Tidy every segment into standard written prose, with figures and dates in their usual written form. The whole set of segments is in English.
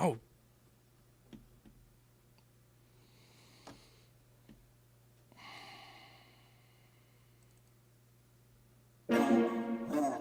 Oh.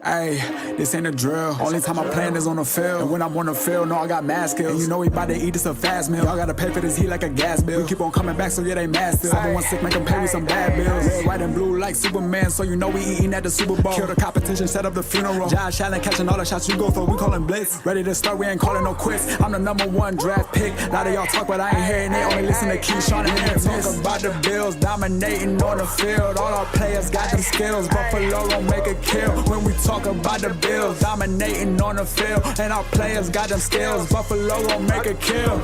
Hey, this ain't a drill. Only time I plan is on the field. And when I'm on the field, no, I got mad skills. And you know we about to eat this a fast meal. Y'all gotta pay for this heat like a gas bill. We keep on coming back, so yeah, they mad still. Everyone sick, make them pay with some bad bills. Red, white, and blue like Superman, so you know we eating at the Super Bowl. Kill the competition, set up the funeral. Josh Allen catching all the shots you go for. We callin' blitz. Ready to start, we ain't calling no quits. I'm the #1 draft pick. A lot of y'all talk, but I ain't hearing it. Only listen to Keyshawn and talk about the Bills dominating on the field. All our players got them skills. Buffalo gon' make a kill when we talk about the Bills dominating on the field, and our players got them skills. Buffalo gon' make a kill.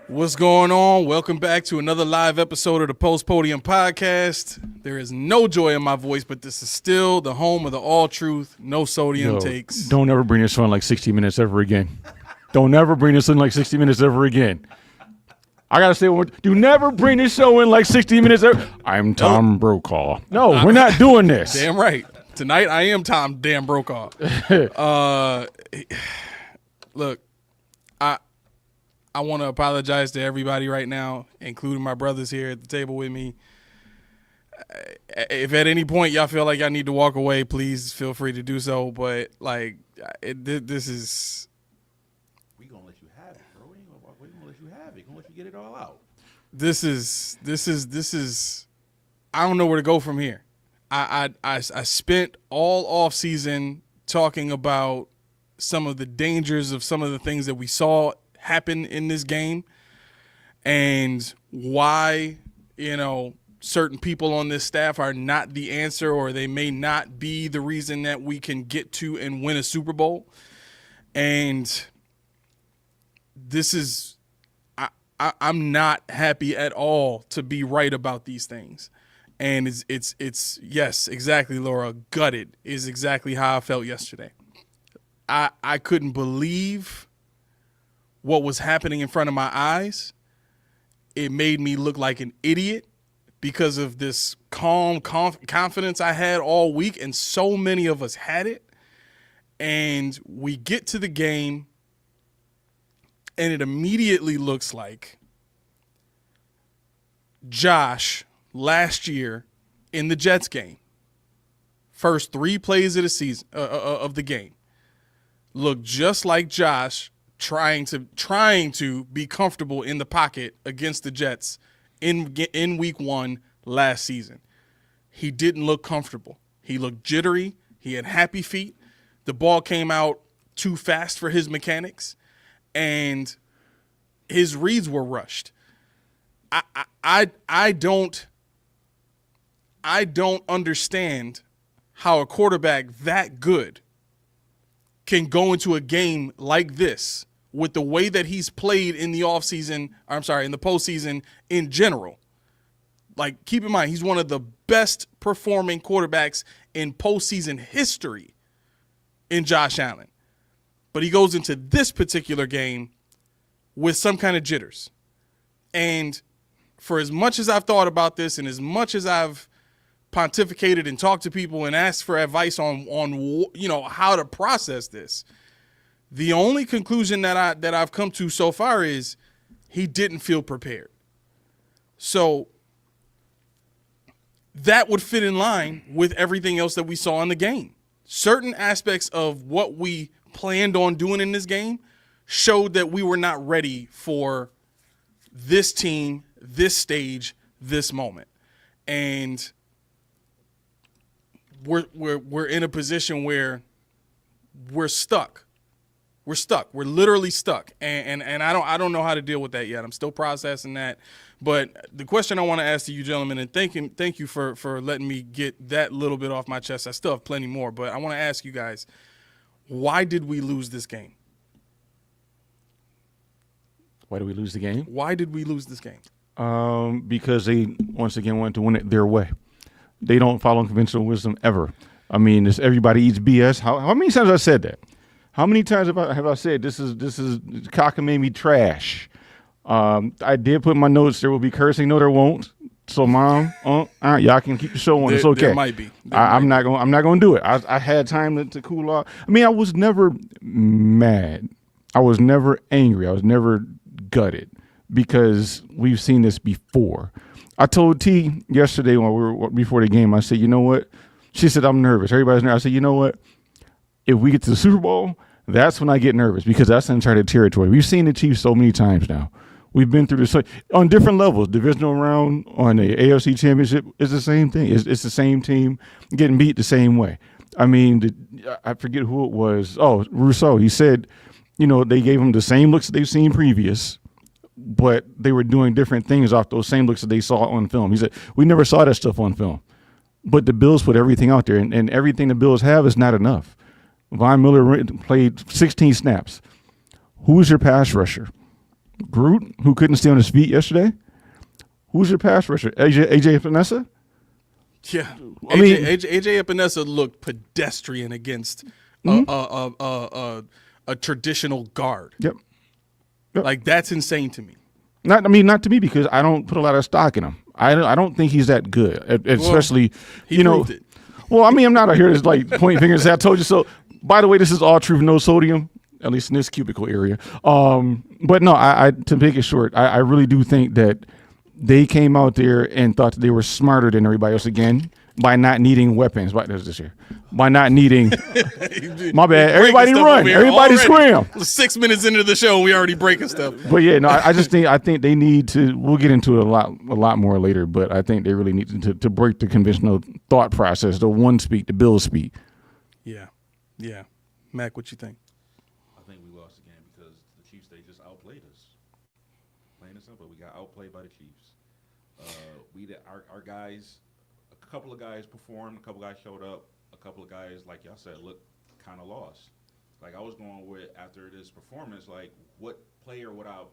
What's going on? Welcome back to another live episode of the Post Podium Podcast. There is no joy in my voice, but this is still the home of the all truth, no sodium takes. Don't ever bring this on like 60 Minutes ever again. Don't ever bring this in like 60 Minutes ever again. I gotta say, do never bring this show in like 60 Minutes ever. I'm Tom Brokaw. No, we're not doing this. Damn right. Tonight I am Tom damn Brokaw. Look, I want to apologize to everybody right now, including my brothers here at the table with me. If at any point y'all feel like I need to walk away, please feel free to do so. But like, this is. We gonna let you have it, bro. We ain't gonna walk away. We gonna let you have it. Gonna let you get it all out. This is. I don't know where to go from here. I spent all off season talking about some of the dangers of some of the things that we saw happen in this game and why, certain people on this staff are not the answer, or they may not be the reason that we can get to and win a Super Bowl. And this is, I'm not happy at all to be right about these things. And it's yes, exactly, Laura. Gutted is exactly how I felt yesterday. I couldn't believe what was happening in front of my eyes. It made me look like an idiot because of this calm confidence I had all week, and so many of us had it. And we get to the game, and it immediately looks like Josh last year in the Jets game, first 3 plays of the season of the game, looked just like Josh trying to be comfortable in the pocket against the Jets in week 1 last season. He didn't look comfortable. He looked jittery. He had happy feet. The ball came out too fast for his mechanics, and his reads were rushed. I don't understand how a quarterback that good can go into a game like this with the way that he's played in the offseason, in the postseason in general. Like, keep in mind, he's one of the best performing quarterbacks in postseason history in Josh Allen. But he goes into this particular game with some kind of jitters. And for as much as I've thought about this, and as much as I've pontificated and talked to people and asked for advice on how to process this, the only conclusion that I've come to so far is he didn't feel prepared. So that would fit in line with everything else that we saw in the game. Certain aspects of what we planned on doing in this game showed that we were not ready for this team, this stage, this moment. And we're in a position where we're stuck. We're stuck. We're literally stuck. And I don't know how to deal with that yet. I'm still processing that. But the question I want to ask to you gentlemen, and thank you for letting me get that little bit off my chest. I still have plenty more, but I want to ask you guys, why did we lose this game? Why did we lose the game? Why did we lose this game? Because they, once again, wanted to win it their way. They don't follow conventional wisdom ever. I mean, it's everybody eats BS. How many times have I said that? How many times have I said this is cockamamie trash? I did put in my notes there will be cursing. No, there won't. So, Mom, y'all can keep the show on. It's okay. There might be. I'm not going to do it. I had time to cool off. I mean, I was never mad I was never angry. I was never gutted because we've seen this before. I told T yesterday when we were before the game, I said, you know what? She said, I'm nervous. Everybody's nervous. I said, you know what? If we get to the Super Bowl, that's when I get nervous because that's uncharted territory. We've seen the Chiefs so many times now. We've been through this on different levels. Divisional round, on the AFC Championship, it's the same thing. It's the same team getting beat the same way. I mean, I forget who it was. Oh, Rousseau. He said, they gave him the same looks that they've seen previous, but they were doing different things off those same looks that they saw on film. He said, we never saw that stuff on film. But the Bills put everything out there, and everything the Bills have is not enough. Von Miller played 16 snaps. Who's your pass rusher? Groot, who couldn't stay on his feet yesterday? Who's your pass rusher? AJ Epinesa? Yeah. AJ Epinesa looked pedestrian against a traditional guard. Yep. Like, that's insane to me. Not to me because I don't put a lot of stock in him. I don't think he's that good, especially, he proved it. Well, I mean, I'm not out here to point fingers and say I told you so. By the way, this is all truth, no sodium, at least in this cubicle area. But no, to make it short, I really do think that they came out there and thought that they were smarter than everybody else again by not needing weapons. By not needing. My bad. Everybody run. Everybody scram. 6 minutes into the show, we already breaking stuff. But yeah, no, I think they need to. We'll get into it a lot more later. But I think they really need to break the conventional thought process, the one speak, the Bills speak. Yeah. Mac, what you think? I think we lost again because the Chiefs, they just outplayed us. Plain and simple, we got outplayed by the Chiefs. Our guys, a couple of guys performed, a couple guys showed up, a couple of guys, like y'all said, looked kind of lost. Like I was going with after this performance, like what player would I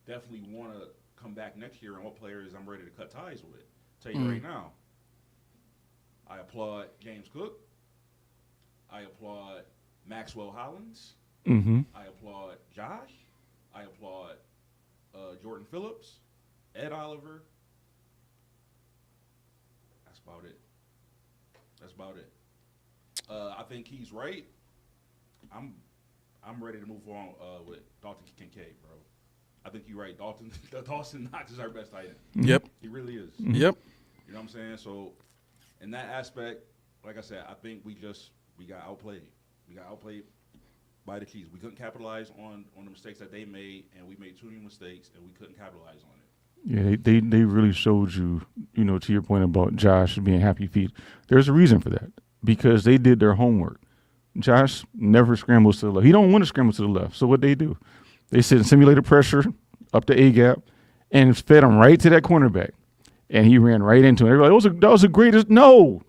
definitely want to come back next year, and what players I'm ready to cut ties with. Tell you right now, I applaud James Cook. I applaud Maxwell Hollins. Mm-hmm. I applaud Josh. I applaud Jordan Phillips, Ed Oliver. That's about it. I think he's right. I'm ready to move on with Dalton Kincaid, bro. I think you're right. Dawson Knox is our best tight end. Yep. He really is. Yep. You know what I'm saying? So, in that aspect, like I said, I think we got outplayed. We got outplayed by the Chiefs. We couldn't capitalize on the mistakes that they made, and we made too many mistakes, and we couldn't capitalize on it. Yeah, they really showed you, to your point about Josh being happy feet. There's a reason for that because they did their homework. Josh never scrambles to the left. He don't want to scramble to the left. So what they do? They sit in simulated pressure up the A gap and fed him right to that cornerback, and he ran right into it. Everybody, that was the greatest. No,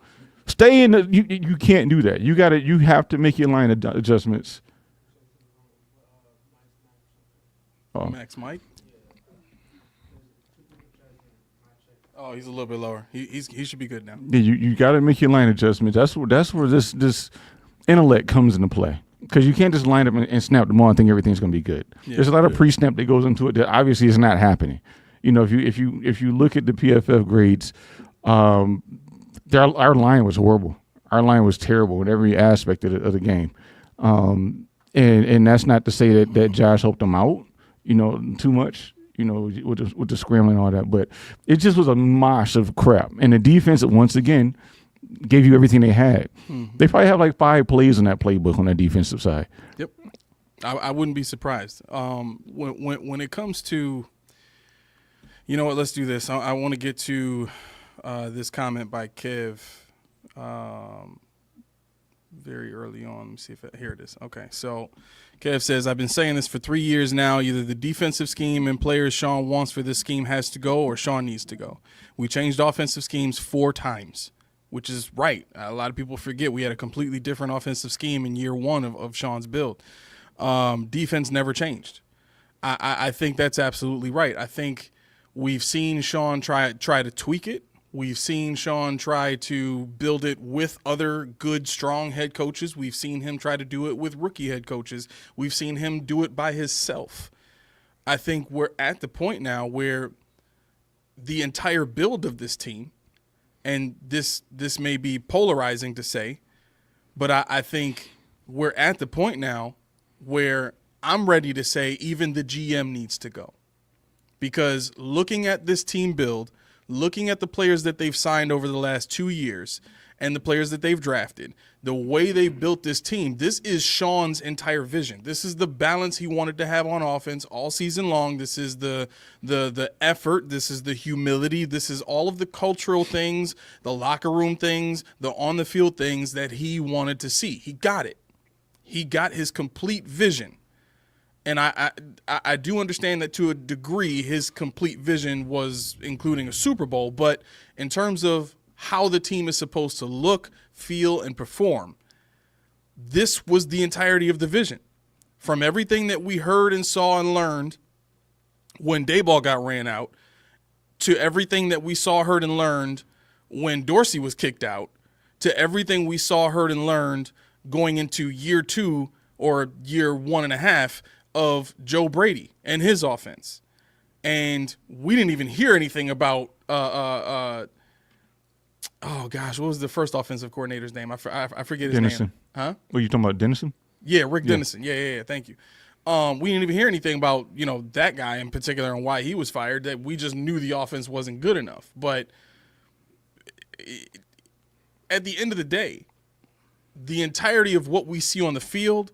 stay in the. You can't do that. You have to make your line adjustments. Oh. Max Mike. Oh, he's a little bit lower. He should be good now. Yeah, you got to make your line adjustments. That's where this intellect comes into play because you can't just line up and snap the ball and think everything's going to be good. Yeah, there's a lot of pre-snap that goes into it that obviously is not happening. If you look at the PFF grades, our line was horrible. Our line was terrible in every aspect of the game, and that's not to say that Josh helped them out, too much. With the scrambling and all that. But it just was a mosh of crap. And the defense, once again, gave you everything they had. Mm-hmm. They probably have like 5 plays in that playbook on that defensive side. Yep. I wouldn't be surprised. When it comes to, what, let's do this. I want to get to this comment by Kev very early on. Let me see here it is. Okay, so Kev says, I've been saying this for 3 years now. Either the defensive scheme and players Sean wants for this scheme has to go or Sean needs to go. We changed offensive schemes 4 times, which is right. A lot of people forget we had a completely different offensive scheme in year 1 of Sean's build. Defense never changed. I think that's absolutely right. I think we've seen Sean try to tweak it. We've seen Sean try to build it with other good, strong head coaches. We've seen him try to do it with rookie head coaches. We've seen him do it by himself. I think we're at the point now where the entire build of this team, and this may be polarizing to say, but I think we're at the point now where I'm ready to say even the GM needs to go. Because looking at this team build, looking at the players that they've signed over the last 2 years and the players that they've drafted, the way they've built this team, this is Sean's entire vision. This is the balance he wanted to have on offense all season long. This is the effort. This is the humility. This is all of the cultural things, the locker room things, the on-the-field things that he wanted to see. He got it. He got his complete vision. And I do understand that to a degree his complete vision was including a Super Bowl, but in terms of how the team is supposed to look, feel, and perform, this was the entirety of the vision. From everything that we heard and saw and learned when Dayball got ran out to everything that we saw, heard, and learned when Dorsey was kicked out to everything we saw, heard, and learned going into year 2 or year 1.5 of Joe Brady and his offense. And we didn't even hear anything about oh gosh, what was the first offensive coordinator's name? I forget his Dennison. name. Huh? What are you talking about, Dennison? Yeah, Rick Dennison. Yeah, thank you. We didn't even hear anything about, that guy in particular and why he was fired. That we just knew the offense wasn't good enough. But at the end of the day, the entirety of what we see on the field,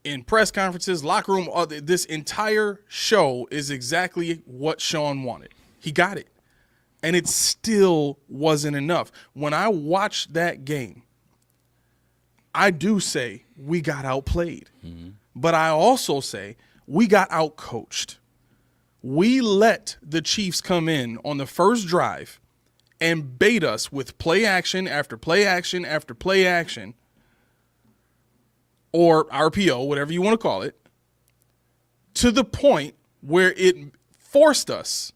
in press conferences, locker room, this entire show is exactly what Sean wanted. He got it. And it still wasn't enough. When I watched that game, I do say we got outplayed. Mm-hmm. But I also say we got outcoached. We let the Chiefs come in on the first drive and bait us with play action after play action after play action, or RPO, whatever you want to call it, to the point where it forced us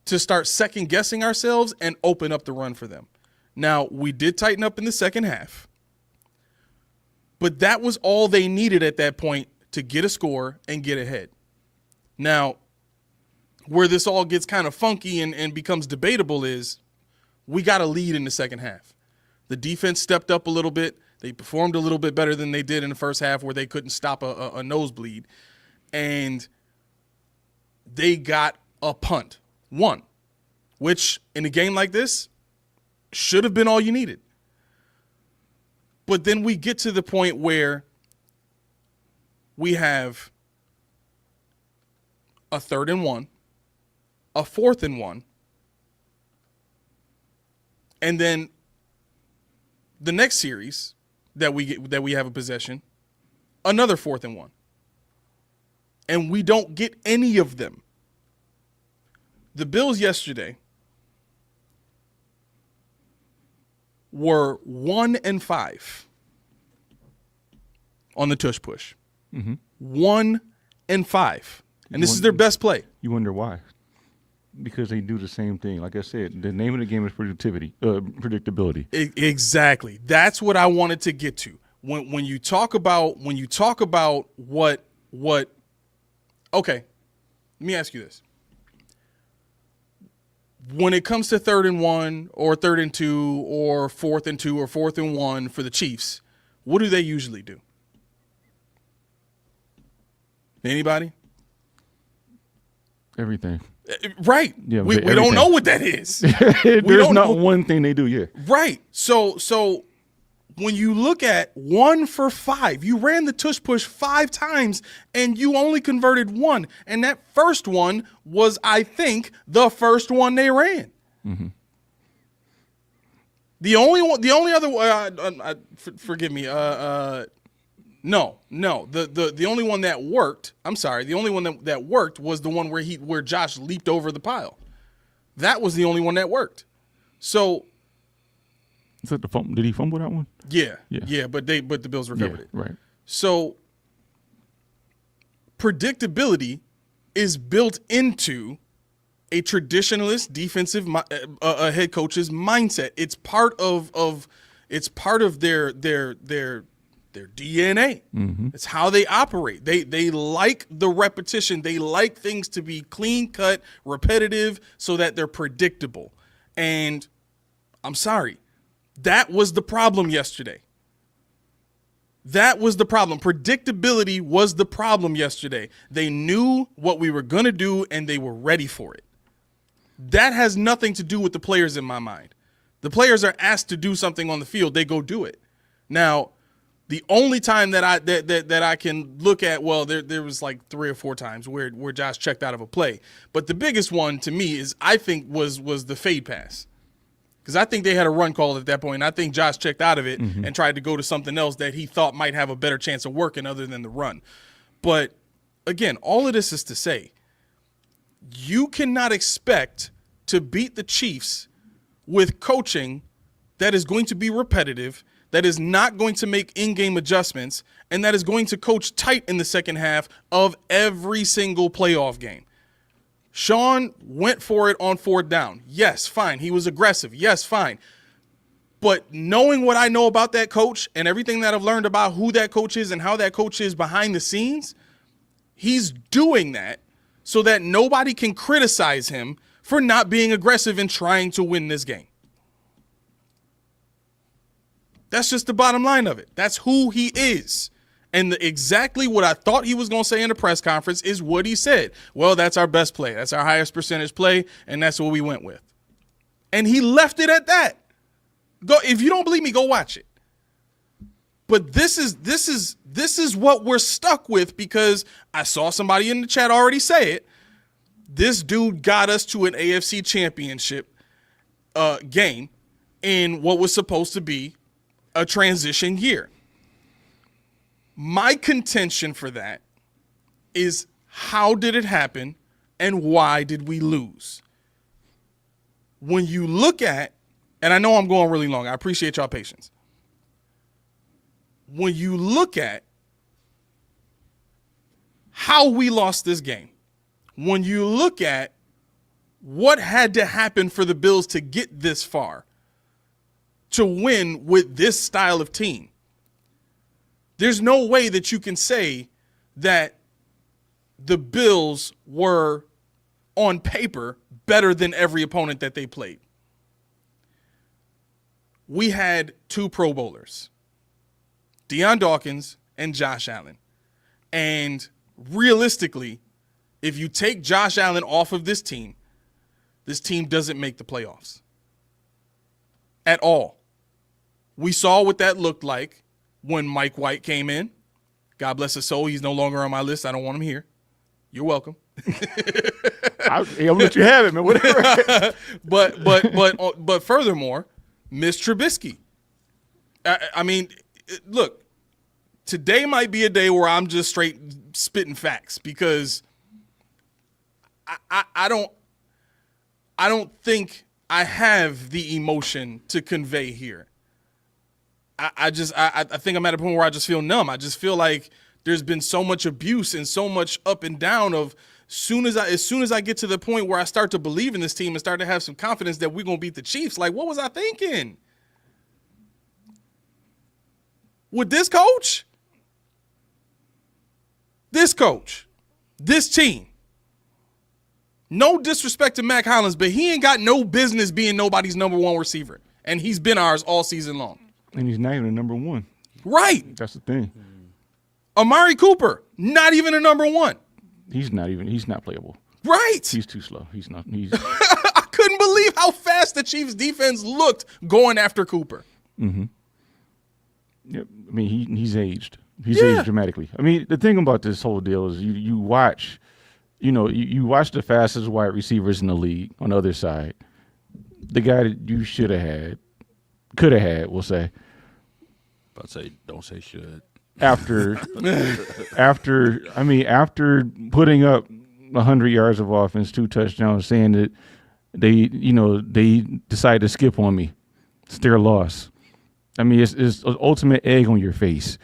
to start second-guessing ourselves and open up the run for them. Now, we did tighten up in the second half, but that was all they needed at that point to get a score and get ahead. Now, where this all gets kind of funky and becomes debatable is we got a lead in the second half. The defense stepped up a little bit. They performed a little bit better than they did in the first half where they couldn't stop a nosebleed. And they got a punt, one, which in a game like this should have been all you needed. But then we get to the point where we have a 3rd and 1, a 4th and 1, and then the next series that we have a possession, another 4th and 1. And we don't get any of them. The Bills yesterday were 1-5 on the tush push. Mm-hmm. 1-5. And this is their best play. You wonder why? Because they do the same thing. Like I said, the name of the game is predictability. Exactly. That's what I wanted to get to. When you talk about what okay, let me ask you this. When it comes to 3rd and 1 or 3rd and 2 or 4th and 2 or 4th and 1 for the Chiefs, what do they usually do? Anybody? Everything. Right. Yeah, we don't know what that is. There's not one thing they do, yeah. Right. So when you look at 1 for 5, you ran the tush push 5 times and you only converted 1. And that first one was, I think, the first one they ran. Mm-hmm. The only other forgive me. No. The only one that worked. I'm sorry. The only one that worked was the one where Josh leaped over the pile. That was the only one that worked. So. Is that the fumble? Did he fumble that one? Yeah. But the Bills recovered it. Right. So predictability is built into a traditionalist defensive head coach's mindset. It's part of their DNA. Mm-hmm. It's how they operate. They like the repetition. They like things to be clean cut, repetitive, so that they're predictable. And I'm sorry, that was the problem yesterday. That was the problem. Predictability was the problem yesterday. They knew what we were going to do, and they were ready for it. That has nothing to do with the players in my mind. The players are asked to do something on the field. They go do it. Now, the only time that I can look at, well, there was like 3 or 4 times where Josh checked out of a play. But the biggest one to me is, I think, was the fade pass. Because I think they had a run call at that point, and I think Josh checked out of it and tried to go to something else that he thought might have a better chance of working other than the run. But, again, all of this is to say, you cannot expect to beat the Chiefs with coaching that is going to be repetitive, that is not going to make in-game adjustments, and that is going to coach tight in the second half of every single playoff game. Sean went for it on 4th down. Yes, fine. He was aggressive. Yes, fine. But knowing what I know about that coach and everything that I've learned about who that coach is and how that coach is behind the scenes, he's doing that so that nobody can criticize him for not being aggressive and trying to win this game. That's just the bottom line of it. That's who he is. And exactly what I thought he was going to say in the press conference is what he said. Well, that's our best play. That's our highest percentage play, and that's what we went with. And he left it at that. Go, if you don't believe me, go watch it. But this is what we're stuck with, because I saw somebody in the chat already say it. This dude got us to an AFC championship game in what was supposed to be a transition year. My contention for that is, how did it happen and why did we lose? When you look at, and I know I'm going really long, I appreciate y'all patience. When you look at how we lost this game, when you look at what had to happen for the Bills to get this far, to win with this style of team, there's no way that you can say that the Bills were, on paper, better than every opponent that they played. We had 2 Pro Bowlers, Deion Dawkins and Josh Allen. And realistically, if you take Josh Allen off of this team doesn't make the playoffs at all. We saw what that looked like when Mike White came in. God bless his soul. He's no longer on my list. I don't want him here. You're welcome. I'll let you have it, man. Whatever. But furthermore, Miss Trubisky. I mean, look, today might be a day where I'm just straight spitting facts, because I don't think I have the emotion to convey here. I think I'm at a point where I just feel numb. I just feel like there's been so much abuse and so much up and down of, as soon as I get to the point where I start to believe in this team and start to have some confidence that we're going to beat the Chiefs, like, what was I thinking? With this coach? This coach? This team? No disrespect to Mac Hollins, but he ain't got no business being nobody's number 1 receiver. And he's been ours all season long. And he's not even a number 1. Right. That's the thing. Amari Cooper, not even a number 1. He's not playable. Right. He's too slow. He's I couldn't believe how fast the Chiefs defense looked going after Cooper. Mm-hmm. Yep. I mean, he's aged. He's aged dramatically. I mean, the thing about this whole deal is you watch, you watch the fastest wide receivers in the league on the other side. The guy that you could have had, we'll say. But don't say should. After putting up 100 yards of offense, 2 touchdowns, saying that they decided to skip on me, it's their loss. I mean, it's an ultimate egg on your face.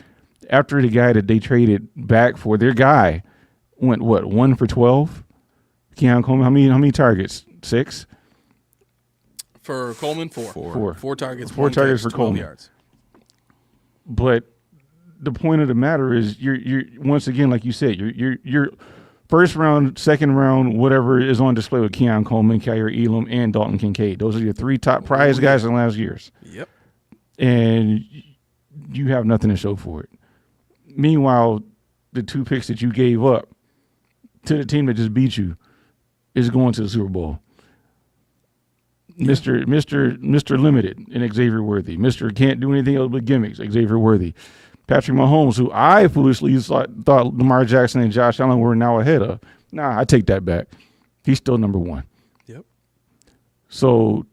After the guy that they traded back for, their guy went 1 for 12. Keon Coleman, how many targets? 6. For Coleman, 4. 4 targets. 4 targets for Coleman. Yards. But the point of the matter is, you're once again, like you said, you're first round, second round, whatever is on display with Keon Coleman, Kyer Elam, and Dalton Kincaid. Those are your 3 top prize guys in the last years. Yep. And you have nothing to show for it. Meanwhile, the 2 picks that you gave up to the team that just beat you is going to the Super Bowl. Yeah. Mr. Limited and Xavier Worthy. Mr. Can't do anything else but gimmicks, Xavier Worthy. Patrick Mahomes, who I foolishly thought Lamar Jackson and Josh Allen were now ahead of. Nah, I take that back. He's still number 1. Yep. So,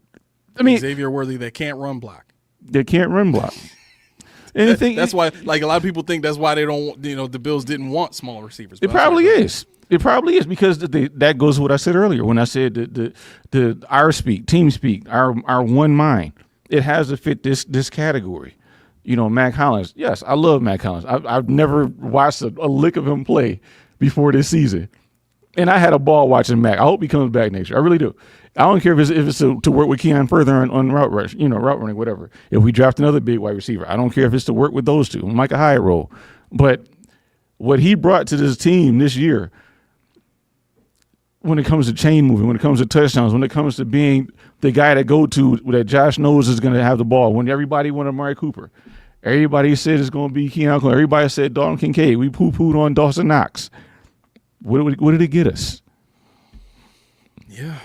I mean, Xavier Worthy, they can't run block. They can't run block. That's why, like, a lot of people think that's why they don't, the Bills didn't want small receivers. It probably is. It probably is because that goes to what I said earlier when I said the our speak, team speak, our one mind. It has to fit this category. Mac Hollins. Yes, I love Mac Hollins. I've never watched a lick of him play before this season, and I had a ball watching Mac. I hope he comes back next year. I really do. I don't care if it's to work with Keon further on route rush, route running, whatever. If we draft another big wide receiver, I don't care if it's to work with those two, Micah Hyde role. But what he brought to this team this year, when it comes to chain moving, when it comes to touchdowns, when it comes to being the guy that Josh knows is going to have the ball, when everybody wanted Amari Cooper, everybody said it's going to be Keon Cole, everybody said Dalton Kincaid, we poo-pooed on Dawson Knox. What did it get us? Yeah.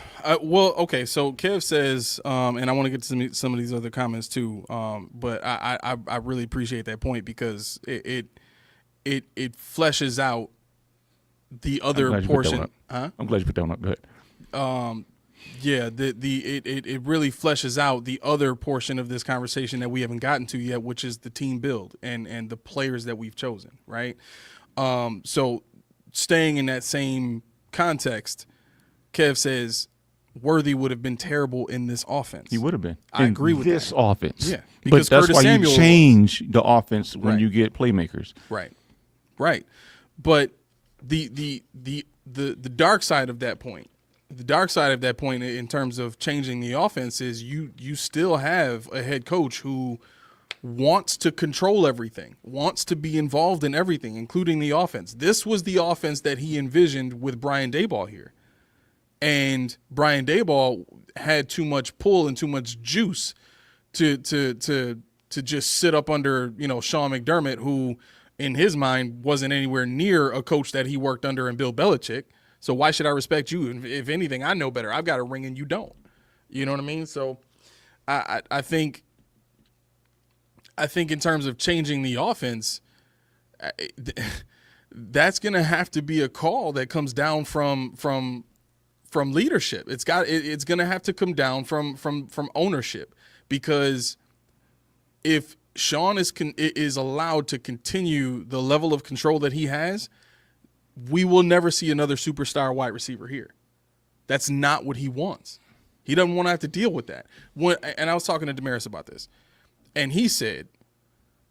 Well, okay. So Kev says, and I want to get to some of these other comments too. But I really appreciate that point because it fleshes out the other portion. Huh? I'm glad you put that one up. Go ahead. Yeah. It really fleshes out the other portion of this conversation that we haven't gotten to yet, which is the team build and the players that we've chosen. Right. So staying in that same context, Kev says Worthy would have been terrible in this offense. He would have been. I agree with this that. offense. Yeah, because that's Curtis why Samuel you change the offense when Right. you get playmakers. Right. But the dark side of that point, in terms of changing the offense is you still have a head coach who wants to control everything, wants to be involved in everything, including the offense. This was the offense that he envisioned with Brian Daboll here. And Brian Daboll had too much pull and too much juice to just sit up under, Sean McDermott, who in his mind wasn't anywhere near a coach that he worked under in Bill Belichick. So why should I respect you? If anything, I know better. I've got a ring and you don't. You know what I mean? So I think in terms of changing the offense, that's going to have to be a call that comes down from leadership. It's going to have to come down from ownership, because if Sean is allowed to continue the level of control that he has, we will never see another superstar wide receiver here. That's not what he wants. He doesn't want to have to deal with that. And I was talking to Damaris about this, and he said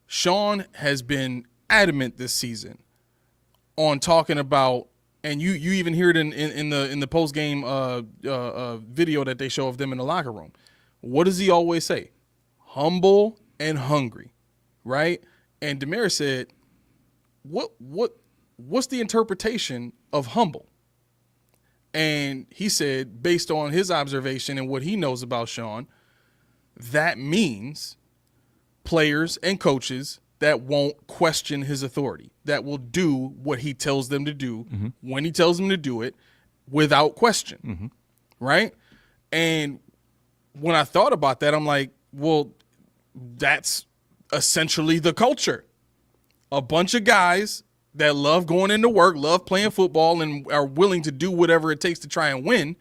Sean has been adamant this season on talking about, and you even hear it in the post game video that they show of them in the locker room. What does he always say? Humble and hungry, right? And Damaris said, what's the interpretation of humble? And he said, based on his observation and what he knows about Sean, that means players and coaches that won't question his authority, that will do what he tells them to do when he tells them to do it without question, right? And when I thought about that, I'm like, well, that's essentially the culture. A bunch of guys that love going into work, love playing football, and are willing to do whatever it takes to try and win.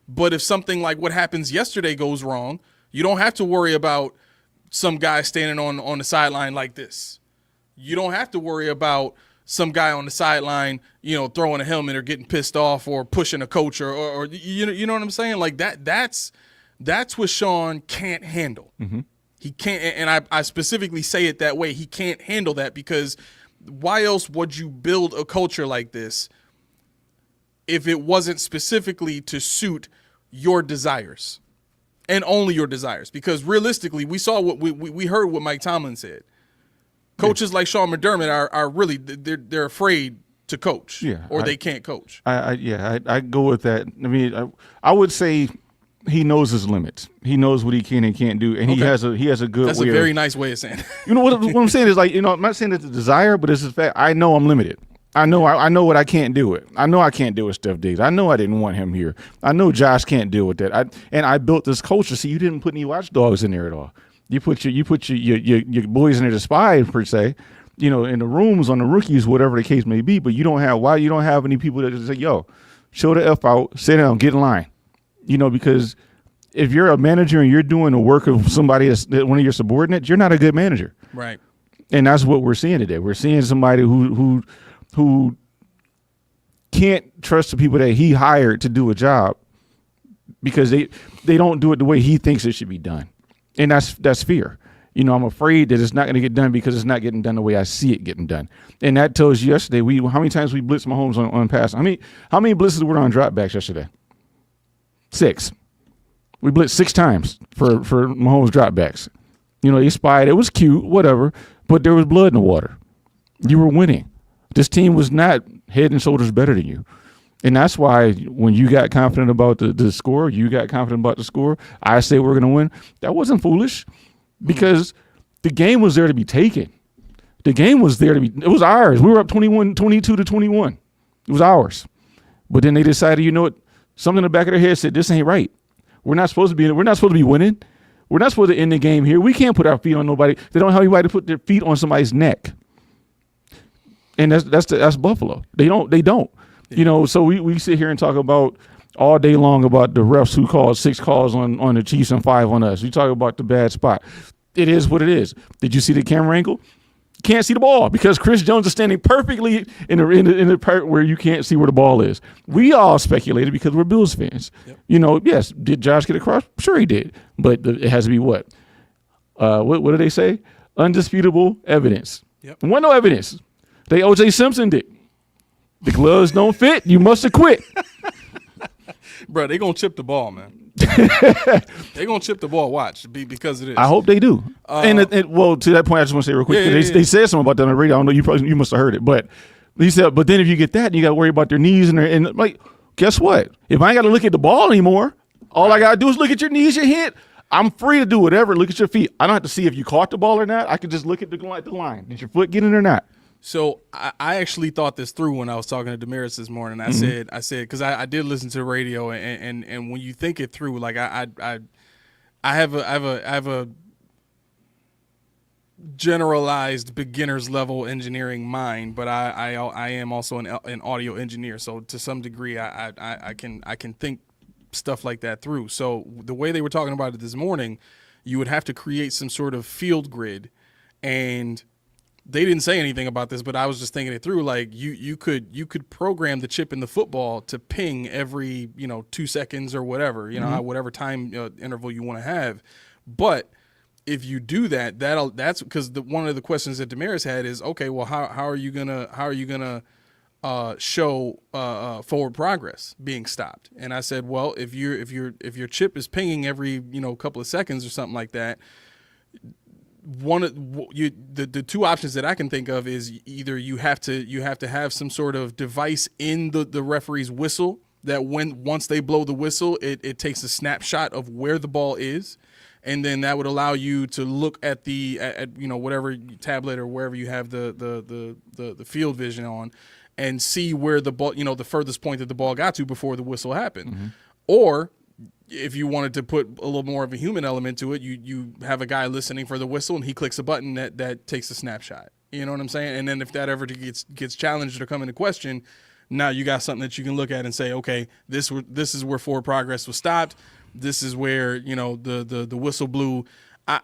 But if something like what happens yesterday goes wrong, you don't have to worry about some guy standing on the sideline like this. You don't have to worry about some guy on the sideline, throwing a helmet or getting pissed off or pushing a coach or you know what I'm saying? Like that's what Sean can't handle. He can't, and I specifically say it that way. He can't handle that, because why else would you build a culture like this if it wasn't specifically to suit your desires and only your desires? Because realistically, we saw what we heard what Mike Tomlin said. Coaches like Sean McDermott are really they're afraid to coach, they can't coach. I go with that. I mean, I would say he knows his limits. He knows what he can and can't do, and he has a good. That's way a very nice way of saying it. You know what I'm saying is like, I'm not saying it's a desire, but it's the fact I know I'm limited. I know what I can't do it. I know I can't deal with Steph Diggs. I know I didn't want him here. I know Josh can't deal with that. I built this culture. See, you didn't put any watchdogs in there at all. You put your boys in there to spy per se, in the rooms on the rookies, whatever the case may be. But you don't have any people that just say, yo, show the F out, sit down, get in line. Because if you're a manager and you're doing the work of somebody that's one of your subordinates, you're not a good manager. Right. And that's what we're seeing today. We're seeing somebody who can't trust the people that he hired to do a job because they don't do it the way he thinks it should be done. And that's fear. I'm afraid that it's not going to get done because it's not getting done the way I see it getting done. And that tells you yesterday, how many times we blitzed Mahomes on pass? How many blitzes were on dropbacks yesterday? 6. We blitzed 6 times for Mahomes dropbacks. He spied. It was cute, whatever, but there was blood in the water. You were winning. This team was not head and shoulders better than you. And that's why when you got confident about the score, I say we're going to win. That wasn't foolish because the game was there to be taken. The game was there it was ours. We were up 22-21. It was ours. But then they decided, something in the back of their head said, this ain't right. We're not supposed to be winning. We're not supposed to end the game here. We can't put our feet on nobody. They don't have anybody to put their feet on somebody's neck. And that's Buffalo. They don't. Yeah. So we sit here and talk about all day long about the refs who called 6 calls on the Chiefs and 5 on us. We talk about the bad spot. It is what it is. Did you see the camera angle? You can't see the ball because Chris Jones is standing perfectly in the part where you can't see where the ball is. We all speculated because we're Bills fans. Yep. Yes, did Josh get across? Sure he did. But it has to be what? What do they say? Undisputable evidence. Yep. There wasn't no evidence. They O.J. Simpson did. The gloves don't fit. You must have quit. Bro, they going to chip the ball, man. They going to chip the ball. Watch, because it is. I hope they do. And to that point, I just want to say real quick. They said something about that on the radio. I don't know. You must have heard it. But he said, but then if you get that, you got to worry about their knees and like, guess what? If I ain't got to look at the ball anymore, all I got to do is look at your knees, your head. I'm free to do whatever. Look at your feet. I don't have to see if you caught the ball or not. I can just look at the line. Did your foot get in or not? So I actually thought this through when I was talking to Damaris this morning. I said because I did listen to the radio and when you think it through, like I have a generalized beginner's level engineering mind, but I am also an audio engineer. So to some degree, I can think stuff like that through. So the way they were talking about it this morning, you would have to create some sort of field grid, and they didn't say anything about this, but I was just thinking it through. Like you could program the chip in the football to ping every 2 seconds or whatever, whatever time interval you want to have. But if you do that, that's because one of the questions that Damaris had is, okay, well, how are you gonna show forward progress being stopped? And I said, well, if your chip is pinging every couple of seconds or something like that, the 2 options that I can think of is either you have to have some sort of device in the referee's whistle that once they blow the whistle, it takes a snapshot of where the ball is, and then that would allow you to look at whatever tablet or wherever you have the field vision on, and see where the ball, the furthest point that the ball got to before the whistle happened. Mm-hmm. Or if you wanted to put a little more of a human element to it, you have a guy listening for the whistle and he clicks a button that takes a snapshot. You know what I'm saying? And then if that ever gets challenged or come into question, now you got something that you can look at and say, okay, this is where forward progress was stopped. This is where the whistle blew. I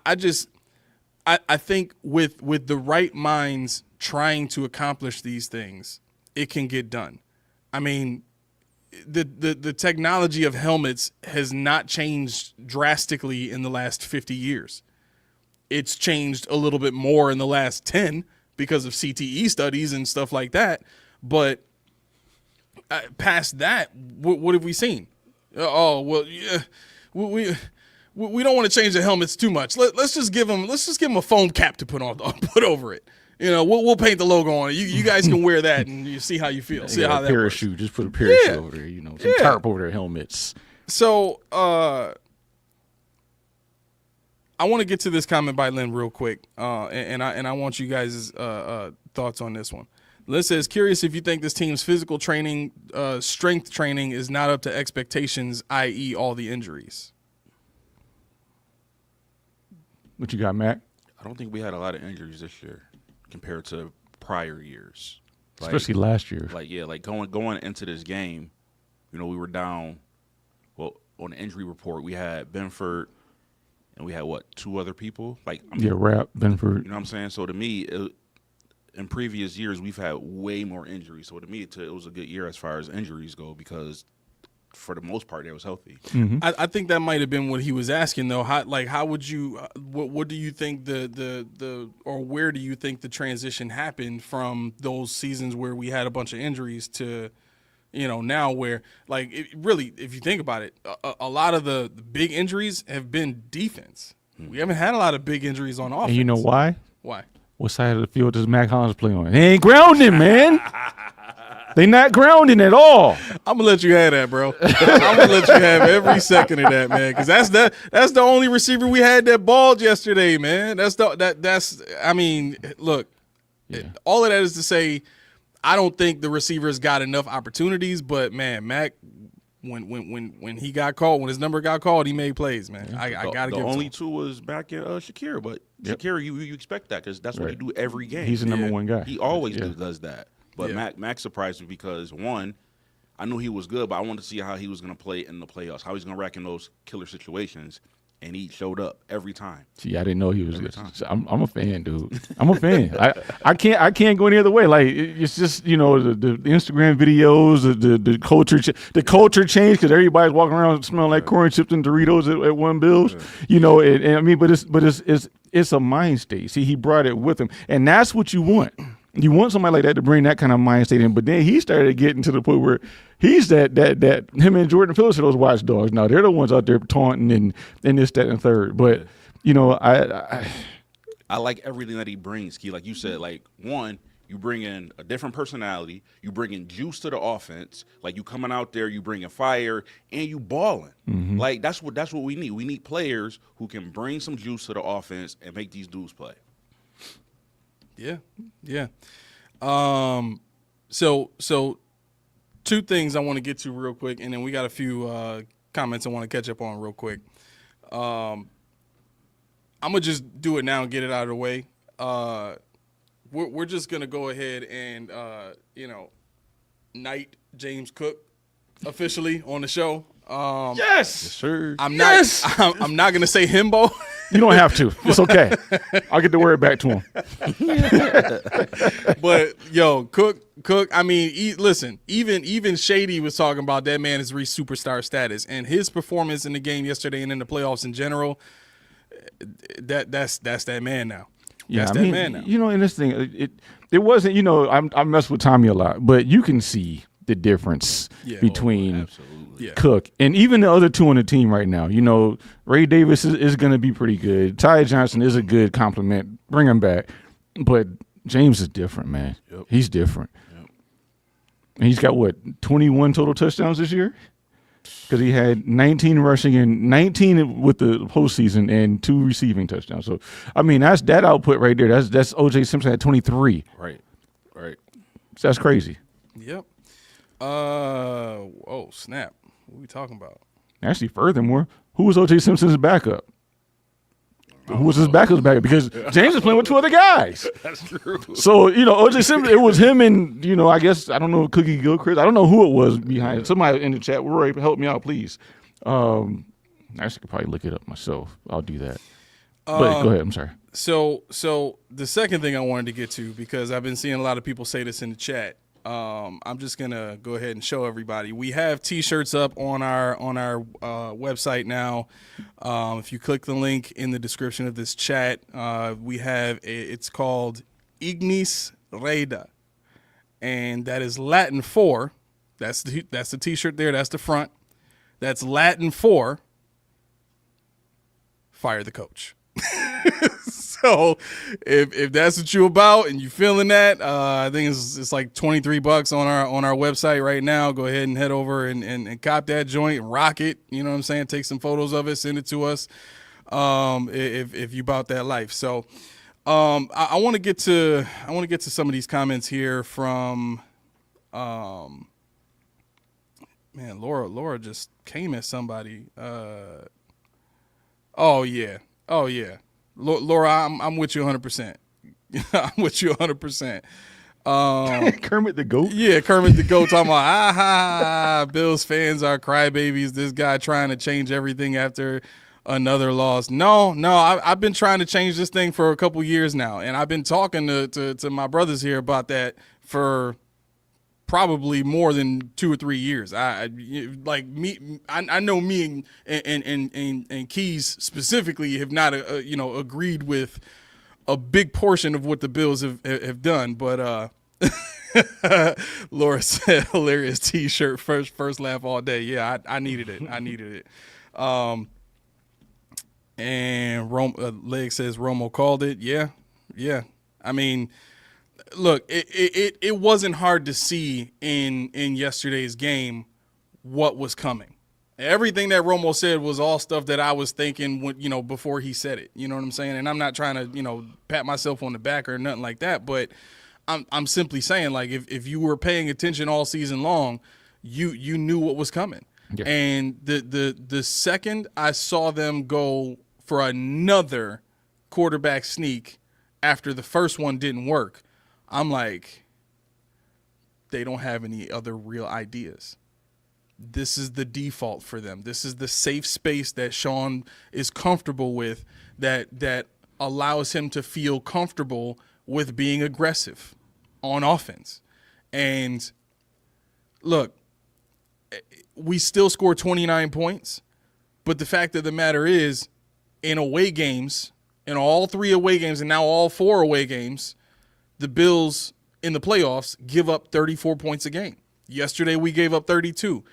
think with the right minds trying to accomplish these things, it can get done. I mean, the technology of helmets has not changed drastically in the last 50 years. It's changed a little bit more in the last 10 because of CTE studies and stuff like that. But past that, what have we seen? Oh, well, yeah, we don't want to change the helmets too much. Let's just give them a foam cap to put over it. We'll paint the logo on it. You guys can wear that and you see how you feel. See how that parachute. works. Just put a parachute over there. Some tarp over their helmets. So I want to get to this comment by Lynn real quick, and I want you guys' thoughts on this one. Lynn says, curious if you think this team's physical training, strength training is not up to expectations, i.e. all the injuries. What you got, Mac? I don't think we had a lot of injuries this year compared to prior years. Especially last year. Like going into this game, we were down. Well, on the injury report, we had Benford, and we had two other people? Rapp, Benford. You know what I'm saying? So to me, in previous years, we've had way more injuries. So to me, it was a good year as far as injuries go because for the most part, they was healthy. Mm-hmm. I think that might have been what he was asking, though. How would you? What do you think or where do you think the transition happened from those seasons where we had a bunch of injuries to, now where really, if you think about it, a lot of the big injuries have been defense. We haven't had a lot of big injuries on offense. And you know why? Why? What side of the field does Mac Hollins play on? They ain't grounding, man. They not grounding at all. I'm gonna let you have that, bro. I'm gonna let you have every second of that, man, because that's the only receiver we had that balled yesterday, man. I mean, look, all of that is to say, I don't think the receivers got enough opportunities, but man, Mac, when he got called, when his number got called, he made plays, man. Yeah. I gotta give it to him. The only two was back in Shakir, but Shakir, you expect that because that's what he do every game. He's the number one guy. He always does that. But Mac surprised me because, one, I knew he was good, but I wanted to see how he was going to play in the playoffs, how he's going to rack in those killer situations, and he showed up every time. See, I didn't know he was. I'm a fan, dude. I'm a fan. I can't go any other way. Like it's just the Instagram videos, the culture, the culture change because everybody's walking around smelling like corn chips and Doritos at One Bills. And I mean, but it's a mind state. See, he brought it with him, and that's what you want. You want somebody like that to bring that kind of mind state in, but then he started getting to the point where he's that him and Jordan Phillips are those watchdogs. Now they're the ones out there taunting and this, that, and third. But I like everything that he brings, Key. Like you said, one, you bring in a different personality, you bring in juice to the offense. Like you coming out there, you bringing fire, and you balling. Mm-hmm. Like that's what we need. We need players who can bring some juice to the offense and make these dudes play. Yeah. So two things I want to get to real quick, and then we got a few comments I want to catch up on real quick. I'm gonna just do it now and get it out of the way. We're just gonna go ahead and knight James Cook officially on the show. yes, sir. I'm not gonna say himbo. You don't have to. It's okay. I'll get the word back to him. But Cook. I mean, listen. Even Shady was talking about that man has reached superstar status, and his performance in the game yesterday and in the playoffs in general. That's that man now. Yeah, that's man now. And this thing, it wasn't. I mess with Tommy a lot, but you can see the difference between Cook and even the other two on the team right now. Ray Davis is going to be pretty good. Ty Johnson is a good compliment. Bring him back. But James is different, man. Yep. He's different. Yep. And he's got, 21 total touchdowns this year? Because he had 19 rushing and 19 with the postseason and 2 receiving touchdowns. So, I mean, that's that output right there. That's O.J. Simpson at 23. Right. So that's crazy. Yep. Oh, snap. What are we talking about? Actually, furthermore, who was O.J. Simpson's backup? Who was his backup's backup? Because James is playing with 2 other guys. That's true. So, O.J. Simpson, it was him and, I guess, I don't know, Cookie Gilchrist. I don't know who it was behind it. Somebody in the chat, Roy, help me out, please. I actually could probably look it up myself. I'll do that. But go ahead. I'm sorry. So the second thing I wanted to get to, because I've been seeing a lot of people say this in the chat, I'm just gonna go ahead and show everybody. We have T-shirts up on our website now. If you click the link in the description of this chat, we have it's called Ignis Reda, and that is Latin for that's the T-shirt there. That's the front. That's Latin for fire the coach. So if that's what you're about and you feeling that, I think it's like $23 on our website right now. Go ahead and head over and cop that joint and rock it. You know what I'm saying? Take some photos of it, send it to us. If you about that life. So I want to get to some of these comments here from man, Laura just came at somebody. Oh yeah. Laura, I'm with you 100%. I'm with you 100%. Kermit the Goat? Yeah, Kermit the Goat talking about, Bills fans are crybabies. This guy trying to change everything after another loss. No, I've been trying to change this thing for a couple years now, and I've been talking to my brothers here about that for probably more than 2 or 3 years. I know me and Keys specifically have not agreed with a big portion of what the Bills have done, but Laura said hilarious T-shirt, first laugh all day. Yeah, I needed it. And Leg says Romo called it. Yeah. I mean, look, it wasn't hard to see in yesterday's game what was coming. Everything that Romo said was all stuff that I was thinking when, before he said it. You know what I'm saying? And I'm not trying to, pat myself on the back or nothing like that, but I'm simply saying, like, if you were paying attention all season long, you knew what was coming. Yeah. And the second I saw them go for another quarterback sneak after the first one didn't work, I'm like, they don't have any other real ideas. This is the default for them. This is the safe space that Sean is comfortable with, that allows him to feel comfortable with being aggressive on offense. And look, we still score 29 points, but the fact of the matter is, in away games, in all 3 away games and now all 4 away games, the Bills in the playoffs give up 34 points a game. Yesterday we gave up 32.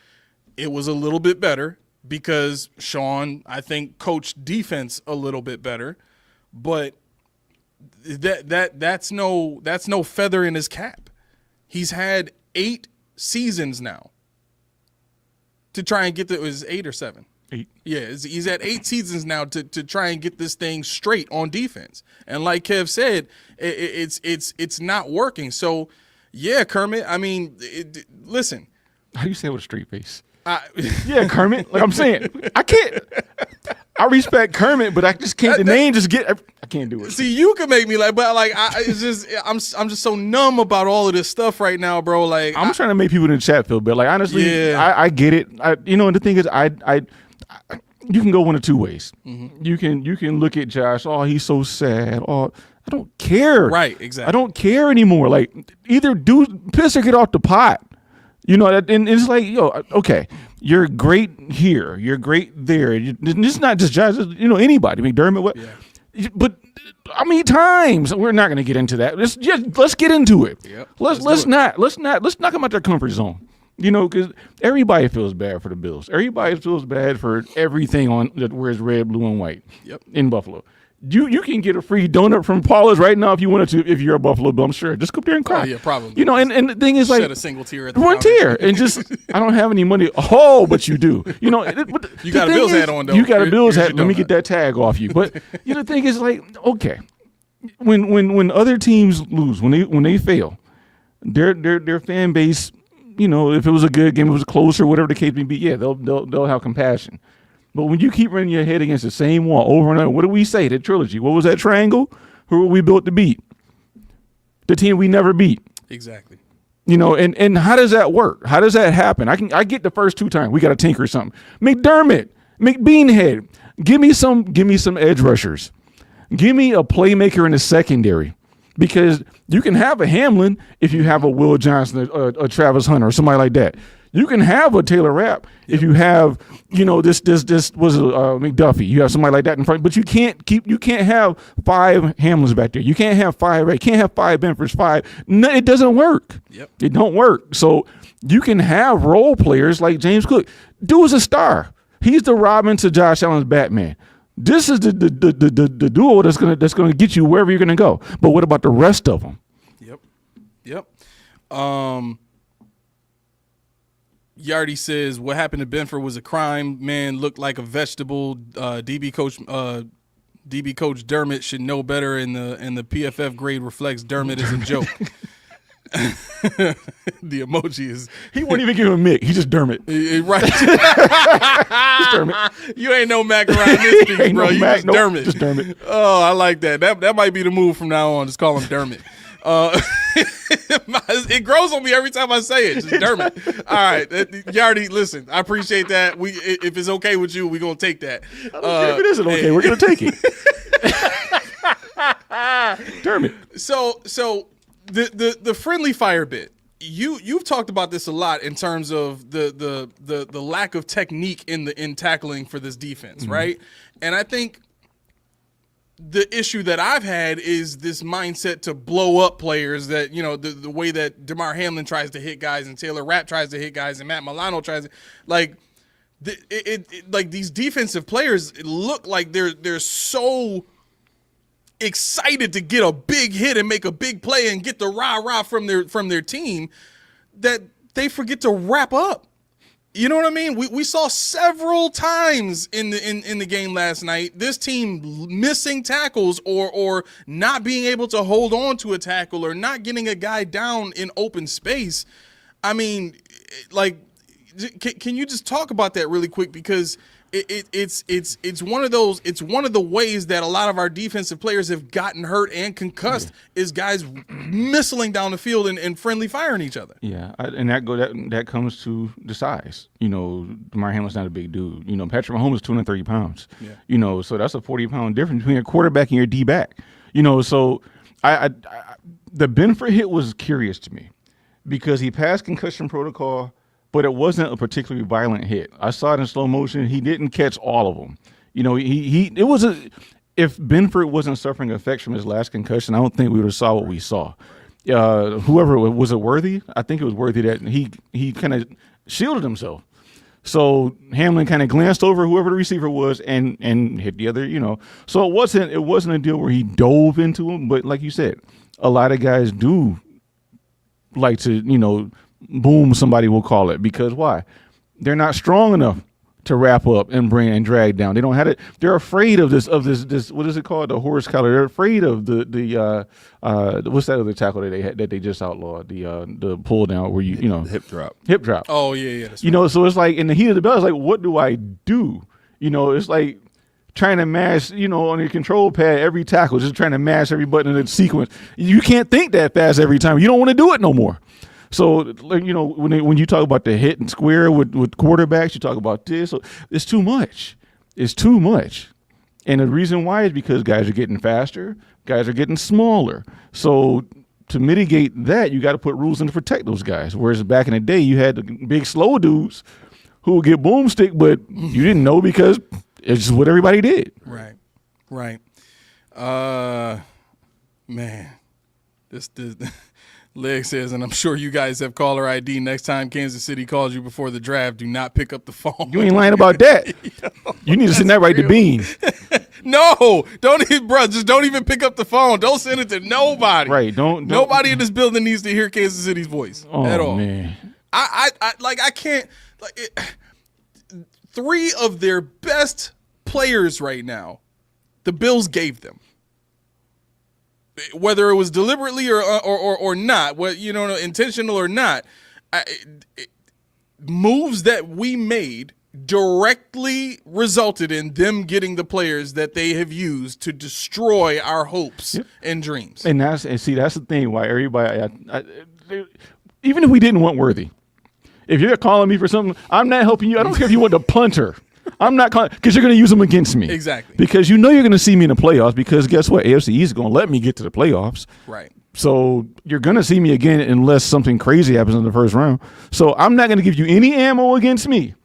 It was a little bit better because Sean, I think, coached defense a little bit better, but that's no feather in his cap. He's had 8 seasons now to try and get it was 8 or 7. 8. Yeah, he's had 8 seasons now to try and get this thing straight on defense. And like Kev said, it's not working. So, yeah, Kermit, I mean, listen. How do you say it with a straight face? Yeah, Kermit. Like I'm saying, I can't. I respect Kermit, but I just can't. The name just I can't do it. See, you can make me like, but like, I'm just so numb about all of this stuff right now, bro. Like, I'm trying to make people in the chat feel better. Like, honestly, yeah. I get it. The thing is, you can go one of 2 ways. Mm-hmm. You can look at Josh. Oh, he's so sad. Oh, I don't care. Right, exactly. I don't care anymore. Like, either piss or get off the pot. And it's like, okay, you're great here, you're great there. It's not just Josh, anybody. McDermott, what? Yeah. But how many times? We're not going to get into that. Let's get into it. Yep. Let's knock them out their comfort zone. Because everybody feels bad for the Bills. Everybody feels bad for everything on that wears red, blue, and white. Yep. In Buffalo. You can get a free donut from Paula's right now if you wanted to, if you're a Buffalo Bill, I'm sure. Just go up there and cry. Oh, yeah, probably. And the thing is, like, shed a single tear at the one tear and just, I don't have any money. Oh, but you do. You got a Bills hat on, though. You got a Bills hat. Let me get that tag off you. But the thing is, like, okay, when other teams lose, when they fail, their fan base, if it was a good game, it was close or whatever the case may be, yeah, they'll have compassion. But when you keep running your head against the same wall over and over, what do we say? That trilogy. What was that triangle? Who were we built to beat? The team we never beat. Exactly. And how does that work? How does that happen? I get the first 2 times. We got to tinker something. McDermott, McBeanhead, give me some edge rushers. Give me a playmaker in the secondary. Because you can have a Hamlin if you have a Will Johnson, a Travis Hunter, or somebody like that. You can have a Taylor Rapp if you have, this was McDuffie. You have somebody like that in front, but you can't have 5 Hamlins back there. You can't have 5. You can't have 5 Benfords. 5. No, it doesn't work. Yep. It don't work. So you can have role players like James Cook. Dude's a star. He's the Robin to Josh Allen's Batman. This is the duo that's gonna get you wherever you're gonna go. But what about the rest of them? Yep. Yardy says what happened to Benford was a crime. Man looked like a vegetable. DB coach Dermott should know better, and the PFF grade reflects Dermott is a joke. The emoji is he won't even give him Mick. He just Dermott. Right. Just Dermott. You ain't no Mac around this piece, bro. No You Mac, just nope, Dermott. just Dermott. Oh, I like that. That might be the move from now on. Just call him Dermott. It grows on me every time I say it. Just Dermott. All right, Yardy, listen, I appreciate that. If it's okay with you, we're gonna take that. I don't care if it isn't okay. We're gonna take it. Dermott. So the friendly fire bit. You've talked about this a lot in terms of the lack of technique in tackling for this defense, right? And I think the issue that I've had is this mindset to blow up players that, you know, the way that DeMar Hamlin tries to hit guys and Taylor Rapp tries to hit guys and Matt Milano tries to, like, like these defensive players look like they're so excited to get a big hit and make a big play and get the rah-rah from their team that they forget to wrap up. You know what I mean? We saw several times in the game last night this team missing tackles or not being able to hold on to a tackle or not getting a guy down in open space. I mean, like, can you just talk about that really quick, because it's one of the ways that a lot of our defensive players have gotten hurt and concussed is guys missiling down the field and friendly firing each other. Yeah, and that comes to the size. You know, DeMar Hamlin's not a big dude. You know, Patrick Mahomes is 230 pounds. Yeah. You know, so that's a 40-pound difference between a quarterback and your D-back. You know, so the Benford hit was curious to me because he passed concussion protocol, but it wasn't a particularly violent hit. I saw it in slow motion. He didn't catch all of them. You know, if Benford wasn't suffering effects from his last concussion, I don't think we would have saw what we saw. Whoever was it Worthy? I think it was Worthy that he kind of shielded himself. So Hamlin kind of glanced over whoever the receiver was and hit the other, you know. So it wasn't a deal where he dove into him, but like you said, a lot of guys do like to, you know, boom, somebody will call it, because why? They're not strong enough to wrap up and bring and drag down. They don't have it. They're afraid of this what is it called? The horse collar. They're afraid of the what's that other tackle that they just outlawed? The pull down where you know, hip drop. Hip drop. Oh yeah. That's right. You know, so it's like in the heat of the battle, it's like, what do I do? You know, it's like trying to mash, you know, on your control pad every tackle, just trying to mash every button in the sequence. You can't think that fast every time. You don't want to do it no more. So, you know, when you talk about the hit and square with quarterbacks, you talk about this. So it's too much. It's too much. And the reason why is because guys are getting faster, guys are getting smaller. So to mitigate that, you got to put rules in to protect those guys. Whereas back in the day, you had the big slow dudes who would get boomstick, but you didn't know because it's just what everybody did. Right. Man, this. Leg says, and I'm sure you guys have caller ID. Next time Kansas City calls you before the draft, do not pick up the phone. You ain't lying about that. You need to send that right to Bean. No, just don't even pick up the phone. Don't send it to nobody. Right. Don't. Nobody in this building needs to hear Kansas City's voice at all. Man. I can't. Three of their best players right now, the Bills gave them. Whether it was deliberately or not, you know, intentional or not, moves that we made directly resulted in them getting the players that they have used to destroy our hopes and dreams. And that's the thing why everybody, even if we didn't want Worthy, if you're calling me for something, I'm not helping you. I don't care if you want the punter. I'm not calling because you're going to use them against me. Exactly. Because you know you're going to see me in the playoffs because guess what? AFC East is going to let me get to the playoffs. Right. So you're going to see me again unless something crazy happens in the first round. So I'm not going to give you any ammo against me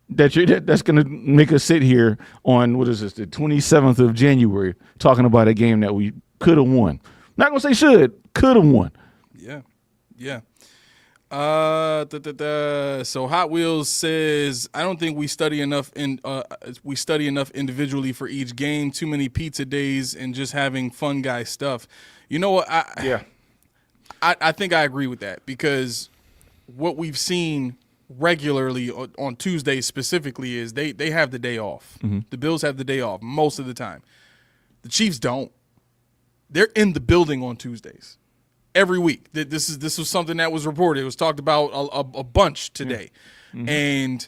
that's going to make us sit here on, the 27th of January talking about a game that we could have won. Not going to say could have won. Yeah. So Hot Wheels says, I don't think we study enough individually for each game. Too many pizza days and just having fun guy stuff. You know what? I think I agree with that, because what we've seen regularly on Tuesdays specifically is they have the day off. Mm-hmm. The Bills have the day off most of the time. The Chiefs don't. They're in the building on Tuesdays every week. This was something that was reported. It was talked about a bunch today. Mm-hmm. And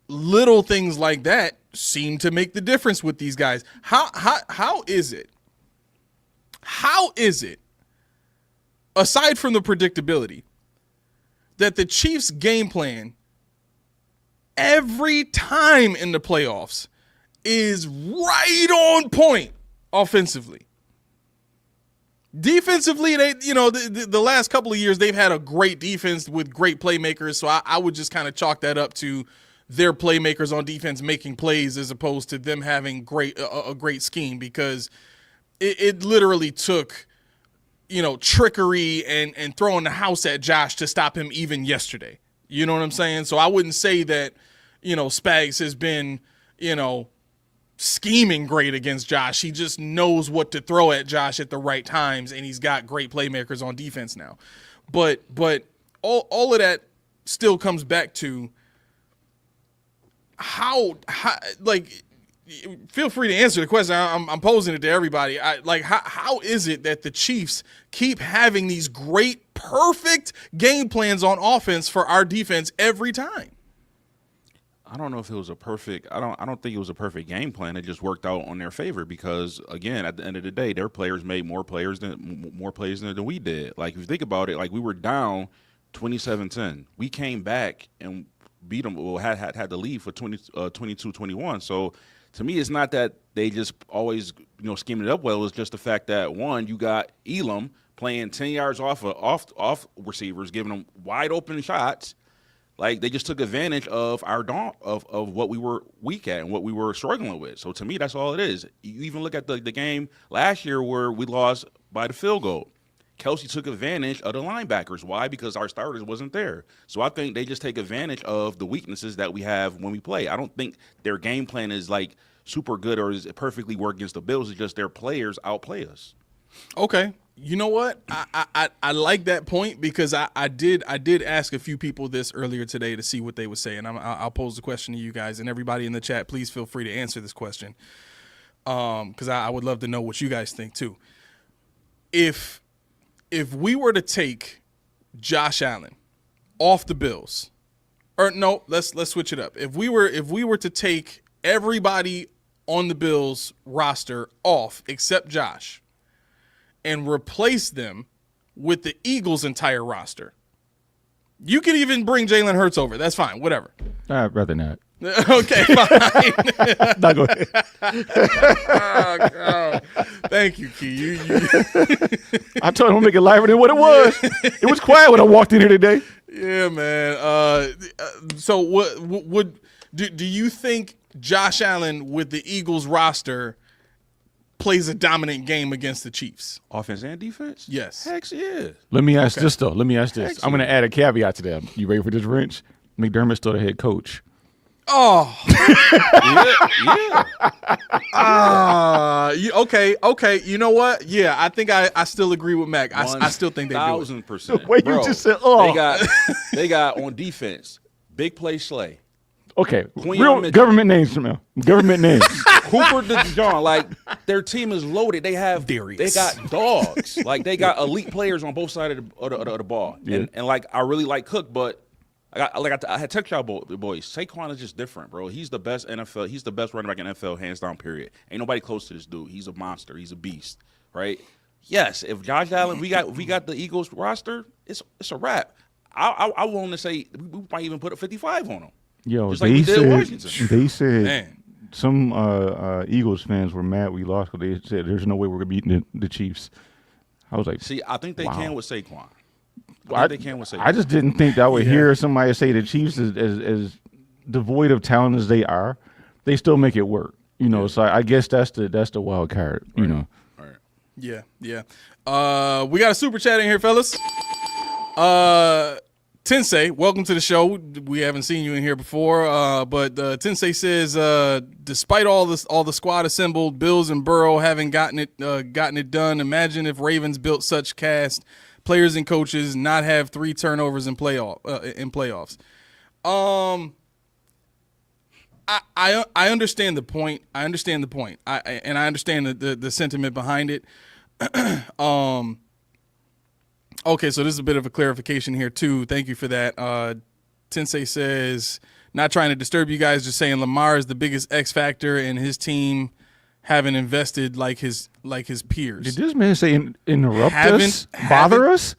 little things like that seem to make the difference with these guys. How is it? How is it, aside from the predictability, that the Chiefs' game plan every time in the playoffs is right on point offensively? Defensively, the last couple of years they've had a great defense with great playmakers, so I would just kind of chalk that up to their playmakers on defense making plays as opposed to them having a great scheme, because it literally took trickery and throwing the house at Josh to stop him even yesterday. You know what I'm saying? So I wouldn't say that Spags has been scheming great against Josh. He just knows what to throw at Josh at the right times, and he's got great playmakers on defense now. But all of that still comes back to how feel free to answer the question. I'm posing it to everybody. How is it that the Chiefs keep having these great, perfect game plans on offense for our defense every time? I don't know if it was a perfect. I don't think it was a perfect game plan. It just worked out on their favor because, again, at the end of the day, their players made more plays than we did. Like, if you think about it, like, we were down 27-10. We came back and beat them. Well, had the lead for 22-21. So, to me, it's not that they just always scheming it up well. It's just the fact that, one, you got Elam playing 10 yards off receivers, giving them wide open shots. Like, they just took advantage of of what we were weak at and what we were struggling with. So, to me, that's all it is. You even look at the game last year where we lost by the field goal. Kelsey took advantage of the linebackers. Why? Because our starters wasn't there. So, I think they just take advantage of the weaknesses that we have when we play. I don't think their game plan is, like, super good or is perfectly work against the Bills. It's just their players outplay us. Okay. You know what? I like that point, because I did ask a few people this earlier today to see what they would say, and I'll pose the question to you guys, and everybody in the chat, please feel free to answer this question, because I would love to know what you guys think too. If we were to take Josh Allen off the Bills, or no, let's switch it up. If we were to take everybody on the Bills roster off except Josh, and replace them with the Eagles' entire roster. You could even bring Jalen Hurts over. That's fine. Whatever. I'd rather not. Okay, fine. No, go ahead. Oh, God. Thank you, Key. I told him to make it lighter than what it was. It was quiet when I walked in here today. Yeah, man. So what do you think Josh Allen with the Eagles roster plays a dominant game against the Chiefs? Offense and defense? Yes. Heck yeah. Let me ask this, though. I'm going to add a caveat to that. You ready for this, wrench? McDermott's still the head coach. Oh. Yeah. Okay. You know what? Yeah, I think I still agree with Mac. I still think they do it. 1,000%. Wait, you just said, oh. They got on defense, big play Slay. Okay, real government names, Jamel. Government names. Cooper DeJean, like, their team is loaded. They Darius. got dogs. Like, they got elite players on both sides of the ball. Yeah. And like, I really like Cook, but I had text y'all boys. Saquon is just different, bro. He's the best NFL. He's the best running back in NFL, hands down. Period. Ain't nobody close to this dude. He's a monster. He's a beast, right? Yes. If Josh Allen, we got the Eagles roster, it's a wrap. I want to say we might even put a 55 on him. Yo, just like we did Washington. They said Man. some Eagles fans were mad we lost because they said there's no way we're going to beat the Chiefs. I was like, see, I think they can with Saquon. I just didn't think that I would hear somebody say the Chiefs as devoid of talent as they are, they still make it work. So I guess that's the wild card. Right. All right. Yeah. We got a super chat in here, fellas. Tensei, welcome to the show. We haven't seen you in here before, but Tensei says, despite all the squad assembled, Bills and Burrow haven't gotten it done. Imagine if Ravens built such cast, players and coaches not have 3 turnovers in playoffs. I understand the point. I understand the sentiment behind it. Okay, so this is a bit of a clarification here, too. Thank you for that. Tensei says, not trying to disturb you guys, just saying Lamar is the biggest X factor, and his team haven't invested like his peers. Did this man say interrupt us? Bother us?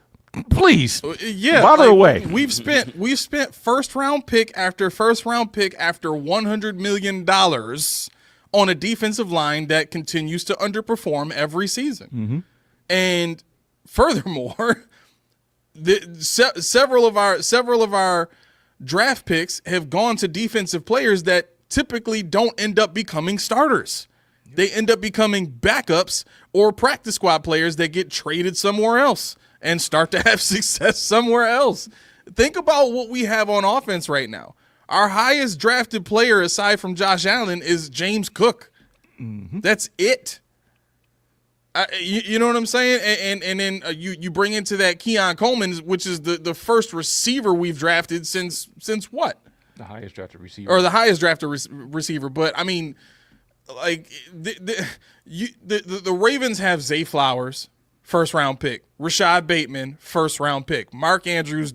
Please. Yeah. Bother away. We've spent first round pick after $100 million on a defensive line that continues to underperform every season. Mm-hmm. And furthermore, several of our draft picks have gone to defensive players that typically don't end up becoming starters. They end up becoming backups or practice squad players that get traded somewhere else and start to have success somewhere else. Think about what we have on offense right now. Our highest drafted player aside from Josh Allen is James Cook. Mm-hmm. That's it. You know what I'm saying? And then you bring into that Keon Coleman, which is the first receiver we've drafted since what? The highest drafted receiver. Or the highest drafted receiver. But, I mean, like, the Ravens have Zay Flowers, first-round pick. Rashad Bateman, first-round pick. Mark Andrews,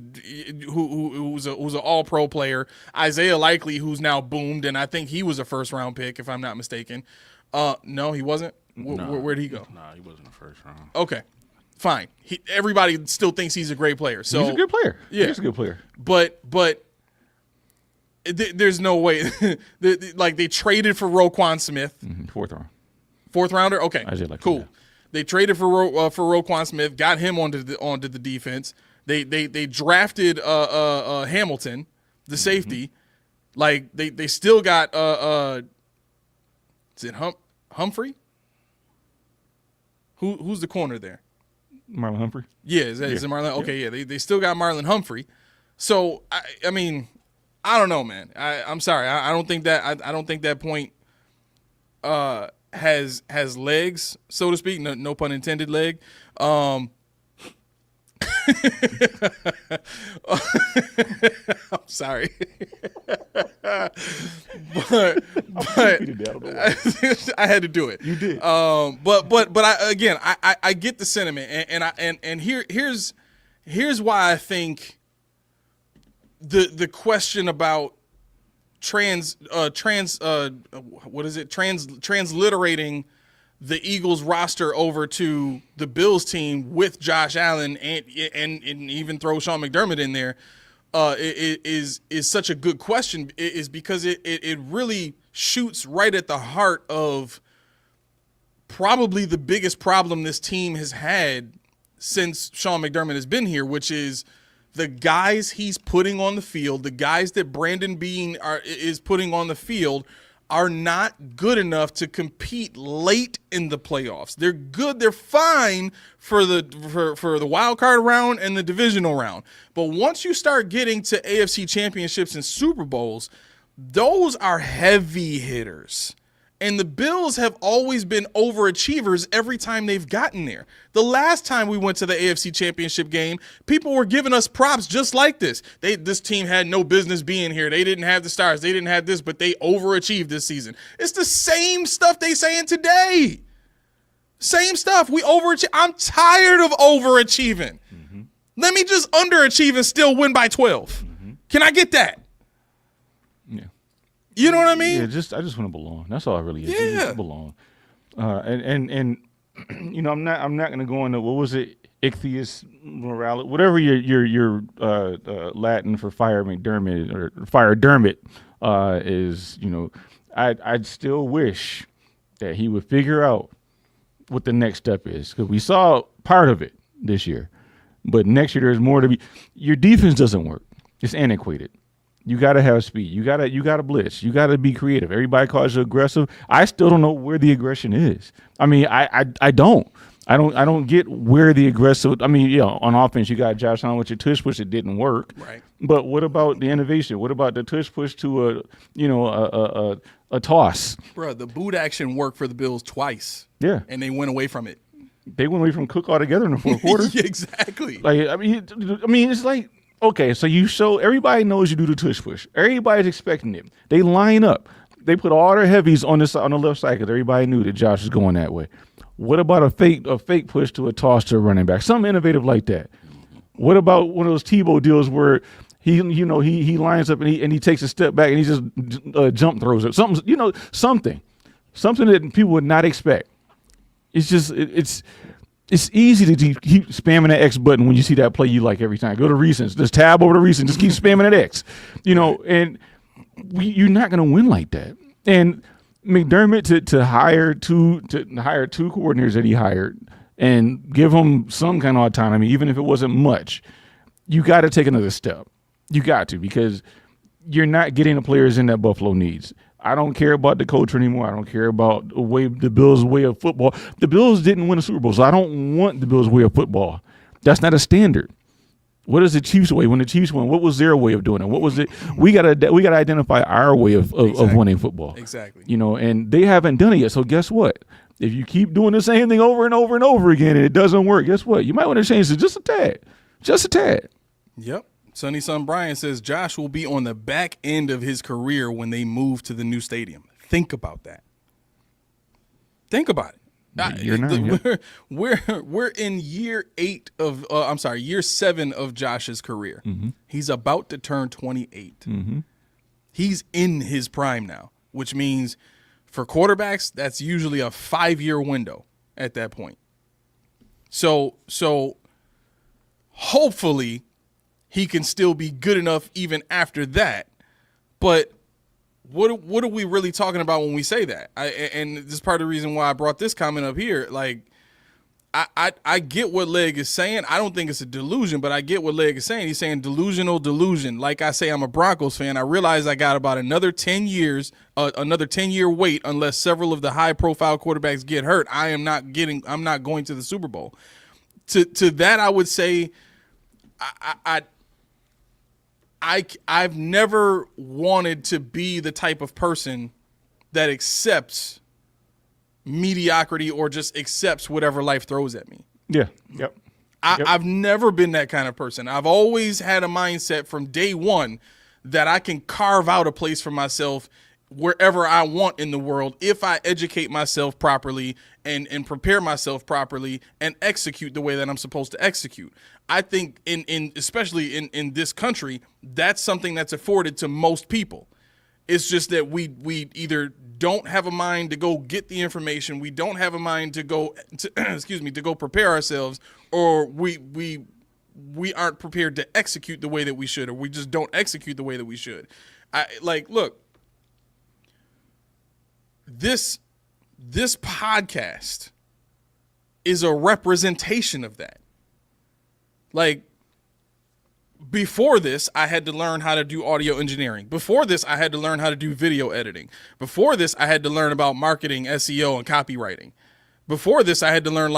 who's an all-pro player. Isaiah Likely, who's now boomed, and I think he was a first-round pick, if I'm not mistaken. No, he wasn't? Where'd he go? Nah, he wasn't the first round. Okay, fine. Everybody still thinks he's a great player. So he's a good player. Yeah, he's a good player. But there's no way. Like, they traded for Roquan Smith, Mm-hmm. fourth rounder. Okay, cool. Yeah. They traded for Roquan Smith, got him onto the defense. They drafted Hamilton, the safety. Mm-hmm. Like, they still got is it Humphrey? Who's the corner there? Marlon Humphrey. Yeah, is it Marlon? Okay, yeah. They still got Marlon Humphrey. So I mean, I don't know, man. I'm sorry. I don't think that point has legs, so to speak. No pun intended, leg. I'm sorry. but I had to do it. You did. But I get the sentiment, and here's why I think the question about transliterating the Eagles roster over to the Bills team with Josh Allen and even throw Sean McDermott in there is such a good question, is because it really shoots right at the heart of probably the biggest problem this team has had since Sean McDermott has been here, which is the guys he's putting on the field, the guys that Brandon Beane is putting on the field are not good enough to compete late in the playoffs. They're good, they're fine for the wild card round and the divisional round. But once you start getting to AFC championships and Super Bowls, those are heavy hitters. And the Bills have always been overachievers every time they've gotten there. The last time we went to the AFC Championship game, people were giving us props just like this. This team had no business being here. They didn't have the stars. They didn't have this, but they overachieved this season. It's the same stuff they saying today. Same stuff. We overachieve. I'm tired of overachieving. Mm-hmm. Let me just underachieve and still win by 12. Mm-hmm. Can I get that? Yeah. You know what I mean? Yeah, I just want to belong. That's all I really is. Yeah, just belong. And you know, I'm not gonna go into what was it, ichthyius moralis, whatever your Latin for fire McDermott or fire Dermot is. You know, I'd still wish that he would figure out what the next step is, because we saw part of it this year, but next year there's more to be. Your defense doesn't work. It's antiquated. You got to have speed. You got to blitz. You got to be creative. Everybody calls you aggressive. I still don't know where the aggression is. I mean, I don't. I don't get where the aggressive. I mean, yeah, on offense you got Josh Allen with your tush push. It didn't work. Right. But what about the innovation? What about the tush push to a toss? Bro, the boot action worked for the Bills twice. Yeah. And they went away from it. They went away from Cook altogether in the fourth quarter. Exactly. Like I mean, it's like, okay, so you show everybody knows you do the tush push. Everybody's expecting it. They line up. They put all their heavies on the left side because everybody knew that Josh was going that way. What about a fake push to a toss to a running back? Something innovative like that. What about one of those Tebow deals where he lines up and he takes a step back and he just jump throws it? Something that people would not expect. It's just it's easy to keep spamming that X button when you see that play you like every time. Go to recents, just tab over to recents, just keep spamming that X. And you're not going to win like that. And McDermott to hire two coordinators that he hired and give them some kind of autonomy, even if it wasn't much, you got to take another step. You got to, because you're not getting the players in that Buffalo needs. I don't care about the coach anymore. I don't care about the Bills' way of football. The Bills didn't win a Super Bowl, so I don't want the Bills' way of football. That's not a standard. What is the Chiefs' way? When the Chiefs won, what was their way of doing it? What was it? We gotta identify our way of winning football. Exactly. And they haven't done it yet. So guess what? If you keep doing the same thing over and over and over again and it doesn't work, guess what? You might want to change it just a tad. Just a tad. Yep. Sonny Son Brian says Josh will be on the back end of his career when they move to the new stadium. Think about that. Think about it. We're in year 7 of Josh's career. Mm-hmm. He's about to turn 28. Mm-hmm. He's in his prime now, which means for quarterbacks, that's usually a 5-year window at that point. So hopefully he can still be good enough even after that. But what are we really talking about when we say that? And this is part of the reason why I brought this comment up here. Like, I get what Leg is saying. I don't think it's a delusion, but I get what Leg is saying. He's saying delusional delusion. Like I say, I'm a Broncos fan. I realize I got about another 10 years, another 10-year wait, unless several of the high-profile quarterbacks get hurt. I'm not going to the Super Bowl. To that, I would say, I've never wanted to be the type of person that accepts mediocrity or just accepts whatever life throws at me. Yeah. Yep. I've never been that kind of person. I've always had a mindset from day one that I can carve out a place for myself wherever I want in the world if I educate myself properly and prepare myself properly and execute the way that I'm supposed to execute. I think especially in this country, that's something that's afforded to most people. It's just that we either don't have a mind to go get the information, we don't have a mind to go to go prepare ourselves, or we aren't prepared to execute the way that we should, or we just don't execute the way that we should. Look, this podcast is a representation of that. Like, before this, I had to learn how to do audio engineering. Before this, I had to learn how to do video editing. Before this, I had to learn about marketing, SEO, and copywriting. Before this, I had to learn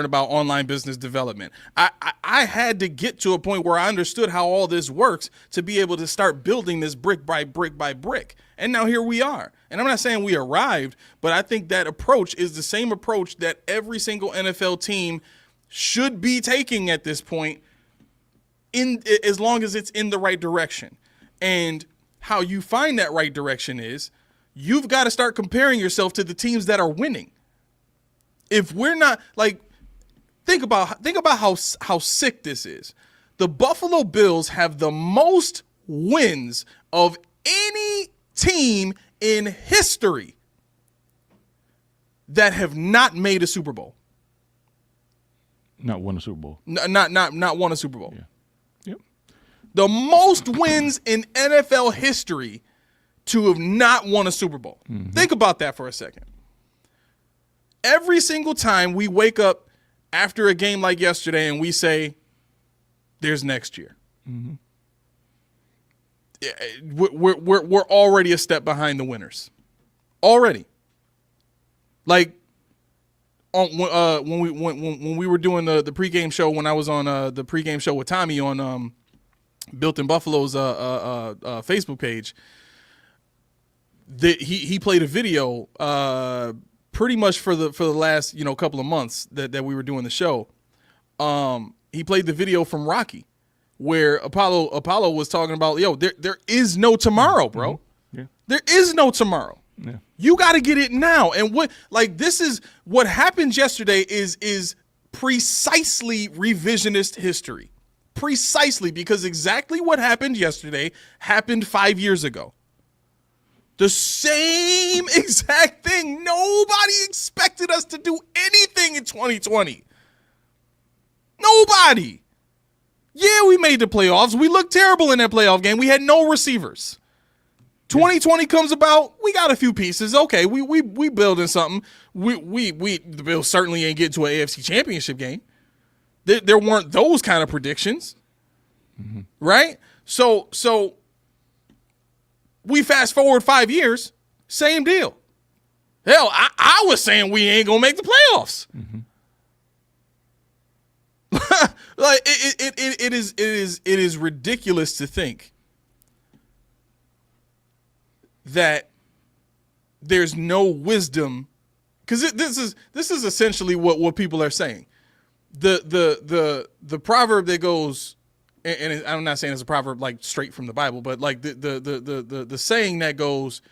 about online business development. I had to get to a point where I understood how all this works to be able to start building this brick by brick by brick. And now here we are. And I'm not saying we arrived, but I think that approach is the same approach that every single NFL team should be taking at this point, as long as it's in the right direction. And how you find that right direction is you've got to start comparing yourself to the teams that are winning. If we're not, like, think about how sick this is. The Buffalo Bills have the most wins of any team in history that have not made a Super Bowl. Not won a Super Bowl. Not won a Super Bowl. Yeah. Yep. The most wins in NFL history to have not won a Super Bowl. Mm-hmm. Think about that for a second. Every single time we wake up after a game like yesterday and we say, there's next year. Mm-hmm. We're already a step behind the winners. Already. Like, when we were doing the pregame show, when I was on the pregame show with Tommy on Built in Buffalo's Facebook page, he played a video pretty much for the last couple of months that we were doing the show. He played the video from Rocky, where Apollo was talking about, there is no tomorrow, bro. Mm-hmm. Yeah. There is no tomorrow. Yeah. You got to get it now. And this is what happened yesterday is precisely revisionist history. Precisely, because exactly what happened yesterday happened 5 years ago. The same exact thing. Nobody expected us to do anything in 2020. Nobody. Yeah, we made the playoffs. We looked terrible in that playoff game. We had no receivers. 2020 comes about. We got a few pieces. Okay, we building something. The Bills certainly ain't getting to an AFC Championship game. There weren't those kind of predictions, right? So we fast forward 5 years, same deal. Hell, I was saying we ain't gonna make the playoffs. Like it is ridiculous to think that there's no wisdom, because this is essentially what people are saying. The proverb that goes, and I'm not saying it's a proverb like straight from the Bible, but like the saying that goes,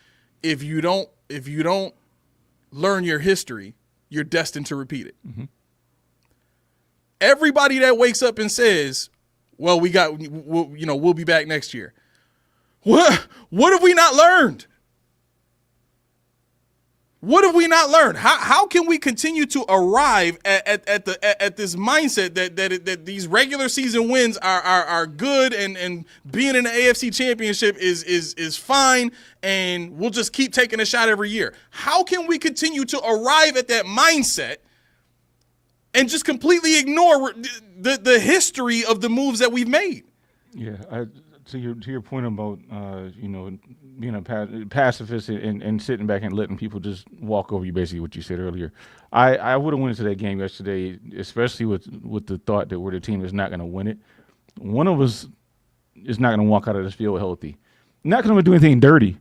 if you don't learn your history, you're destined to repeat it. Mm-hmm. Everybody that wakes up and says, well, we'll be back next year. What have we not learned? What have we not learned? How can we continue to arrive at this mindset that these regular season wins are good and being in the AFC Championship is fine and we'll just keep taking a shot every year? How can we continue to arrive at that mindset and just completely ignore the history of the moves that we've made? Yeah, to your point about being a pacifist and sitting back and letting people just walk over you, basically what you said earlier. I would have went into that game yesterday, especially with the thought that we're the team that's not going to win it. One of us is not going to walk out of this field healthy. Not going to do anything dirty,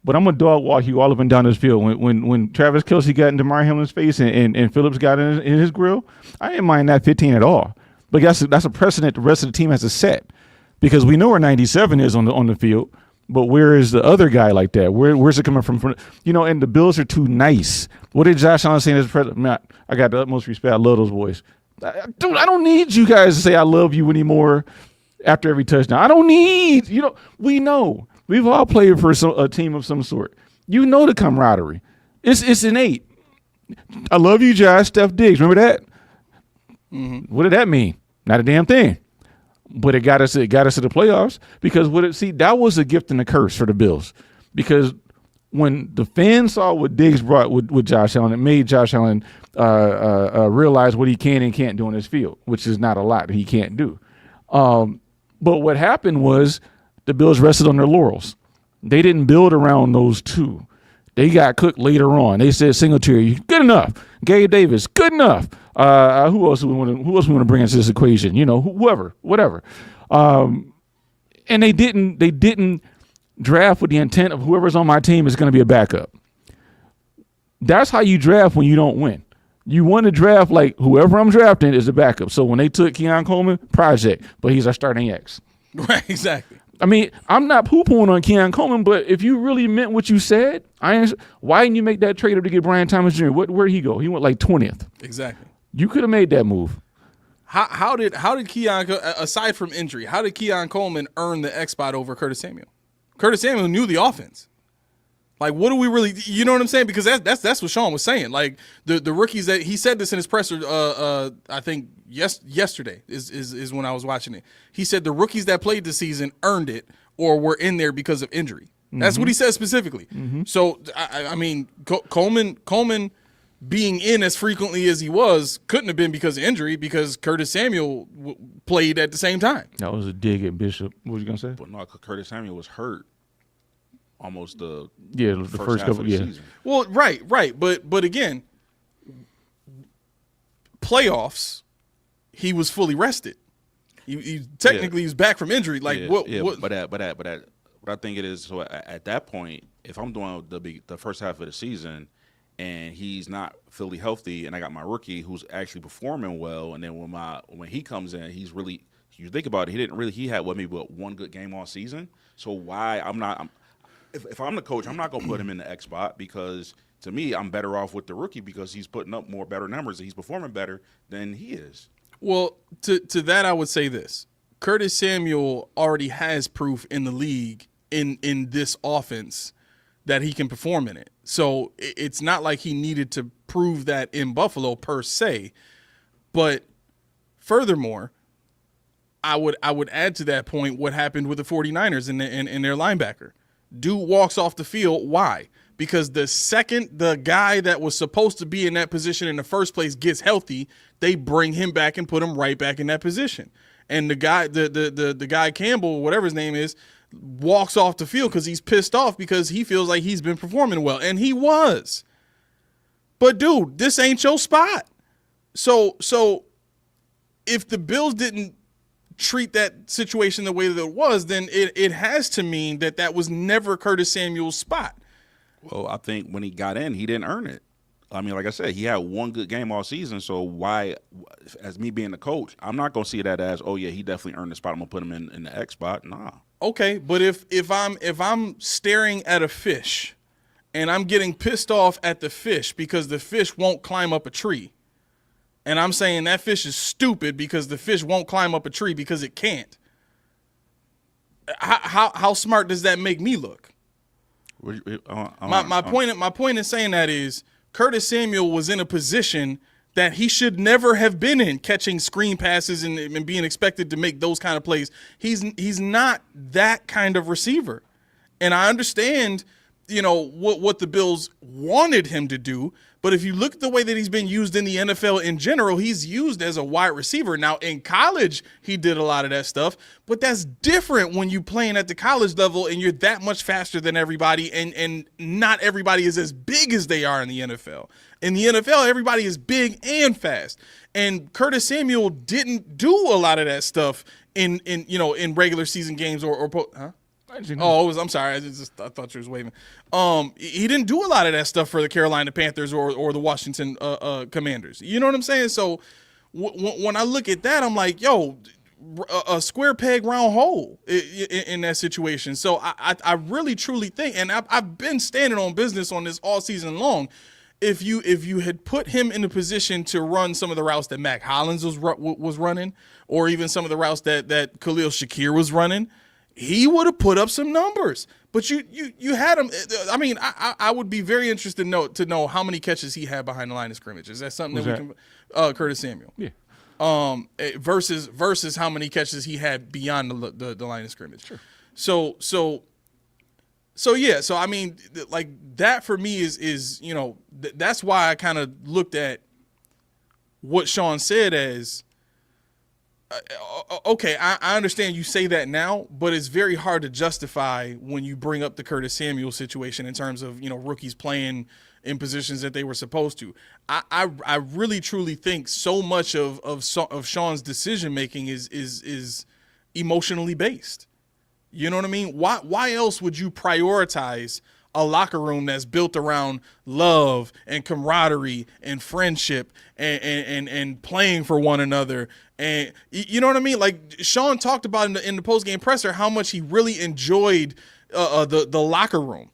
but I'm a dog walk you all up and down this field. When Travis Kelce got in Damar Hamlin's face and Phillips got in his grill, I didn't mind that 15 at all. But that's a precedent the rest of the team has to set, because we know where 97 is on the field, but where is the other guy like that? Where's it coming from? And the Bills are too nice. What did Josh Allen say in his president? Man, I got the utmost respect. I love those boys. Dude, I don't need you guys to say I love you anymore after every touchdown. I don't need, we know. We've all played for a team of some sort. You know the camaraderie. It's innate. I love you, Josh. Steph Diggs. Remember that? Mm-hmm. What did that mean? Not a damn thing. But it got us to the playoffs, because that was a gift and a curse for the Bills. Because when the fans saw what Diggs brought with Josh Allen, it made Josh Allen realize what he can and can't do on his field, which is not a lot that he can't do. But what happened was the Bills rested on their laurels. They didn't build around those two. They got cooked later on. They said Singletary, good enough. Gabe Davis, good enough. Who else we want to bring into this equation? Whoever, whatever. And they didn't draft with the intent of whoever's on my team is going to be a backup. That's how you draft when you don't win. You want to draft like whoever I'm drafting is a backup. So when they took Keon Coleman, project, but he's our starting X. Right, exactly. I mean, I'm not poo-pooing on Keon Coleman, but if you really meant what you said, why didn't you make that trade up to get Brian Thomas Jr.? Where'd he go? He went like 20th. Exactly. You could have made that move. How did Keon, aside from injury, how did Keon Coleman earn the X spot over Curtis Samuel? Curtis Samuel knew the offense. Like, what do we really, you know what I'm saying? Because that's what Sean was saying. Like, the rookies that he said this in his presser, I think yesterday is when I was watching it. He said the rookies that played this season earned it or were in there because of injury. Mm-hmm. That's what he said specifically. Mm-hmm. So I mean, Coleman being in as frequently as he was couldn't have been because of injury, because Curtis Samuel played at the same time. That was a dig at Bishop. What was you gonna say? But no, Curtis Samuel was hurt almost the first couple of the season. Well, right, but again, playoffs, he was fully rested. He technically he was back from injury. Like what? But I think it is. So at that point, if I'm doing the first half of the season, and he's not fully healthy, and I got my rookie who's actually performing well, and then when he comes in, he's really. You think about it, he had maybe one good game all season. So why if I'm the coach, I'm not gonna put him in the X spot, because to me, I'm better off with the rookie because he's putting up better numbers and he's performing better than he is. Well, to that I would say this: Curtis Samuel already has proof in the league in this offense that he can perform in it. So it's not like he needed to prove that in Buffalo per se. But furthermore, I would add to that point what happened with the 49ers and their linebacker. Dude walks off the field. Why? Because the second the guy that was supposed to be in that position in the first place gets healthy, they bring him back and put him right back in that position. And the guy Campbell, whatever his name is, walks off the field because he's pissed off because he feels like he's been performing well, and he was. But dude, this ain't your spot. So if the Bills didn't treat that situation the way that it was, then it has to mean that was never Curtis Samuel's spot. Well, I think when he got in, he didn't earn it. I mean, like I said, he had one good game all season. So why, as me being the coach, I'm not going to see that as, oh yeah, he definitely earned the spot, I'm going to put him in the X spot. Nah. Okay, but if I'm staring at a fish and I'm getting pissed off at the fish because the fish won't climb up a tree, and I'm saying that fish is stupid because the fish won't climb up a tree because it can't, how smart does that make me look? My point in saying that is Curtis Samuel was in a position that he should never have been in, catching screen passes and being expected to make those kind of plays. He's not that kind of receiver. And I understand, what the Bills wanted him to do, but if you look at the way that he's been used in the NFL in general, he's used as a wide receiver. Now, in college, he did a lot of that stuff, but that's different when you're playing at the college level and you're that much faster than everybody, and not everybody is as big as they are in the NFL. In the NFL, everybody is big and fast. And Curtis Samuel didn't do a lot of that stuff in regular season games huh? I'm sorry. I thought you was waving. He didn't do a lot of that stuff for the Carolina Panthers or the Washington Commanders. You know what I'm saying? So when I look at that, I'm like, yo, a square peg, round hole in that situation. So I really truly think, and I've been standing on business on this all season long. If you had put him in a position to run some of the routes that Mac Hollins was running, or even some of the routes that Khalil Shakir was running, he would have put up some numbers. But you had him. I mean, I would be very interested to know how many catches he had behind the line of scrimmage. Is that something we can? Curtis Samuel. Yeah. Versus how many catches he had beyond the line of scrimmage. Sure. So yeah. So I mean, like that for me is that's why I kind of looked at what Sean said as. Okay, I understand you say that now, but it's very hard to justify when you bring up the Curtis Samuel situation in terms of rookies playing in positions that they were supposed to. I really truly think so much of Sean's decision making is emotionally based. You know what I mean? Why else would you prioritize a locker room that's built around love and camaraderie and friendship and playing for one another? And you know what I mean? Like Sean talked about in the postgame presser how much he really enjoyed the locker room.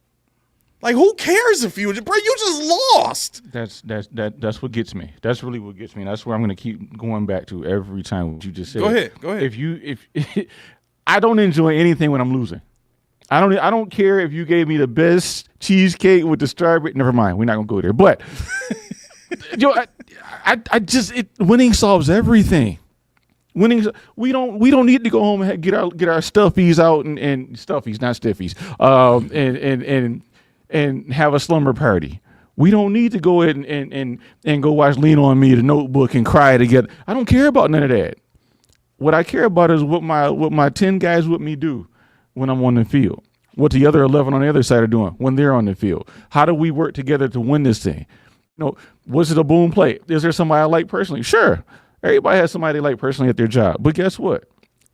Like, who cares if you just lost? That's what gets me. That's really what gets me. That's where I'm going to keep going back to every time what you just said. Go ahead. If I don't enjoy anything when I'm losing. I don't care if you gave me the best cheesecake with the strawberry. Never mind. We're not gonna go there. But winning solves everything. Winning. We don't need to go home and get our stuffies out and stuffies, not stiffies. And have a slumber party. We don't need to go ahead and go watch Lean on Me, The Notebook, and cry together. I don't care about none of that. What I care about is what my 10 guys with me do when I'm on the field, what the other 11 on the other side are doing when they're on the field. How do we work together to win this thing? No, was it a boom play? Is there somebody I like personally? Sure. Everybody has somebody they like personally at their job. But guess what?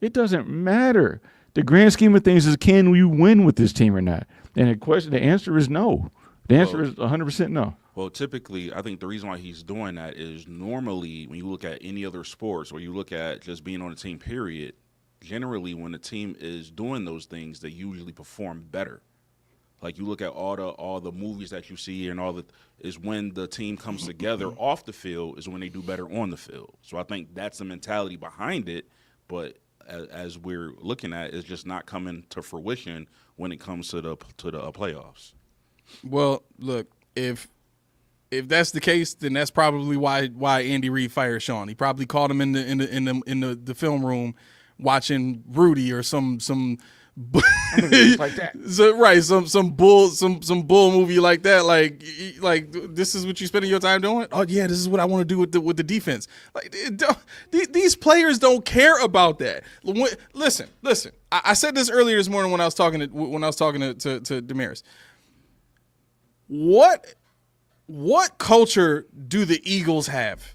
It doesn't matter. The grand scheme of things is, can we win with this team or not? And the answer is no. The answer is 100% no. Well, typically, I think the reason why he's doing that is normally when you look at any other sports or you look at just being on a team, period, generally when the team is doing those things, they usually perform better. Like you look at all the movies that you see and is when the team comes together off the field is when they do better on the field. So I think that's the mentality behind it. But as we're looking at, it's just not coming to fruition when it comes to the playoffs. Well, look, if that's the case, then that's probably why Andy Reid fired Sean. He probably caught him in the film room watching Rudy or some like that. some bull movie like that. Like this is what you spending your time doing? Oh yeah, this is what I want to do with the defense. Like these players don't care about that. Listen. I said this earlier this morning when I was talking to Damaris. What culture do the Eagles have?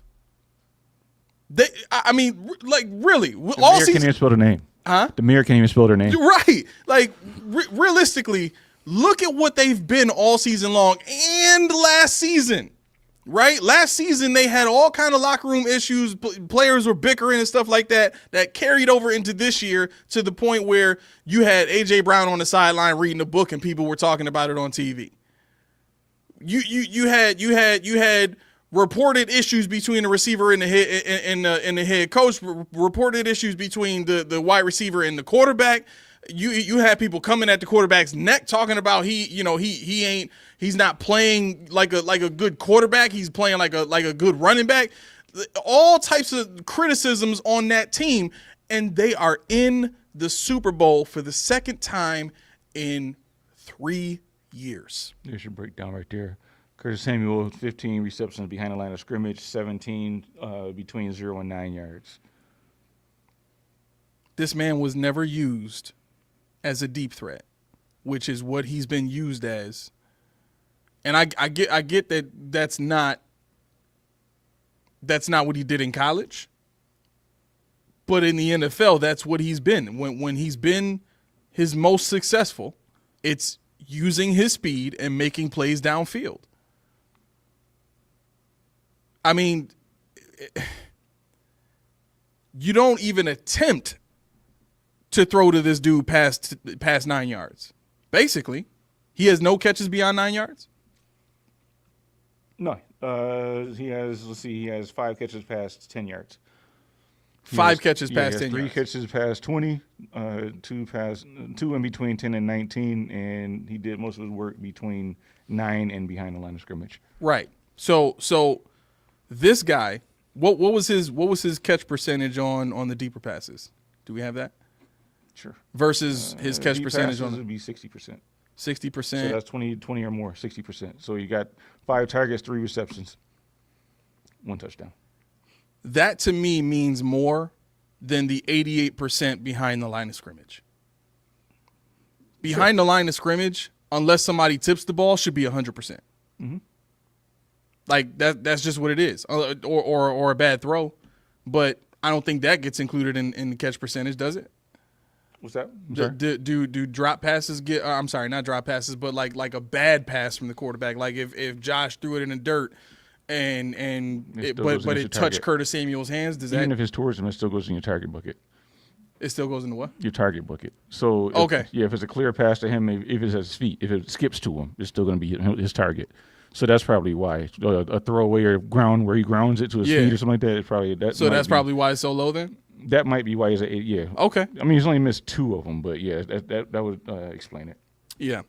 Really, all season. Can't even spell their name. Huh? The mayor can't even spell their name. Right. Like, realistically, look at what they've been all season long and last season. Right? Last season, they had all kind of locker room issues. Players were bickering and stuff like that carried over into this year to the point where you had A.J. Brown on the sideline reading a book and people were talking about it on TV. You had reported issues between the receiver and the head coach. Reported issues between the wide receiver and the quarterback. You had people coming at the quarterback's neck talking about he's not playing like a good quarterback. He's playing like a good running back. All types of criticisms on that team, and they are in the Super Bowl for the second time in 3 years. There's your breakdown right there. Curtis Samuel, 15 receptions behind the line of scrimmage, 17 between 0 and 9 yards. This man was never used as a deep threat, which is what he's been used as. And I get that that's not what he did in college. But in the NFL, that's what he's been. When he's been his most successful, it's using his speed and making plays downfield. I mean, you don't even attempt to throw to this dude past 9 yards. Basically, he has no catches beyond 9 yards. No, he has 5 catches past 10 yards. Five catches past 10 3 yards. catches past 20, 2 in between 10 and 19, and he did most of his work between 9 and behind the line of scrimmage. Right. So this guy, what was his catch percentage on the deeper passes? Do we have that? Sure. Versus his catch percentage on would be 60%. 60%. So that's 20 or more, 60%. So you got 5 targets, 3 receptions, 1 touchdown. That to me means more than the 88% behind the line of scrimmage. Behind the line of scrimmage, unless somebody tips the ball, should be 100%. Mm-hmm. Like that's just what it is, or a bad throw. But I don't think that gets included in the catch percentage, does it? What's that? Do drop passes get? I'm sorry, not drop passes, but like a bad pass from the quarterback. Like if Josh threw it in the dirt, but it touched Curtis Samuel's hands. Does even that? If it's towards him, it still goes in your target bucket. It still goes into what? Your target bucket. So if it's a clear pass to him, if it's at his feet, if it skips to him, it's still going to be his target. So that's probably why a throwaway or ground where he grounds it to his feet or something like that is probably that. So that's probably why it's so low then. That might be why he's at 8. Yeah. Okay. I mean, he's only missed 2 of them, but yeah, that would explain it. Yeah.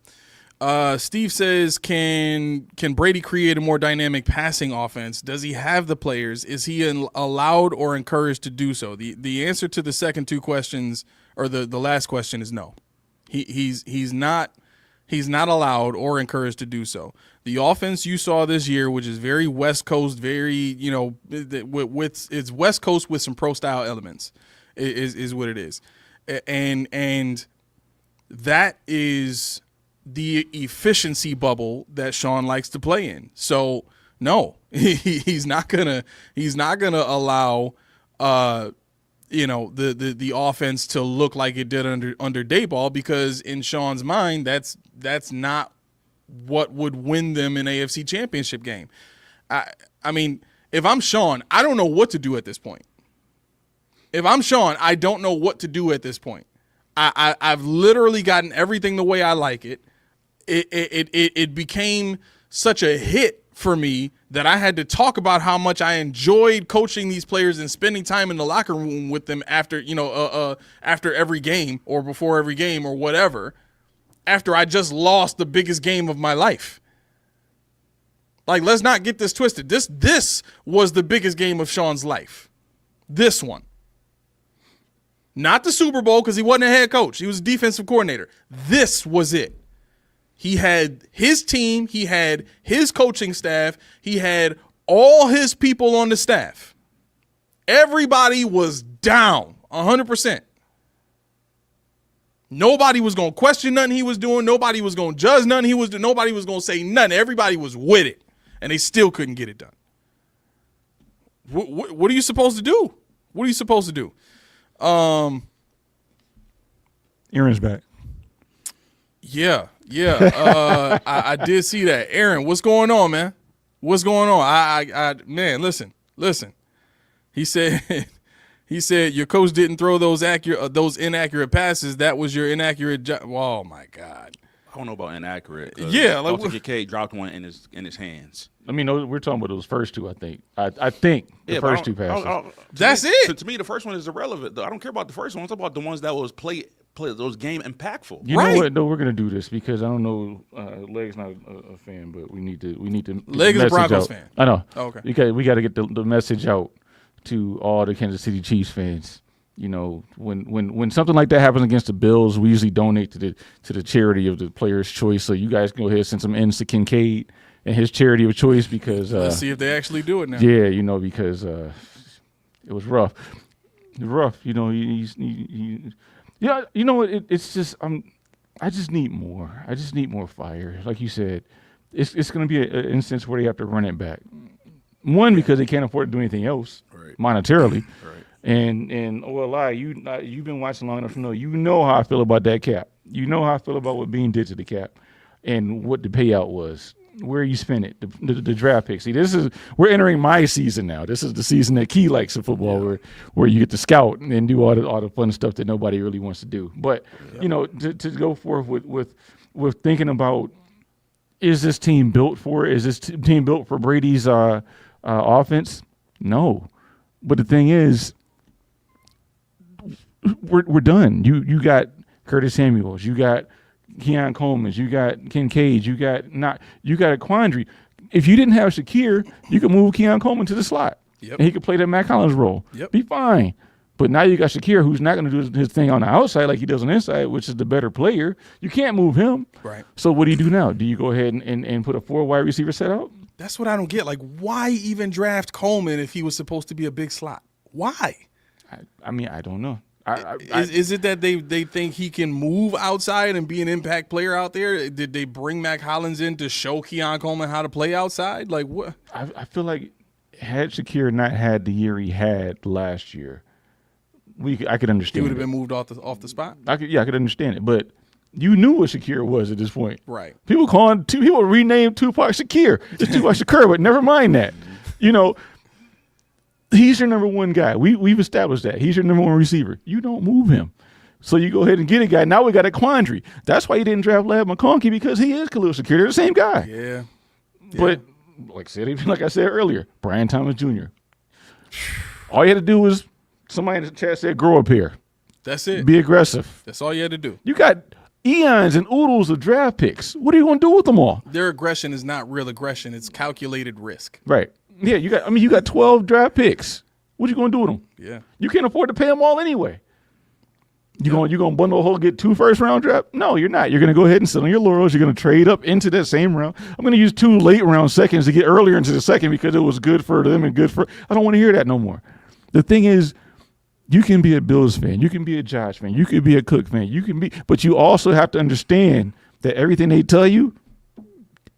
Steve says, can Brady create a more dynamic passing offense? Does he have the players? Is he allowed or encouraged to do so? The answer to the second 2 questions, or the last question, is no. He's not allowed or encouraged to do so. The offense you saw this year, which is very West Coast, very with it's West Coast with some pro style elements, is what it is, and that is the efficiency bubble that Sean likes to play in. So No, he's not gonna allow the offense to look like it did under Dayball, because in Sean's mind, that's not what would win them an AFC Championship game. I mean, if I'm Sean, I don't know what to do at this point. If I'm Sean, I don't know what to do at this point. I've literally gotten everything the way I like it. It became such a hit for me that I had to talk about how much I enjoyed coaching these players and spending time in the locker room with them after every game or before every game or whatever, after I just lost the biggest game of my life. Like, let's not get this twisted. This was the biggest game of Sean's life. This one. Not the Super Bowl, because he wasn't a head coach. He was a defensive coordinator. This was it. He had his team. He had his coaching staff. He had all his people on the staff. Everybody was down 100%. Nobody was going to question nothing he was doing. Nobody was going to judge nothing he was doing. Nobody was going to say nothing. Everybody was with it, and they still couldn't get it done. What are you supposed to do? What are you supposed to do? Aaron's back. Yeah. I did see that. Aaron, what's going on, man? What's going on? Man, listen. He said your coach didn't throw those inaccurate passes. That was your inaccurate job. Oh my God. I don't know about inaccurate. Yeah, like Dalton Kincaid dropped one in his hands. I mean, we're talking about those first two. I think the first two passes. That's it. To me, the first one is irrelevant. I don't care about the first one. I'm talking about the ones that was play those game impactful. You know what? No, we're gonna do this because I don't know. Leg's not a fan, but we need to. Leg is a Broncos fan. I know. Oh, okay. We got to get the message out to all the Kansas City Chiefs fans. You know, when something like that happens against the Bills, we usually donate to the charity of the player's choice. So you guys can go ahead and send some ends to Kincaid and his charity of choice, because let's see if they actually do it now. Yeah, because it was rough. You know, it's just I just need more. I just need more fire. Like you said, it's going to be an instance where they have to run it back. One, because they can't afford to do anything else monetarily. Right. And OLI, you've been watching long enough to know. You know how I feel about that cap. You know how I feel about what Bean did to the cap, and what the payout was. Where you spend it, the draft pick. See, we're entering my season now. This is the season that Key likes in football, where you get to scout and do all the fun stuff that nobody really wants to do. But to go forth with thinking about, is this team built for it? Is this team built for Brady's offense? No. But the thing is, we're done. You got Curtis Samuels. You got Keon Coleman, you got Kincaid, you got a quandary. If you didn't have Shakir, you could move Keon Coleman to the slot. Yep. And he could play that Matt Collins role. Yep. Be fine. But now you got Shakir, who's not going to do his thing on the outside like he does on the inside, which is the better player. You can't move him. Right. So what do you do now? Do you go ahead and put a 4 wide receiver set out? That's what I don't get. Like, why even draft Coleman if he was supposed to be a big slot? Why? I mean, I don't know. Is it that they think he can move outside and be an impact player out there? Did they bring Mac Hollins in to show Keon Coleman how to play outside? Like, what? I feel like had Shakir not had the year he had last year, I could understand. He would have been moved off the spot. I could understand it, but you knew what Shakir was at this point, right? People renamed Tupac Shakir. It's Tupac Shakur, but never mind that. He's your number one guy. We've established that. He's your number one receiver. You don't move him. So you go ahead and get a guy. Now we got a quandary. That's why you didn't draft Lab McConkey, because he is Khalil Shakir. They're the same guy. Yeah. But like I said earlier, Brian Thomas Jr. All you had to do was, somebody in the chat said, grow up here. That's it. Be aggressive. That's all you had to do. You got eons and oodles of draft picks. What are you going to do with them all? Their aggression is not real aggression. It's calculated risk. Right. Yeah, you got 12 draft picks. What you going to do with them? Yeah. You can't afford to pay them all anyway. You going to bundle a whole, get 2 first-round draft? No, you're not. You're going to go ahead and sit on your laurels. You're going to trade up into that same round. I'm going to use 2 late-round seconds to get earlier into the second because it was good for them and good for – I don't want to hear that no more. The thing is, you can be a Bills fan. You can be a Josh fan. You can be a Cook fan. But you also have to understand that everything they tell you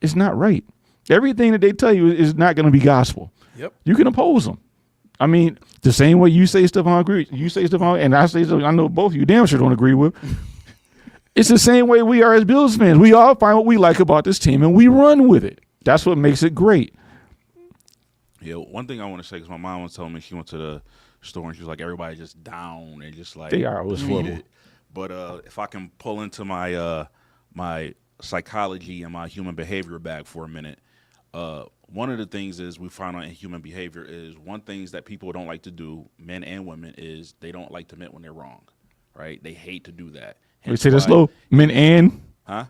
is not right. Everything that they tell you is not going to be gospel. Yep. You can oppose them. I mean, the same way you say stuff I agree, you say stuff and I say stuff I know both of you damn sure don't agree with. It's the same way we are as Bills fans. We all find what we like about this team and we run with it. That's what makes it great. Yeah, one thing I want to say, because my mom was telling me she went to the store and she was like, everybody just down and just like They are always horrible. But if I can pull into my my psychology and my human behavior bag for a minute, one of the things is we find out in human behavior is one things that people don't like to do, men and women, is they don't like to admit when they're wrong, right? They hate to do that. We say that slow. Men and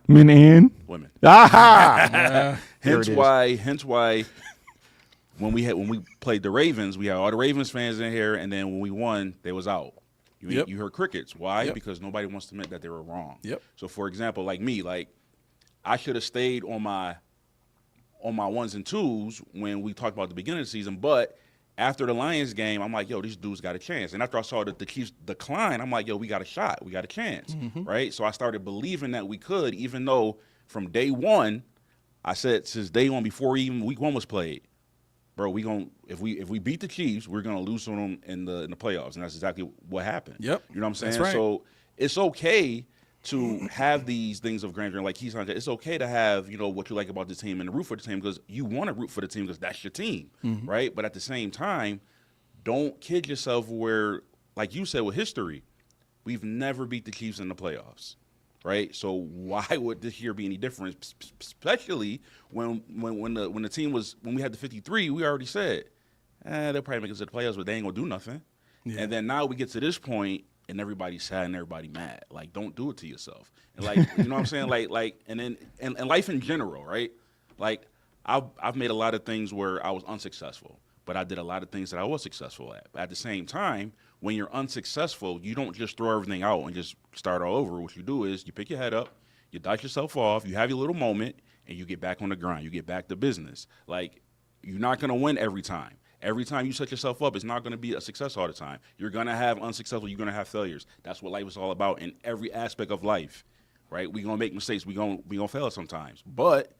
women. Aha. Hence why when we played the Ravens, we had all the Ravens fans in here, and then when we won, they was out. You heard crickets. Why? Yep. Because nobody wants to admit that they were wrong. Yep. So, for example, like me, like I should have stayed on my ones and twos when we talked about the beginning of the season, but after the Lions game, I'm like, yo, these dudes got a chance. And after I saw the Chiefs decline, I'm like, yo, we got a shot. We got a chance, right? So I started believing that we could, even though from day one, I said since day one, before even week one was played, bro, if we beat the Chiefs, we're gonna lose on them in the playoffs, and that's exactly what happened. Yep. You know what I'm saying? That's right. So it's okay to have these things of grandeur, like he's on. It's okay to have what you like about the team and root for the team because you want to root for the team because that's your team, right? But at the same time, don't kid yourself where, like you said, with history, we've never beat the Chiefs in the playoffs. Right, so why would this year be any different? Especially when the team was when we had the 53, we already said, they'll probably make it to the playoffs, but they ain't gonna do nothing. Yeah. And then now we get to this point, and everybody's sad and everybody mad. Like, don't do it to yourself. And like, you know what I'm saying? Like, and then and life in general, right? Like, I've made a lot of things where I was unsuccessful, but I did a lot of things that I was successful at. But at the same time, when you're unsuccessful, you don't just throw everything out and just start all over. What you do is you pick your head up, you dust yourself off, you have your little moment, and you get back on the grind. You get back to business. Like, you're not going to win every time. Every time you set yourself up, it's not going to be a success all the time. You're going to have unsuccessful. You're going to have failures. That's what life is all about in every aspect of life, right? We're going to make mistakes. We're going to fail sometimes. But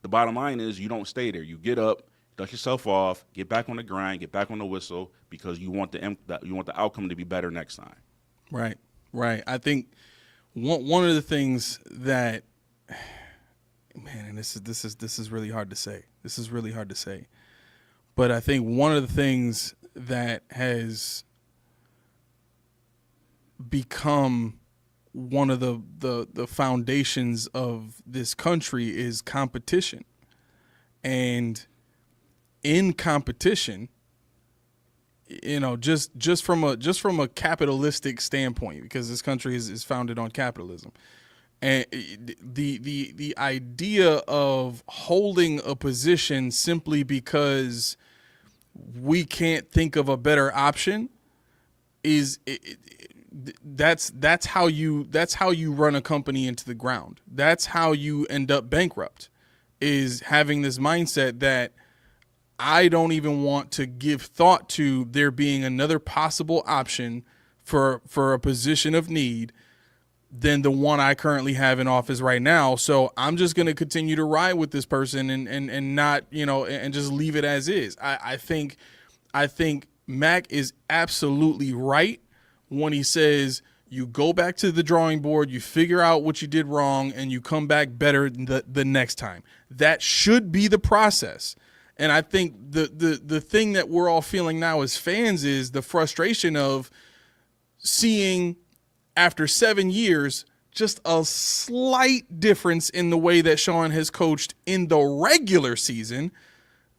the bottom line is you don't stay there. You get up, dust yourself off, get back on the grind, get back on the whistle because you want the outcome to be better next time. Right. I think one of the things that, man, and this is really hard to say. This is really hard to say, but I think one of the things that has become one of the foundations of this country is competition, and in competition, just from a capitalistic standpoint, because this country is founded on capitalism, and the idea of holding a position simply because we can't think of a better option that's how you run a company into the ground. That's how you end up bankrupt, is having this mindset that I don't even want to give thought to there being another possible option for a position of need than the one I currently have in office right now. So I'm just going to continue to ride with this person and not, and just leave it as is. I think Mac is absolutely right when he says you go back to the drawing board, you figure out what you did wrong, and you come back better the next time. That should be the process. And I think the thing that we're all feeling now as fans is the frustration of seeing, after 7 years, just a slight difference in the way that Sean has coached in the regular season,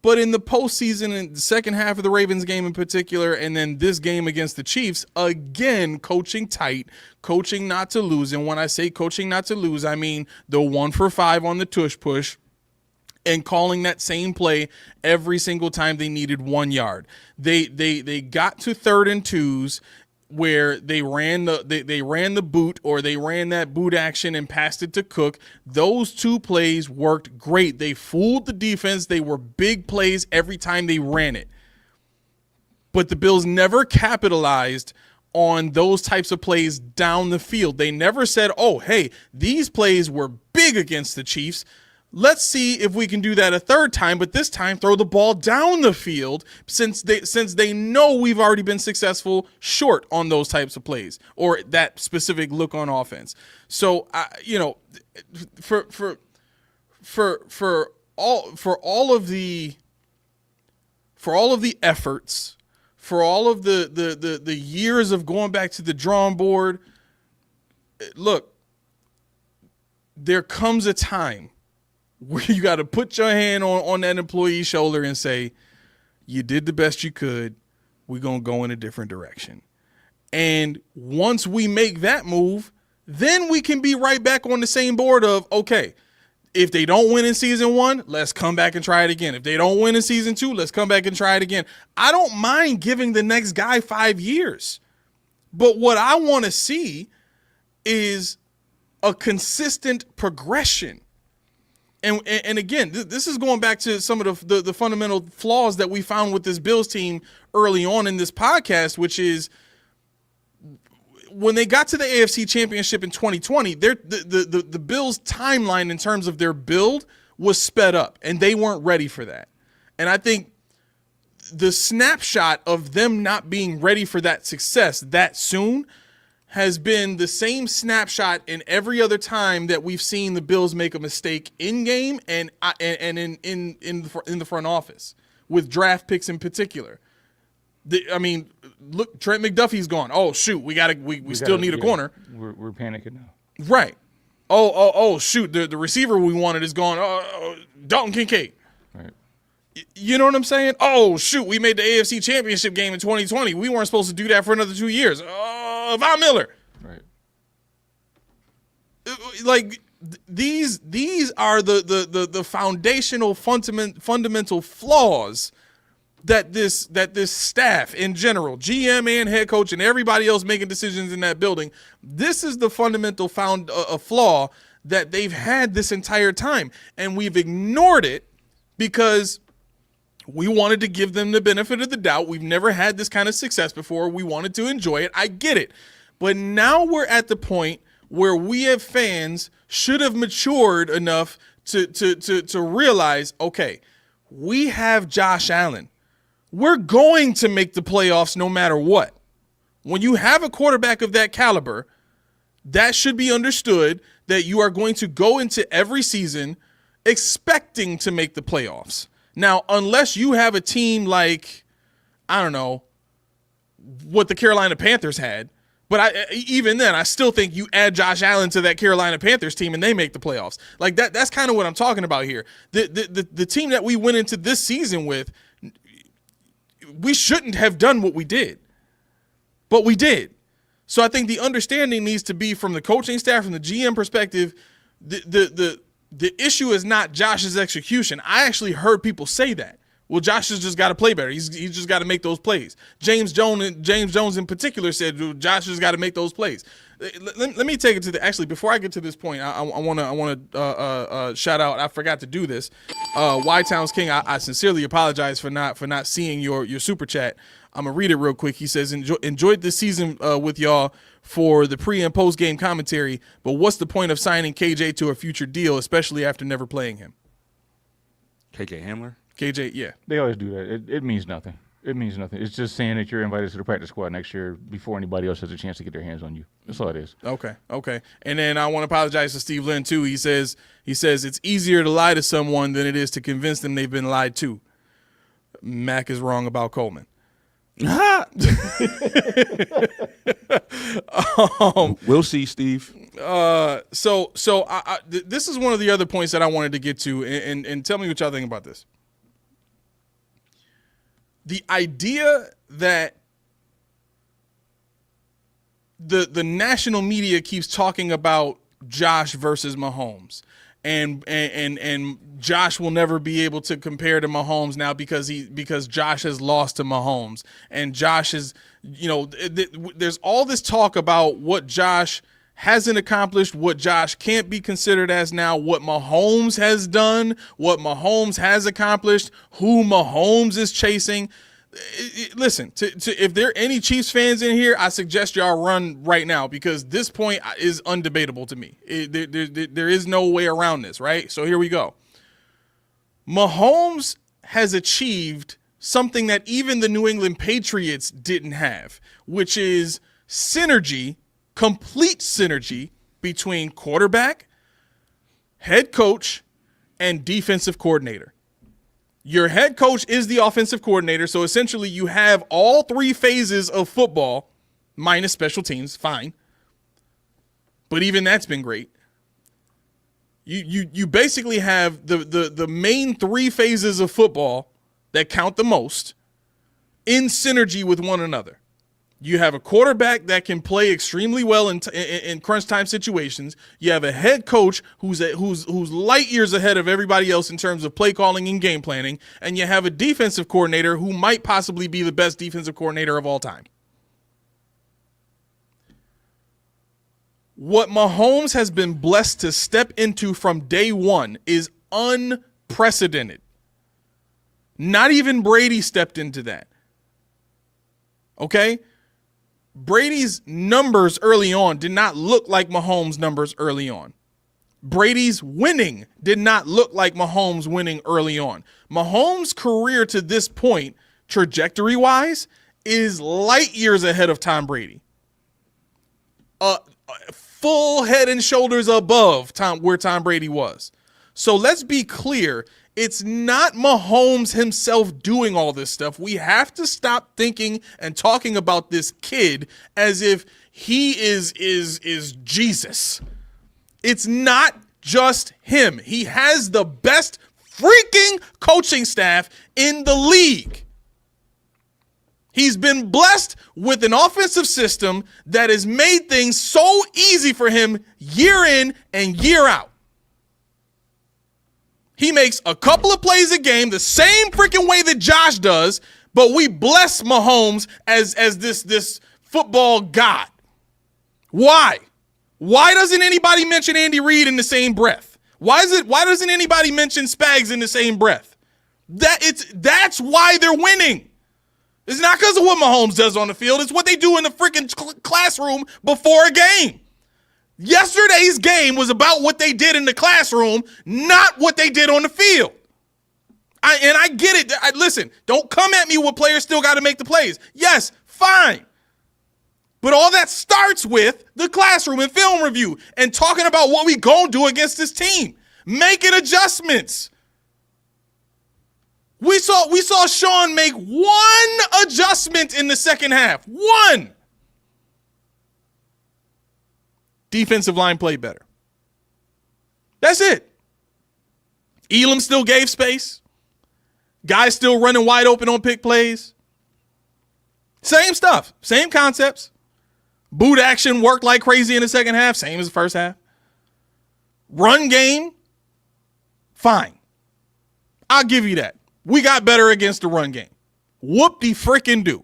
but in the postseason, in the second half of the Ravens game in particular, and then this game against the Chiefs, again, coaching tight, coaching not to lose. And when I say coaching not to lose, I mean the 1-for-5 on the tush push, and calling that same play every single time they needed 1 yard. They got to 3rd and 2s where they ran the boot, or they ran that boot action and passed it to Cook. Those 2 plays worked great. They fooled the defense. They were big plays every time they ran it. But the Bills never capitalized on those types of plays down the field. They never said, oh, hey, these plays were big against the Chiefs. Let's see if we can do that a third time, but this time throw the ball down the field since they know we've already been successful short on those types of plays or that specific look on offense. So, for all of the efforts, for all of the years of going back to the drawing board, look, there comes a time where you got to put your hand on that employee's shoulder and say, you did the best you could. We're going to go in a different direction. And once we make that move, then we can be right back on the same board of, okay, if they don't win in season 1, let's come back and try it again. If they don't win in season 2, let's come back and try it again. I don't mind giving the next guy 5 years. But what I want to see is a consistent progression. And again, this is going back to some of the fundamental flaws that we found with this Bills team early on in this podcast, which is when they got to the AFC Championship in 2020, the Bills' timeline in terms of their build was sped up, and they weren't ready for that. And I think the snapshot of them not being ready for that success that soon has been the same snapshot in every other time that we've seen the Bills make a mistake in game and in the front office with draft picks in particular. Look, Trent McDuffie's gone. Oh shoot, we still need a corner. We're panicking now. Right. Oh shoot, the receiver we wanted is gone. Dalton Kincaid. Right. You know what I'm saying? Oh shoot, we made the AFC Championship game in 2020. We weren't supposed to do that for another 2 years. Von Miller. Right. Like these are the foundational fundamental flaws that this staff in general, GM and head coach and everybody else making decisions in that building, this is the fundamental flaw that they've had this entire time, and we've ignored it because we wanted to give them the benefit of the doubt. We've never had this kind of success before. We wanted to enjoy it. I get it. But now we're at the point where we as fans should have matured enough to realize, okay, we have Josh Allen. We're going to make the playoffs no matter what. When you have a quarterback of that caliber, that should be understood that you are going to go into every season expecting to make the playoffs. Now, unless you have a team like, I don't know, what the Carolina Panthers had, but even then, I still think you add Josh Allen to that Carolina Panthers team and they make the playoffs. Like that's kind of what I'm talking about here. The team that we went into this season with, we shouldn't have done what we did, but we did. So I think the understanding needs to be from the coaching staff, from the GM perspective. The issue is not Josh's execution. I actually heard people say that. Well, Josh has just got to play better. He's just got to make those plays. James Jones in particular said, well, Josh has got to make those plays. Let me take it to actually, before I get to this point, I want to shout out. I forgot to do this. Y-Town's King, I sincerely apologize for not seeing your super chat. I'm going to read it real quick. He says, enjoyed this season with y'all for the pre and post game commentary, but what's the point of signing KJ to a future deal, especially after never playing him? KJ Hamler? KJ, yeah. They always do that. It means nothing. It means nothing. It's just saying that you're invited to the practice squad next year before anybody else has a chance to get their hands on you. That's all it is. Okay. And then I want to apologize to Steve Lynn, too. He says it's easier to lie to someone than it is to convince them they've been lied to. Mac is wrong about Coleman. We'll see, Steve. So this is one of the other points that I wanted to get to, and tell me what y'all think about this. The idea that the national media keeps talking about Josh versus Mahomes, and Josh will never be able to compare to Mahomes now because Josh has lost to Mahomes, and Josh is, there's all this talk about what Josh hasn't accomplished, what Josh can't be considered as now, what Mahomes has done, what Mahomes has accomplished, who Mahomes is chasing. Listen, if there are any Chiefs fans in here, I suggest y'all run right now, because this point is undebatable to me. There is no way around this, right? So here we go. Mahomes has achieved something that even the New England Patriots didn't have, which is synergy, complete synergy between quarterback, head coach, and defensive coordinator. Your head coach is the offensive coordinator, so essentially you have all three phases of football, minus special teams, fine. But even that's been great. You basically have the main three phases of football that count the most in synergy with one another. You have a quarterback that can play extremely well in crunch time situations. You have a head coach who's light years ahead of everybody else in terms of play calling and game planning, and you have a defensive coordinator who might possibly be the best defensive coordinator of all time. What Mahomes has been blessed to step into from day one is unprecedented. Not even Brady stepped into that. Okay? Brady's numbers early on did not look like Mahomes' numbers early on. Brady's winning did not look like Mahomes' winning early on. Mahomes' career to this point, trajectory-wise, is light years ahead of Tom Brady. Full head and shoulders above where Tom Brady was. So let's be clear. It's not Mahomes himself doing all this stuff. We have to stop thinking and talking about this kid as if he is Jesus. It's not just him. He has the best freaking coaching staff in the league. He's been blessed with an offensive system that has made things so easy for him year in and year out. He makes a couple of plays a game the same freaking way that Josh does, but we bless Mahomes as this football god. Why? Why doesn't anybody mention Andy Reid in the same breath? Why doesn't anybody mention Spags in the same breath? That's why they're winning. It's not because of what Mahomes does on the field. It's what they do in the freaking classroom before a game. Yesterday's game was about what they did in the classroom, not what they did on the field. I get it. Listen, don't come at me with players still got to make the plays. Yes, fine. But all that starts with the classroom and film review and talking about what we going to do against this team. Making adjustments. We saw Sean make one adjustment in the second half. One. Defensive line played better. That's it. Elam still gave space. Guys still running wide open on pick plays. Same stuff. Same concepts. Boot action worked like crazy in the second half. Same as the first half. Run game. Fine. I'll give you that. We got better against the run game. Whoop-de-frickin' do.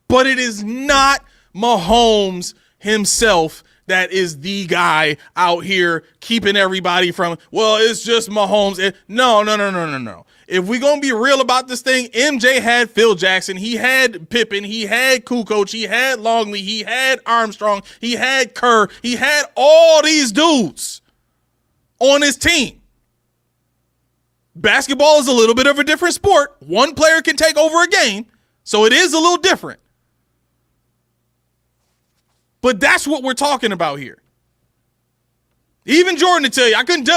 But it is not Mahomes himself that is the guy out here keeping everybody from, well, it's just Mahomes. No. If we're going to be real about this thing, MJ had Phil Jackson. He had Pippen. He had Kukoc. He had Longley. He had Armstrong. He had Kerr. He had all these dudes on his team. Basketball is a little bit of a different sport. One player can take over a game, so it is a little different. But that's what we're talking about here. Even Jordan to tell you, I couldn't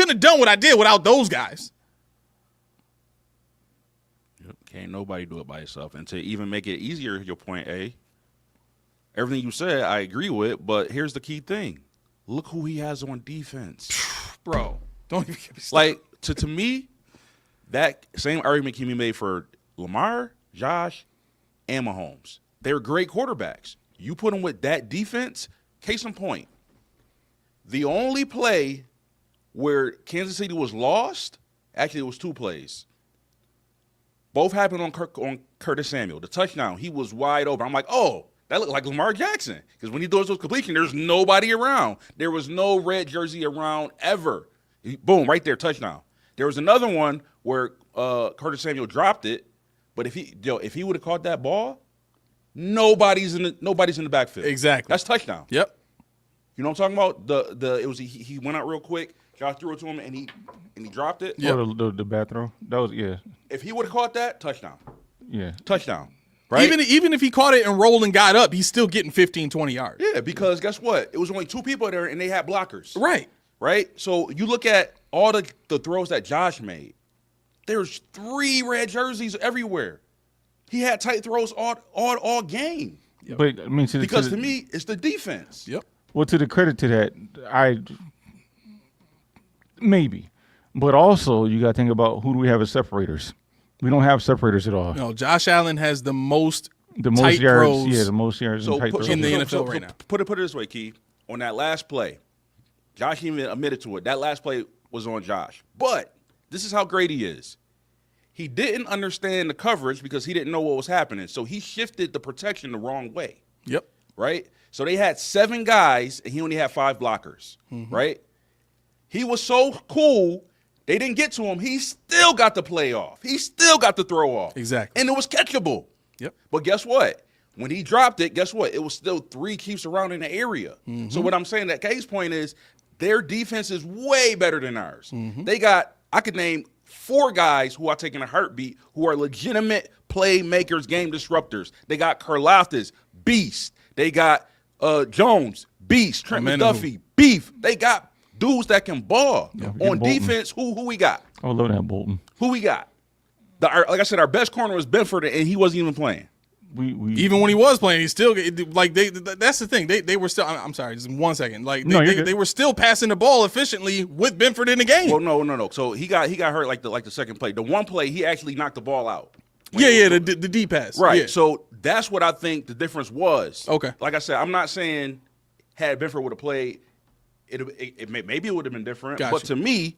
have done what I did without those guys. Can't nobody do it by itself. And to even make it easier, your point A, everything you said, I agree with, but here's the key thing. Look who he has on defense. Bro, don't even get me started. Like, to me, that same argument can be made for Lamar, Josh, and Mahomes. They're great quarterbacks. You put them with that defense, case in point. The only play where Kansas City was lost, actually it was two plays. Both happened on Curtis Samuel. The touchdown, he was wide open. I'm like, oh, that looked like Lamar Jackson. Because when he does those completion, there's nobody around. There was no red jersey around ever. Boom, right there, touchdown. There was another one where Curtis Samuel dropped it, but if he would have caught that ball, nobody's in the backfield. Exactly. That's touchdown. Yep. You know what I'm talking about? He went out real quick, Josh threw it to him and he dropped it. Yep. Oh, the bad throw. That was If he would have caught that, touchdown. yeah. Touchdown. Right? Even if he caught it and rolled and got up, he's still getting 15, 20 yards. Yeah, because guess what? It was only 2 people there and they had blockers. Right. Right? So you look at all the throws that Josh made. There's 3 red jerseys everywhere. He had tight throws all game. Yep. But I mean, Because to me, it's the defense. Yep. well, to the credit to that, maybe, but also you got to think about who do we have as separators. We don't have separators at all. No, Josh Allen has the most Tight yards. yards, the most yards So and tight throws. in the NFL right now. Put it this way, Key. On that last play, Josh even admitted to it. That last play was on Josh. But this is how great he is. He didn't understand the coverage because he didn't know what was happening. So he shifted the protection the wrong way. Yep. Right? So they had 7 guys and he only had 5 blockers. Right? He was so cool, they didn't get to him. He still got the play off. He still got the throw off. Exactly. And it was catchable. Yep. But guess what? When he dropped it, guess what? It was still 3 Chiefs around in the area. So what I'm saying, that case point is their defense is way better than ours. They got, I could name 4 guys who are taking a heartbeat who are legitimate playmakers, game disruptors. They got Karlaftis, beast. They got Jones, beast. Trent McDuffie, beef. They got dudes that can ball. On defense, who we got? I love that Bolton. Who we got? Like I said, our best corner was Benford, and he wasn't even playing. We Even when he was playing, he still like that's the thing. They were still. I'm sorry, just 1 second. Like they were still passing the ball efficiently with Benford in the game. Well, no. So he got hurt like the second play. The one play he actually knocked the ball out. The D pass. Right. Yeah. So that's what I think the difference was. Okay. Like I said, I'm not saying had Benford would have played, maybe it would have been different. Gotcha. But to me,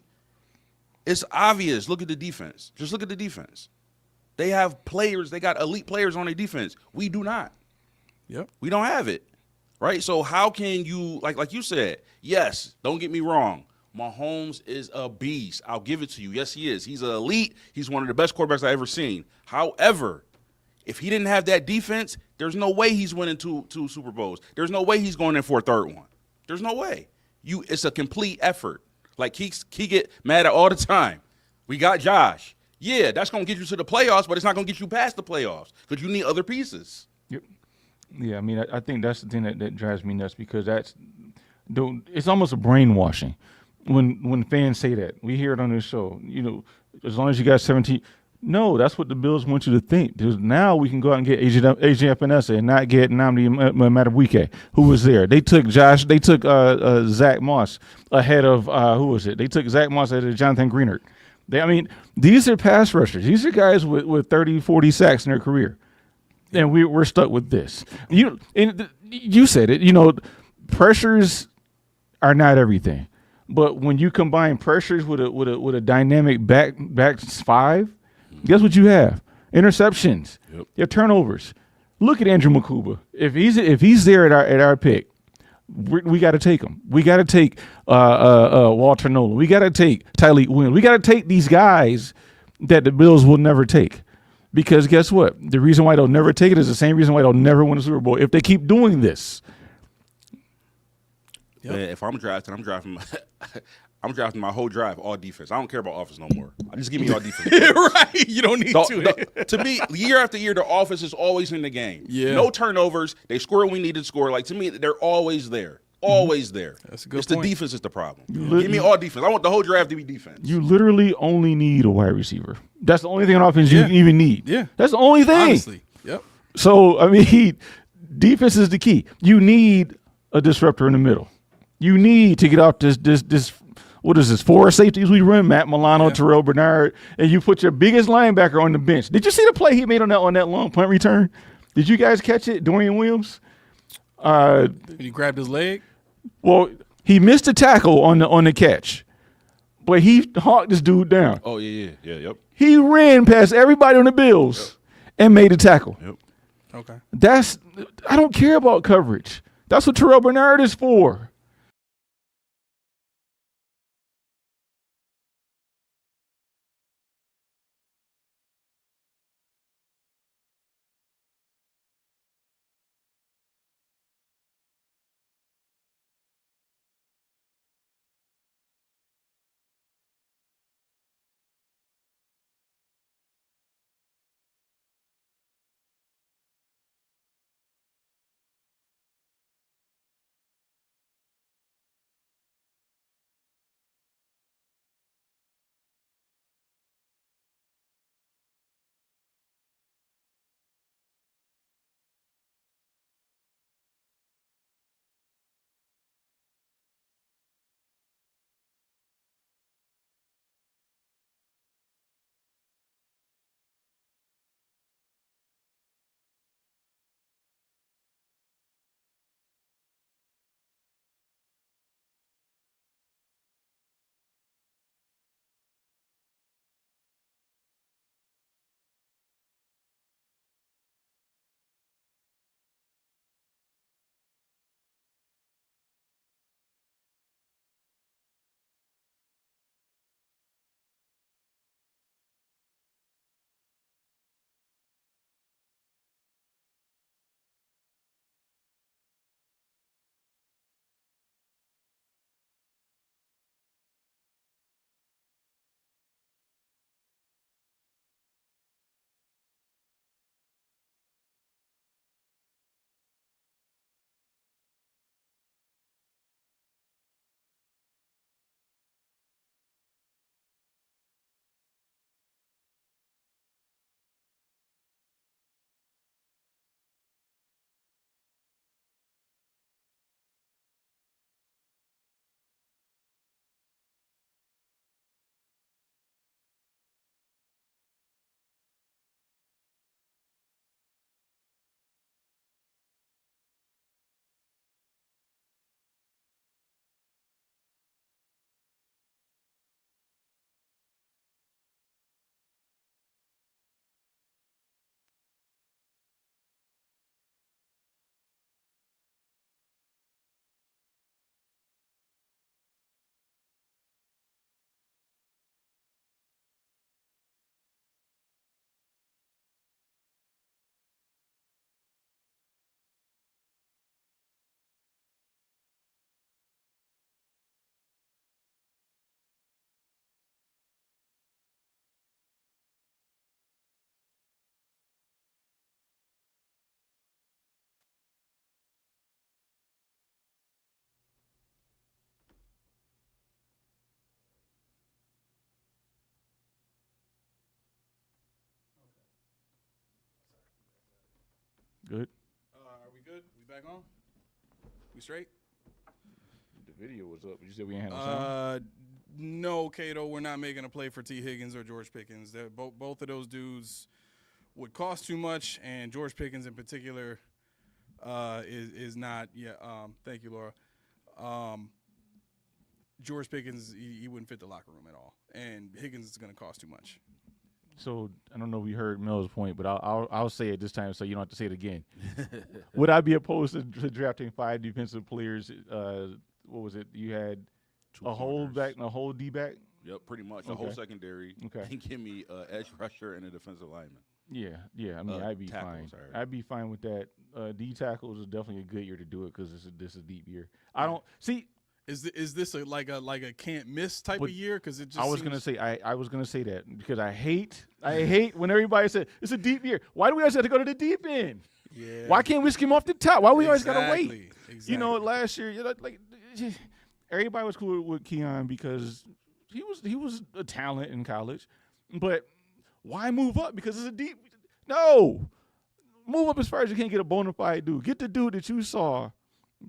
it's obvious. Look at the defense. Just look at the defense. They have players. They got elite players on their defense. We do not. Yep. We don't have it. Right? So how can you, like you said, yes, don't get me wrong. Mahomes is a beast. I'll give it to you. Yes, he is. He's an elite. He's one of the best quarterbacks I've ever seen. However, if he didn't have that defense, there's no way he's winning two Super Bowls. There's no way he's going in for a third one. There's no way. It's a complete effort. Like he get mad at all the time. We got Josh. Yeah, that's going to get you to the playoffs, but it's not going to get you past the playoffs because you need other pieces. Yep. Yeah, I mean, I think that's the thing that drives me nuts because it's almost a brainwashing when fans say that. We hear it on this show. You know, as long as you got 17. No, that's what the Bills want you to think. Because now we can go out and get AJ Epinesa and not get Nnamdi Madubuike, who was there. They took Zach Moss ahead of who was it? They took Zach Moss ahead of Jonathan Greenard. These are pass rushers. These are guys with 30, 40 sacks in their career. And we're stuck with this. You said it. You know, pressures are not everything. But when you combine pressures with a dynamic back 5, guess what you have? Interceptions. Yep. You have turnovers. Look at Andrew Makuba. If he's there at our pick, we got to take him. We got to take Walter Nolan. We got to take Tyleik Williams. We got to take these guys that the Bills will never take. Because guess what? The reason why they'll never take it is the same reason why they'll never win a Super Bowl if they keep doing this. Yep. If I'm drafting, I'm drafting my whole drive, all defense. I don't care about offense no more. Just give me all defense. Right. You don't need to. To me, year after year, the offense is always in the game. Yeah. No turnovers. They score when we need to score. Like, to me, they're always there. Always there. That's a good point. point. The defense is the problem. Give me all defense. I want the whole draft to be defense. You literally only need a wide receiver. That's the only thing on offense you even need. Yeah. That's the only thing. Honestly. Yep. So, I mean, defense is the key. You need a disruptor in the middle. You need to get off this what is this, 4 safeties we run, Matt Milano, Terrell Bernard, and you put your biggest linebacker on the bench. Did you see the play he made on that long punt return? Did you guys catch it, Dorian Williams? He grabbed his leg. Well, he missed a tackle on the catch, but he hawked this dude down. Oh, yep. He ran past everybody on the Bills and made a tackle. Yep. Okay. I don't care about coverage. That's what Terrell Bernard is for. Good. Are we good? We back on? We straight? The video was up. You said we ain't had no sound? No, Cato, we're not making a play for T. Higgins or George Pickens. Both of those dudes would cost too much, and George Pickens in particular is not. Yeah. Thank you, Laura. George Pickens, he wouldn't fit the locker room at all, and Higgins is going to cost too much. So I don't know if we heard Mel's point, but I'll say it this time so you don't have to say it again. Would I be opposed to drafting 5 defensive players? What was it? You had a whole back and a whole D-back? Yep, pretty much. A whole secondary. Okay. And give me an edge rusher and a defensive lineman. Yeah. I mean, I'd be fine. Sorry. I'd be fine with that. D tackles is definitely a good year to do it because this is a deep year. I don't see. Is this like a can't miss type of year? Because it just I was gonna say that because I hate when everybody said it's a deep year. Why do we always have to go to the deep end? Yeah. Why can't we skim off the top? Why we always gotta wait? Exactly. You know, last year, everybody was cool with Keon because he was a talent in college, but why move up? Because it's a deep. No, move up as far as you can get a bona fide dude. Get the dude that you saw,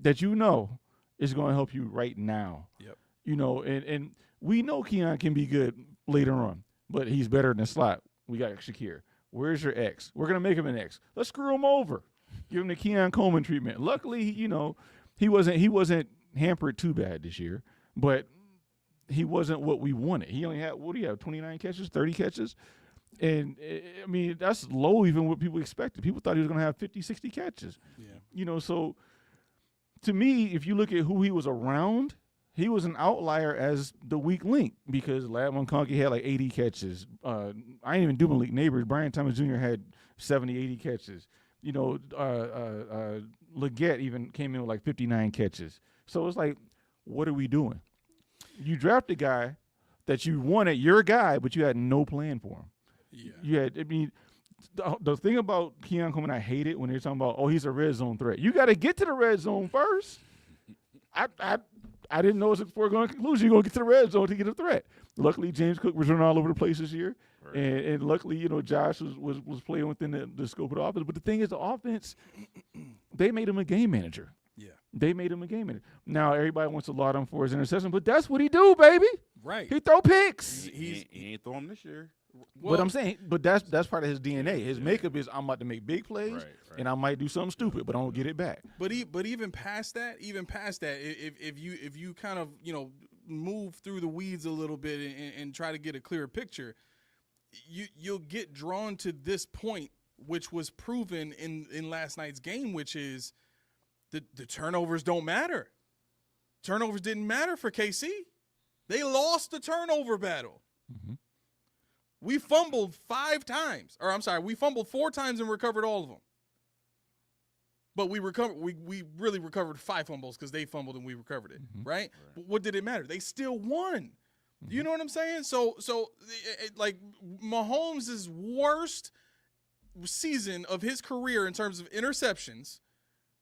that you know is going to help you right now. Yep. You know, and we know Keon can be good later on, but he's better than slot. We got Shakir. Where's your X? We're going to make him an X. Let's screw him over. Give him the Keon Coleman treatment. Luckily, you know, he wasn't hampered too bad this year, but he wasn't what we wanted. He only had, 29 catches, 30 catches? And, I mean, that's low even what people expected. People thought he was going to have 50, 60 catches. Yeah. You know, so to me, if you look at who he was around, he was an outlier as the weak link because Lad McConkey had like 80 catches. I ain't even do Malik Neighbors. Brian Thomas Jr. had 70, 80 catches. You know, Leggett even came in with like 59 catches. So it's like, what are we doing? You draft a guy that you wanted, your guy, but you had no plan for him. Yeah. You had, I mean, the thing about Keon Coleman, I hate it when they're talking about, he's a red zone threat. You got to get to the red zone first. I didn't know it was a foregone conclusion. You're going to get to the red zone to get a threat. Luckily, James Cook was running all over the place this year. Right. And luckily, you know, Josh was playing within the scope of the offense. But the thing is, the offense, they made him a game manager. Yeah. They made him a game manager. Now, everybody wants to laud him for his interception, but that's what he do, baby. Right. He throw picks. He ain't throwing this year. Well, but I'm saying, that's part of his DNA. His makeup is I'm about to make big plays, and I might do something stupid, but I don't get it back. But even past that, if you kind of, you know, move through the weeds a little bit and try to get a clearer picture, you'll get drawn to this point, which was proven in last night's game, which is the turnovers don't matter. Turnovers didn't matter for KC. They lost the turnover battle. Mm-hmm. We fumbled 5 times. Or I'm sorry, we fumbled 4 times and recovered all of them. But we really recovered 5 fumbles because they fumbled and we recovered it, right? But what did it matter? They still won. You know what I'm saying? So like Mahomes' worst season of his career in terms of interceptions,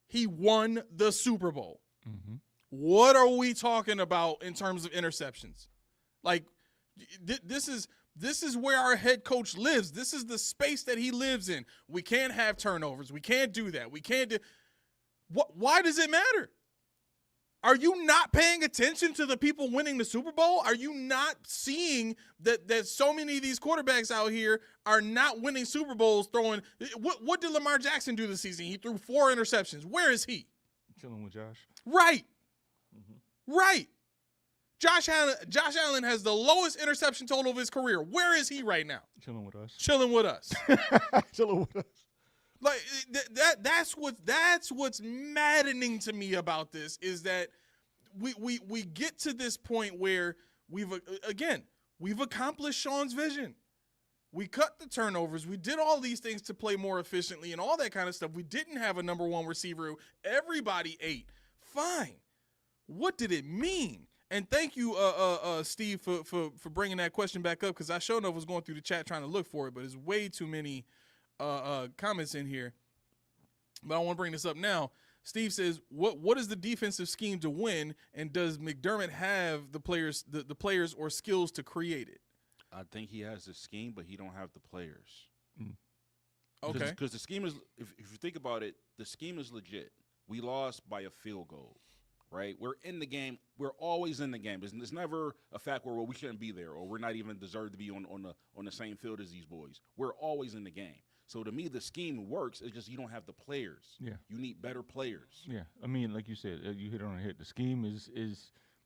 he won the Super Bowl. Mm-hmm. What are we talking about in terms of interceptions? Like this is where our head coach lives. This is the space that he lives in. We can't have turnovers. We can't do that. We can't do. Why does it matter? Are you not paying attention to the people winning the Super Bowl? Are you not seeing that so many of these quarterbacks out here are not winning Super Bowls throwing? What did Lamar Jackson do this season? He threw 4 interceptions. Where is he? Chilling with Josh. Right. Mm-hmm. Right. Josh Allen has the lowest interception total of his career. Where is he right now? Chilling with us. Chilling with us. Chilling with us. Like that's what's maddening to me about this is that we get to this point where we've accomplished Sean's vision. We cut the turnovers. We did all these things to play more efficiently and all that kind of stuff. We didn't have a number 1 receiver. Everybody ate. Fine. What did it mean? And thank you, Steve, for bringing that question back up because I sure enough was going through the chat trying to look for it, but there's way too many comments in here. But I want to bring this up now. Steve says, "What is the defensive scheme to win, and does McDermott have the players or skills to create it?" I think he has the scheme, but he don't have the players. Okay. Because the scheme is, if you think about it, the scheme is legit. We lost by a field goal, right? We're in the game. We're always in the game. It's never a fact where we shouldn't be there or we're not even deserved to be on the same field as these boys. We're always in the game. So to me, the scheme works. It's just you don't have the players. Yeah. You need better players. Yeah, I mean, like you said, you hit on the head. The scheme is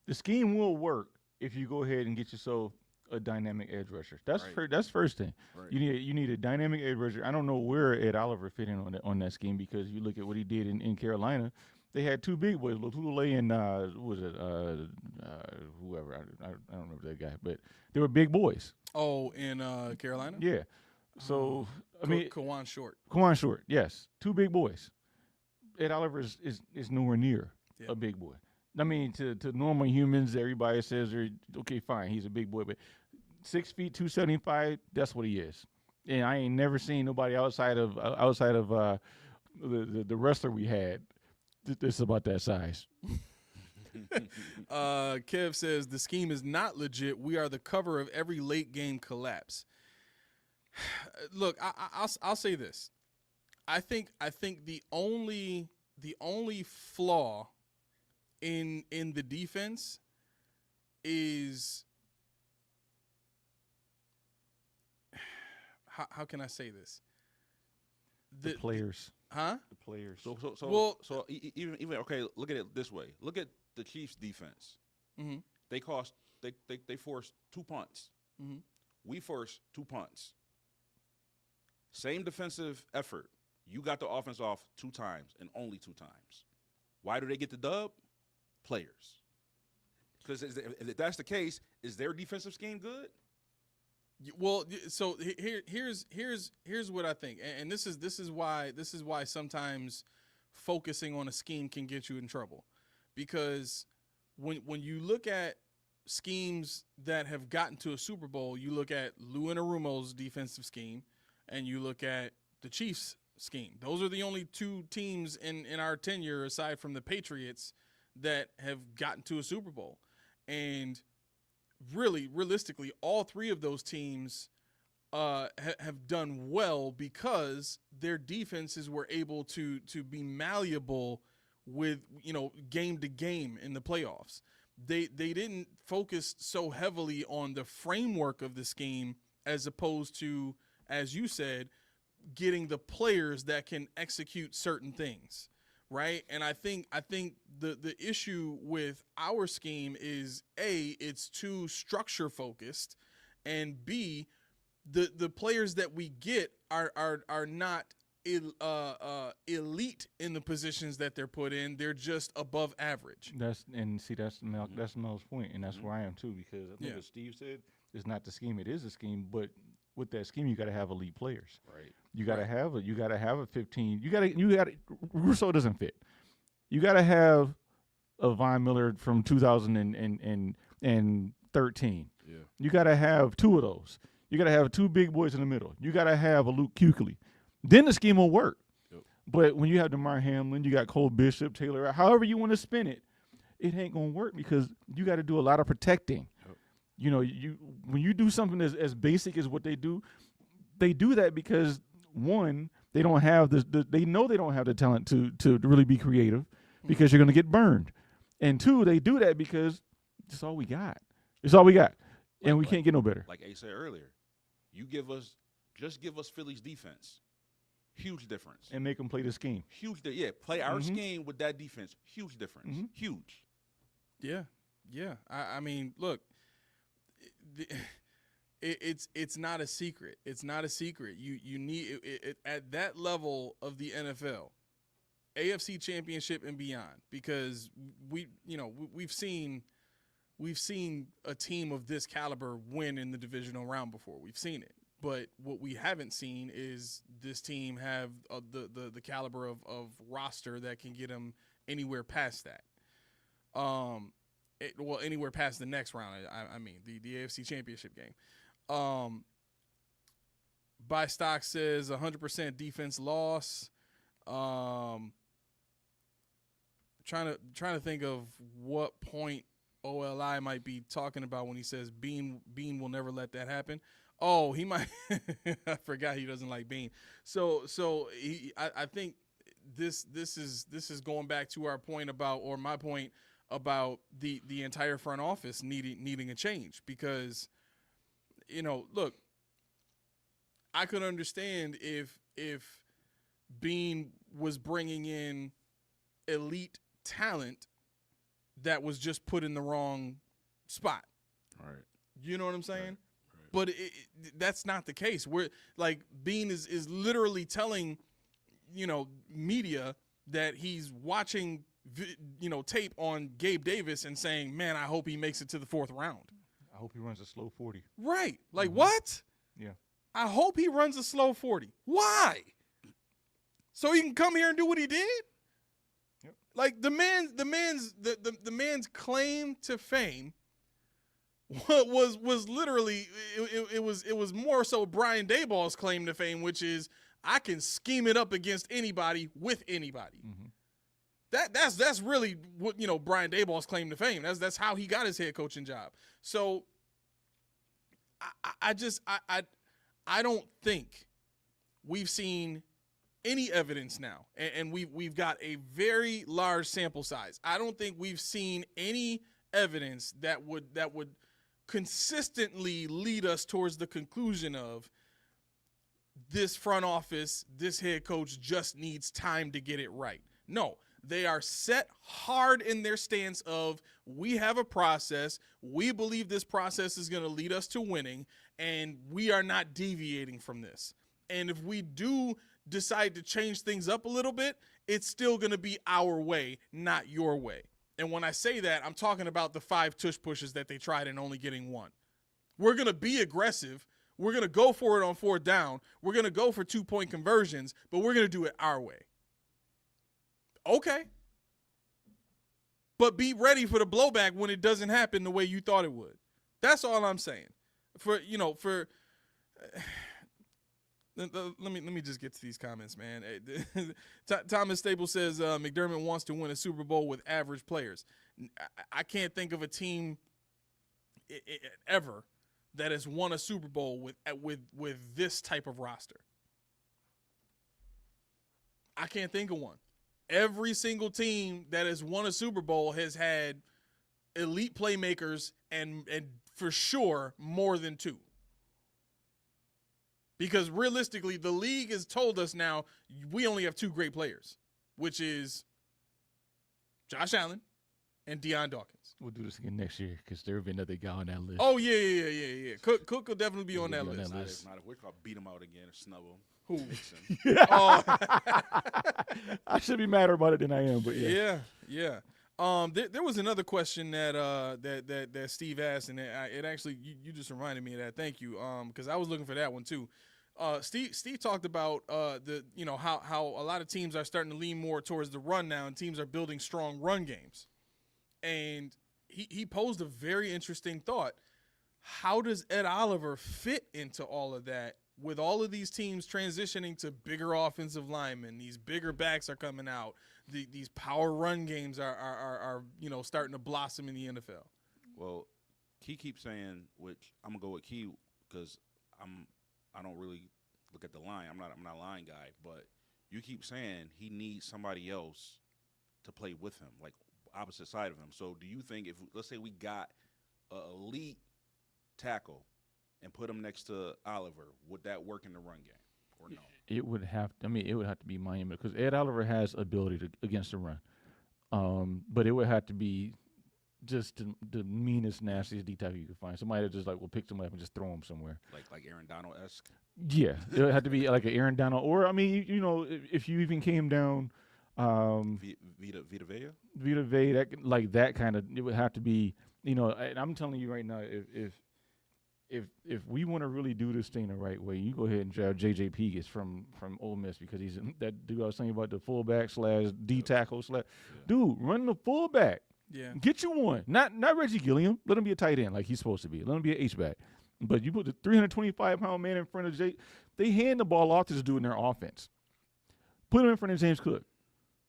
the scheme will work if you go ahead and get yourself a dynamic edge rusher. That's Right. That's first thing. Right. You need a dynamic edge rusher. I don't know where Ed Oliver fit in on that scheme because you look at what he did in Carolina. They had two big boys, Lotulele and whoever. I don't remember that guy, but they were big boys. Oh, in Carolina? Yeah. So I mean, Kawan Short. Kawan Short, yes, two big boys. Ed Oliver is nowhere near a big boy. I mean, to normal humans, everybody says they're okay, fine, he's a big boy, but 6 feet, 275, that's what he is. And I ain't never seen nobody outside of the wrestler we had that's about that size. Kev says the scheme is not legit. We are the cover of every late game collapse. Look, I'll say this. I think the only flaw in the defense is how can I say this? The players. Huh? The players. So even okay, look at it this way. Look at the Chiefs' defense. Mm-hmm. They forced 2 punts. Mm-hmm. We forced 2 punts. Same defensive effort. You got the offense off 2 times and only 2 times. Why do they get the dub? Players. Because if that's the case, is their defensive scheme good? Well, so here's what I think, and this is why sometimes focusing on a scheme can get you in trouble, because when you look at schemes that have gotten to a Super Bowl, you look at Lou Anarumo's defensive scheme, and you look at the Chiefs' scheme. Those are the only 2 teams in our tenure, aside from the Patriots, that have gotten to a Super Bowl, and really, realistically, all 3 of those teams have done well because their defenses were able to be malleable with, game to game in the playoffs. They didn't focus so heavily on the framework of the scheme as opposed to, as you said, getting the players that can execute certain things. Right. And I think the issue with our scheme is A, it's too structure focused, and B, the players that we get are not elite in the positions that they're put in. They're just above average. That's Mel's point, and that's where I am too, because I think what Steve said is not the scheme. It is a scheme, but with that scheme, you got to have elite players. Right. You got to have a 15. You got to Russo doesn't fit. You got to have a Von Miller from 2013. Yeah. You got to have 2 of those. You got to have 2 big boys in the middle. You got to have a Luke Kuechly. Then the scheme will work. Yep. But when you have DeMar Hamlin, you got Cole Bishop, Taylor, however you want to spin it, it ain't gonna work because you got to do a lot of protecting. Yep. When you do something as basic as what they do that because one, they don't have they know they don't have the talent to really be creative because you're gonna get burned, and 2, they do that because it's all we got. It's all we got, and we can't get no better. Like Ace said earlier, give us Philly's defense. Huge difference. And make them play the scheme. Play our scheme with that defense. Huge difference. Huge. Yeah. I mean, look, it's not a secret. It's not a secret. You need it at that level of the NFL, AFC Championship and beyond, because we've seen a team of this caliber win in the divisional round before. We've seen it. But what we haven't seen is this team have the caliber of roster that can get them anywhere past that. Anywhere past the next round. I mean, the AFC Championship game. Buy Stock says 100% defense loss. Trying to think of what point OLI might be talking about when he says Bean will never let that happen. Oh, he might. I forgot he doesn't like Bean. So I think this is going back to our point about, or my point about the entire front office needing a change, because, look, I could understand if Bean was bringing in elite talent that was just put in the wrong spot. All right. You know what I'm saying? Right. But that's not the case. We're like, Bean is literally telling, media that he's watching, tape on Gabe Davis and saying, man, I hope he makes it to the 4th round. I hope he runs a slow 40. Right. Like, what? Yeah. I hope he runs a slow 40. Why? So he can come here and do what he did? Yep. Like, the man's claim to fame was literally, it was more so Brian Daboll's claim to fame, which is, I can scheme it up against anybody with anybody. Mm-hmm. That's really what, Brian Daboll's claim to fame. That's how he got his head coaching job. So I don't think we've seen any evidence now, and we've got a very large sample size. I don't think we've seen any evidence that would consistently lead us towards the conclusion of this front office, this head coach just needs time to get it right. No, they are set hard in their stance of, we have a process, we believe this process is going to lead us to winning, and we are not deviating from this. And if we do decide to change things up a little bit, it's still going to be our way, not your way. And when I say that, I'm talking about the 5 tush pushes that they tried and only getting 1. We're going to be aggressive. We're going to go for it on 4th down. We're going to go for 2-point conversions, but we're going to do it our way. Okay. But be ready for the blowback when it doesn't happen the way you thought it would. That's all I'm saying. Let me just get to these comments, man. Thomas Staples says McDermott wants to win a Super Bowl with average players. I can't think of a team ever that has won a Super Bowl with this type of roster. I can't think of one. Every single team that has won a Super Bowl has had elite playmakers and for sure more than 2. Because realistically, the league has told us now we only have 2 great players, which is Josh Allen and Deion Dawkins. We'll do this again next year because there will be another guy on that list. Oh, yeah. Cook will definitely be on that list. Not if we're going to beat him out again or snub him. Who? Nixon. Oh. I should be madder about it than I am, but yeah. Yeah. There was another question that Steve asked, and it actually you just reminded me of that. Thank you. Because I was looking for that one too. Steve talked about how a lot of teams are starting to lean more towards the run now, and teams are building strong run games. And he posed a very interesting thought. How does Ed Oliver fit into all of that? With all of these teams transitioning to bigger offensive linemen, these bigger backs are coming out. These power run games are starting to blossom in the NFL. Well, Key keeps saying, which I'm gonna go with Key because I don't really look at the line. I'm not a line guy, but you keep saying he needs somebody else to play with him, like opposite side of him. So do you think if let's say we got an elite tackle and put him next to Oliver, would that work in the run game or no? It would have to be Miami because Ed Oliver has ability against the run. But it would have to be just the meanest, nastiest D tackle you could find. Somebody that just will pick him up and just throw him somewhere. Like Aaron Donald-esque? Yeah. It would have to be like an Aaron Donald. Or, if you even came down Vita Vea? Vita Vea, that kind of, it would have to be, and I'm telling you right now, if we want to really do this thing the right way, you go ahead and draft J.J. Pegas from Ole Miss because he's that dude I was saying about the fullback / D tackle / dude, run the fullback. Yeah. Get you one. Not Reggie Gilliam. Let him be a tight end like he's supposed to be. Let him be an H-back. But you put the 325-pound man in front of Jay, they hand the ball off to this dude in their offense. Put him in front of James Cook.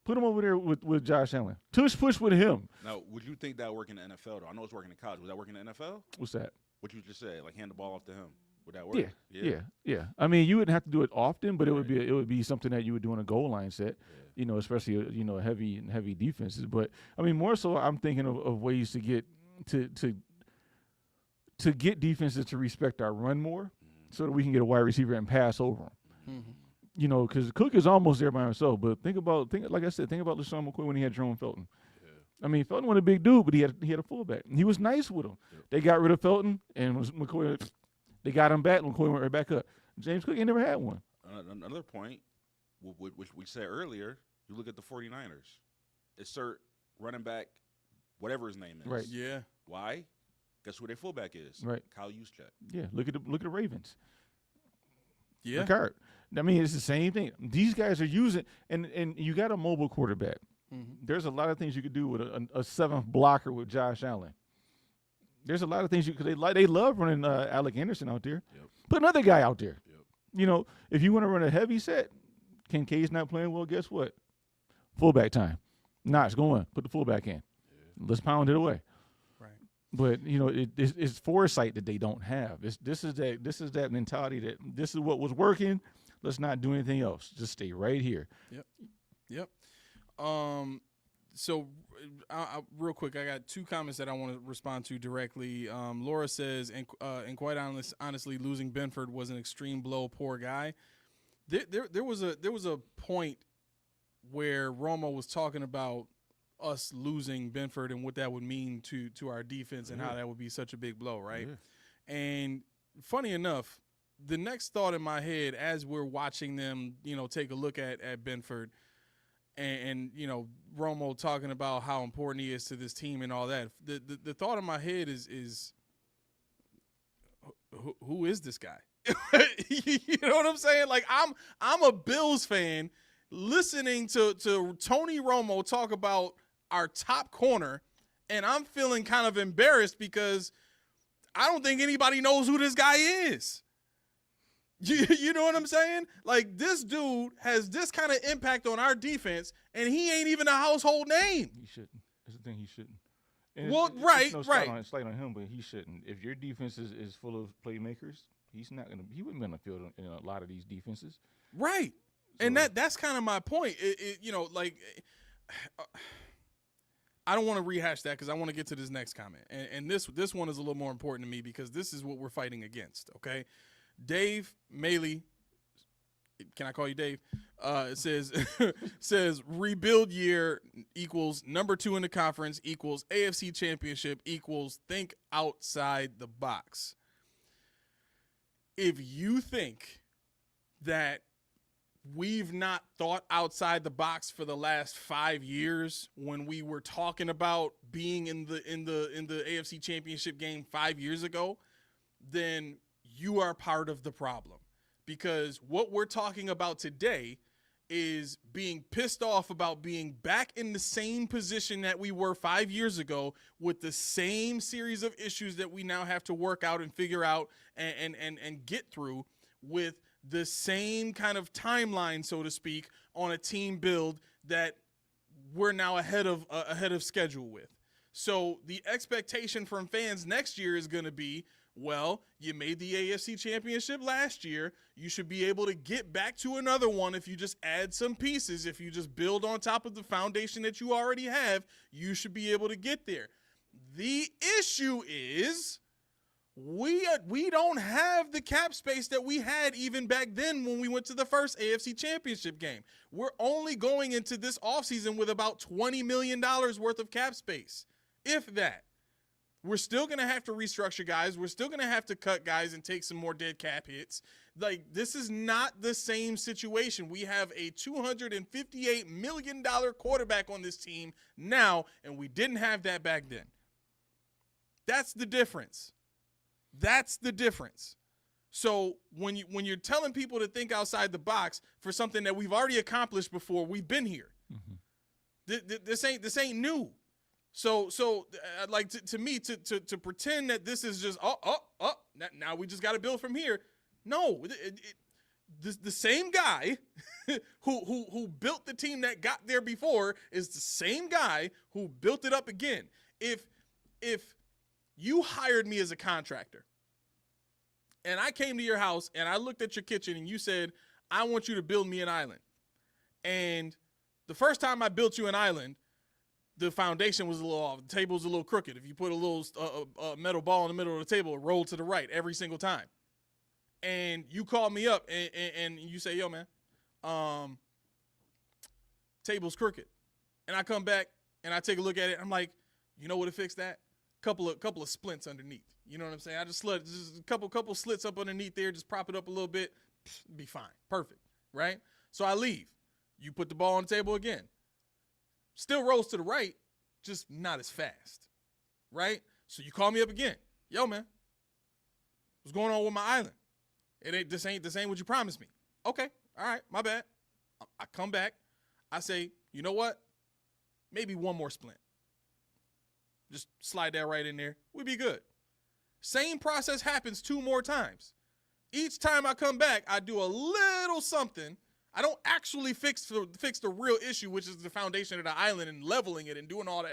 Put him over there with Josh Allen. Tush push with him. Now, would you think that would work in the NFL, though? I know it's working in college. Would that work in the NFL? What's that? What you just said, like hand the ball off to him. Would that work? Yeah. I mean, you wouldn't have to do it often, but it would be something that you would do in a goal line set. You know, especially heavy defenses. But I mean, more so, I'm thinking of ways to get to get defenses to respect our run more, so that we can get a wide receiver and pass over them. You know, because Cook is almost there by himself. But think about LaShawn McCoy when he had Jerome Felton. I mean, Felton was a big dude, but he had a fullback. And he was nice with him. They got rid of Felton, and McCoy. They got him back, and McCoy went right back up. James Cook ain't never had one. Another point, which we said earlier, you look at the 49ers. Insert running back, whatever his name is. Right. Yeah. Why? Guess who their fullback is? Right. Kyle Juszczyk. Yeah. Look at the Ravens. Yeah. Ricard. I mean, it's the same thing. These guys are using, and you got a mobile quarterback. There's a lot of things you could do with a seventh blocker with Josh Allen. There's a lot of things because they love running Alec Anderson out there. Yep. Put another guy out there. Yep. You know, if you want to run a heavy set, Kincaid's not playing well. Guess what? Fullback time. It's going. Put the fullback in. Yeah. Let's pound it away. Right. But you know, it's foresight that they don't have. This is that mentality that this is what was working. Let's not do anything else. Just stay right here. Yep. So, real quick, I got two comments that I want to respond to directly. Laura says, and quite honestly, losing Benford was an extreme blow. Poor guy. There was a point where Romo was talking about us losing Benford and what that would mean to our defense and how that would be such a big blow, right? Yeah. And funny enough, the next thought in my head as we're watching them, you know, take a look at Benford. And you know, Romo talking about how important he is to this team and all that. The thought in my head is who is this guy? You know what I'm saying? Like I'm a Bills fan listening to Tony Romo talk about our top corner, and I'm feeling kind of embarrassed because I don't think anybody knows who this guy is. You know what I'm saying? Like, this dude has this kind of impact on our defense, and he ain't even a household name. He shouldn't. That's the thing, he shouldn't. And well, it's right. Slight on him, but he shouldn't. If your defense is full of playmakers, he wouldn't be on the field in a lot of these defenses. Right. So, and that's kind of my point. You know, like, I don't want to rehash that because I want to get to this next comment. And this one is a little more important to me because this is what we're fighting against, okay? Dave Maley, can I call you Dave? Says rebuild year equals number 2 in the conference equals AFC championship equals think outside the box. If you think that we've not thought outside the box for the last 5 years when we were talking about being in the AFC championship game 5 years ago, then you are part of the problem, because what we're talking about today is being pissed off about being back in the same position that we were 5 years ago with the same series of issues that we now have to work out and figure out and get through with the same kind of timeline, so to speak, on a team build that we're now ahead of schedule with. So the expectation from fans next year is going to be, well, you made the AFC championship last year. You should be able to get back to another one if you just add some pieces. If you just build on top of the foundation that you already have, you should be able to get there. The issue is we don't have the cap space that we had even back then when we went to the first AFC championship game. We're only going into this offseason with about $20 million worth of cap space, if that. We're still going to have to restructure guys. We're still going to have to cut guys and take some more dead cap hits. Like, this is not the same situation. We have a $258 million quarterback on this team now, and we didn't have that back then. That's the difference. That's the difference. So when you're telling people to think outside the box for something that we've already accomplished before, we've been here. Mm-hmm. This ain't new. So like to me to pretend that this is just now we just got to build from here. No, the same guy who built the team that got there before is the same guy who built it up again. If you hired me as a contractor and I came to your house and I looked at your kitchen and you said, I want you to build me an island. And the first time I built you an island, the foundation was a little off. The table was a little crooked. If you put a little metal ball in the middle of the table, it rolled to the right every single time. And you called me up and you say, yo, man, table's crooked. And I come back and I take a look at it. I'm like, you know what to fix that? Couple of splints underneath. You know what I'm saying? I just a couple slits up underneath there, just prop it up a little bit, be fine. Perfect, right? So I leave. You put the ball on the table again. Still rolls to the right, just not as fast, right? So you call me up again. Yo, man, what's going on with my island? This ain't what you promised me. Okay, all right, my bad. I come back. I say, you know what? Maybe one more splint. Just slide that right in there. We'd be good. Same process happens 2 more times. Each time I come back, I do a little something. I don't actually fix the real issue, which is the foundation of the island and leveling it and doing all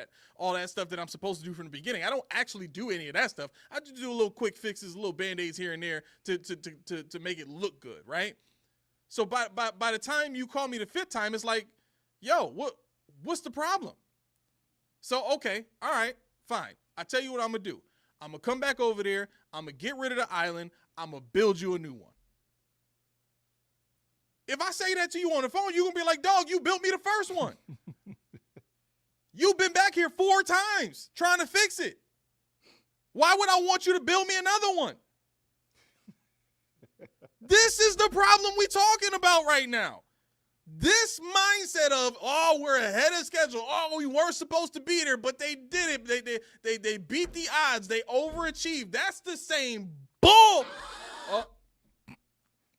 that stuff that I'm supposed to do from the beginning. I don't actually do any of that stuff. I just do a little quick fixes, little Band-Aids here and there to make it look good, right? So by the time you call me the 5th time, it's like, yo, what's the problem? So, okay, all right, fine. I tell you what I'm going to do. I'm going to come back over there. I'm going to get rid of the island. I'm going to build you a new one. If I say that to you on the phone, you're going to be like, dog, you built me the first one. You've been back here 4 times trying to fix it. Why would I want you to build me another one? This is the problem we're talking about right now. This mindset of, oh, we're ahead of schedule. Oh, we weren't supposed to be there, but they did it. They beat the odds. They overachieved. That's the same bull. Oh,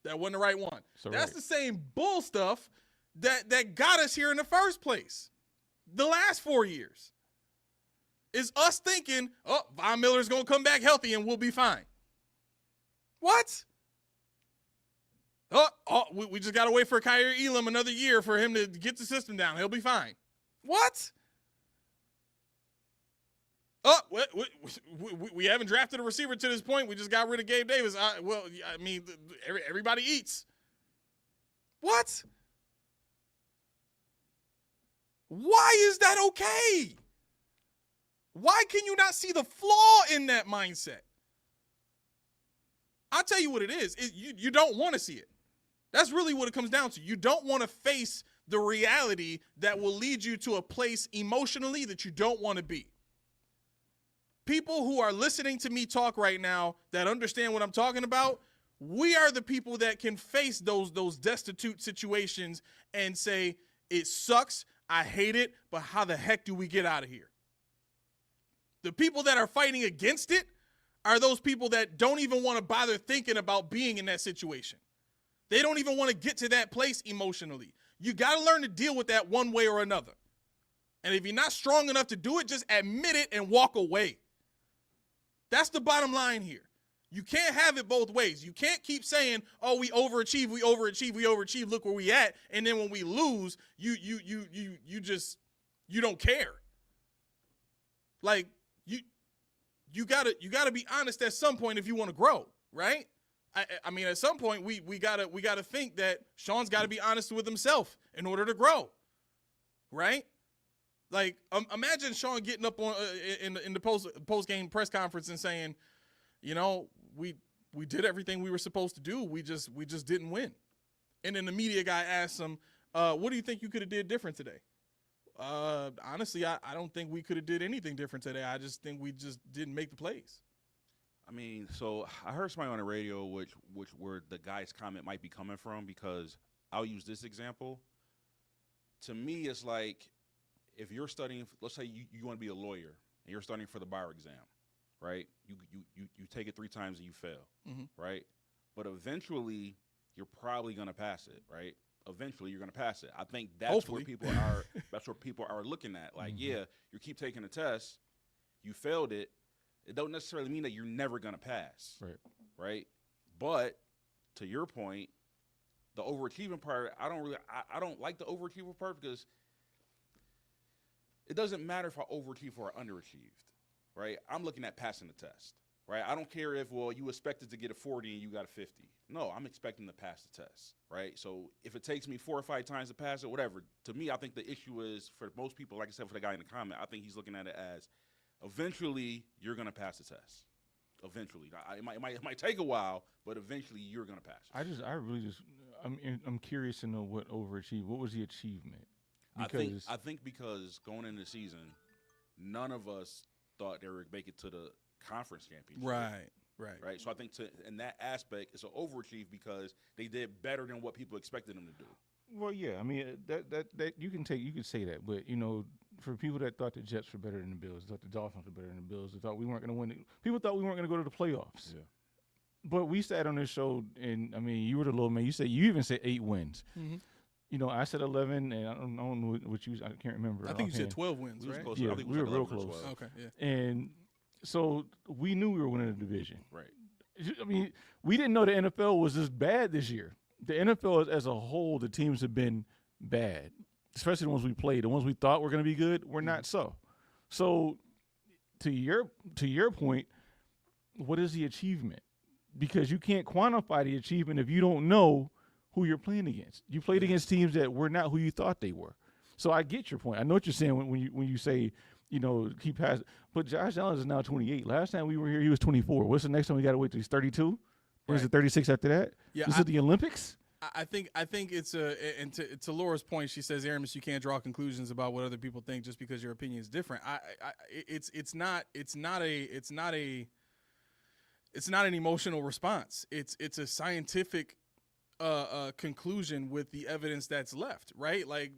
that wasn't the right one. That's the same bull stuff that got us here in the first place. The last 4 years is us thinking, oh, Von Miller's going to come back healthy and we'll be fine. What? We just got to wait for Kyrie Elam another year for him to get the system down. He'll be fine. What? We haven't drafted a receiver to this point. We just got rid of Gabe Davis. Everybody eats. What? Why is that okay? Why can you not see the flaw in that mindset? I'll tell you what it is. You don't want to see it. That's really what it comes down to. You don't want to face the reality that will lead you to a place emotionally that you don't want to be. People who are listening to me talk right now that understand what I'm talking about, we are the people that can face those destitute situations and say, it sucks, I hate it, but how the heck do we get out of here? The people that are fighting against it are those people that don't even want to bother thinking about being in that situation. They don't even want to get to that place emotionally. You got to learn to deal with that one way or another. And if you're not strong enough to do it, just admit it and walk away. That's the bottom line here. You can't have it both ways. You can't keep saying, oh, we overachieve, look where we at. And then when we lose, you don't care. Like, you gotta be honest at some point if you want to grow, right? I mean, at some point we gotta think that Sean's got to be honest with himself in order to grow, right? Like, imagine Sean getting up on in the post game press conference and saying, you know, we did everything we were supposed to do. We just didn't win. And then the media guy asked him, what do you think you could have did different today? Honestly, I don't think we could have did anything different today. I just think we just didn't make the plays. I mean, so I heard somebody on the radio which where the guy's comment might be coming from, because I'll use this example. To me, it's like if you're studying, let's say you want to be a lawyer and you're studying for the bar exam, right? You take it 3 times and you fail, right? But eventually you're probably going to pass it, right? Eventually you're going to pass it. I think that's Hopefully. where people are. That's what people are looking at. Like, yeah, you keep taking a test, you failed it. It don't necessarily mean that you're never going to pass, right? But to your point, the overachieving part, I don't like the overachieving part, because it doesn't matter if I overachieve or underachieved, right? I'm looking at passing the test, right? I don't care if, well, you expected to get a 40 and you got a 50. No, I'm expecting to pass the test, right? So if it takes me 4 or 5 times to pass it, whatever. To me, I think the issue is, for most people, like I said, for the guy in the comment, I think he's looking at it as eventually you're going to pass the test. Eventually. It might take a while, but eventually you're going to pass it. I'm curious to know what overachieved. What was the achievement? I think because going into the season, none of us thought they would make it to the conference championship. Right. So I think in that aspect, it's an overachieve because they did better than what people expected them to do. Well, yeah. I mean, that you can say that, but for people that thought the Jets were better than the Bills, thought the Dolphins were better than the Bills, they thought we weren't going to win. People thought we weren't going to go to the playoffs. Yeah. But we sat on this show, and I mean, you were the little man. You even said 8 wins. Mm-hmm. I said 11, and I don't know what you. I can't remember. I think you said 12 wins, right? Close. Yeah, I think we were real close. Okay, yeah. And so we knew we were winning the division. Right. I mean, we didn't know the NFL was this bad this year. The NFL as a whole, the teams have been bad, especially the ones we played. The ones we thought were going to be good were not so. So to your point, what is the achievement? Because you can't quantify the achievement if you don't know who you're playing against. You played against teams that were not who you thought they were. So I get your point. I know what you're saying when you say, keep passing. But Josh Allen is now 28. Last time we were here, he was 24. What's the next time we got to wait till he's 32? Or is it 36 after that? Yeah, is it the Olympics? I think it's and to Laura's point, she says, Aramis, you can't draw conclusions about what other people think just because your opinion is different. It's not an emotional response. It's a scientific conclusion with the evidence that's left, right? Like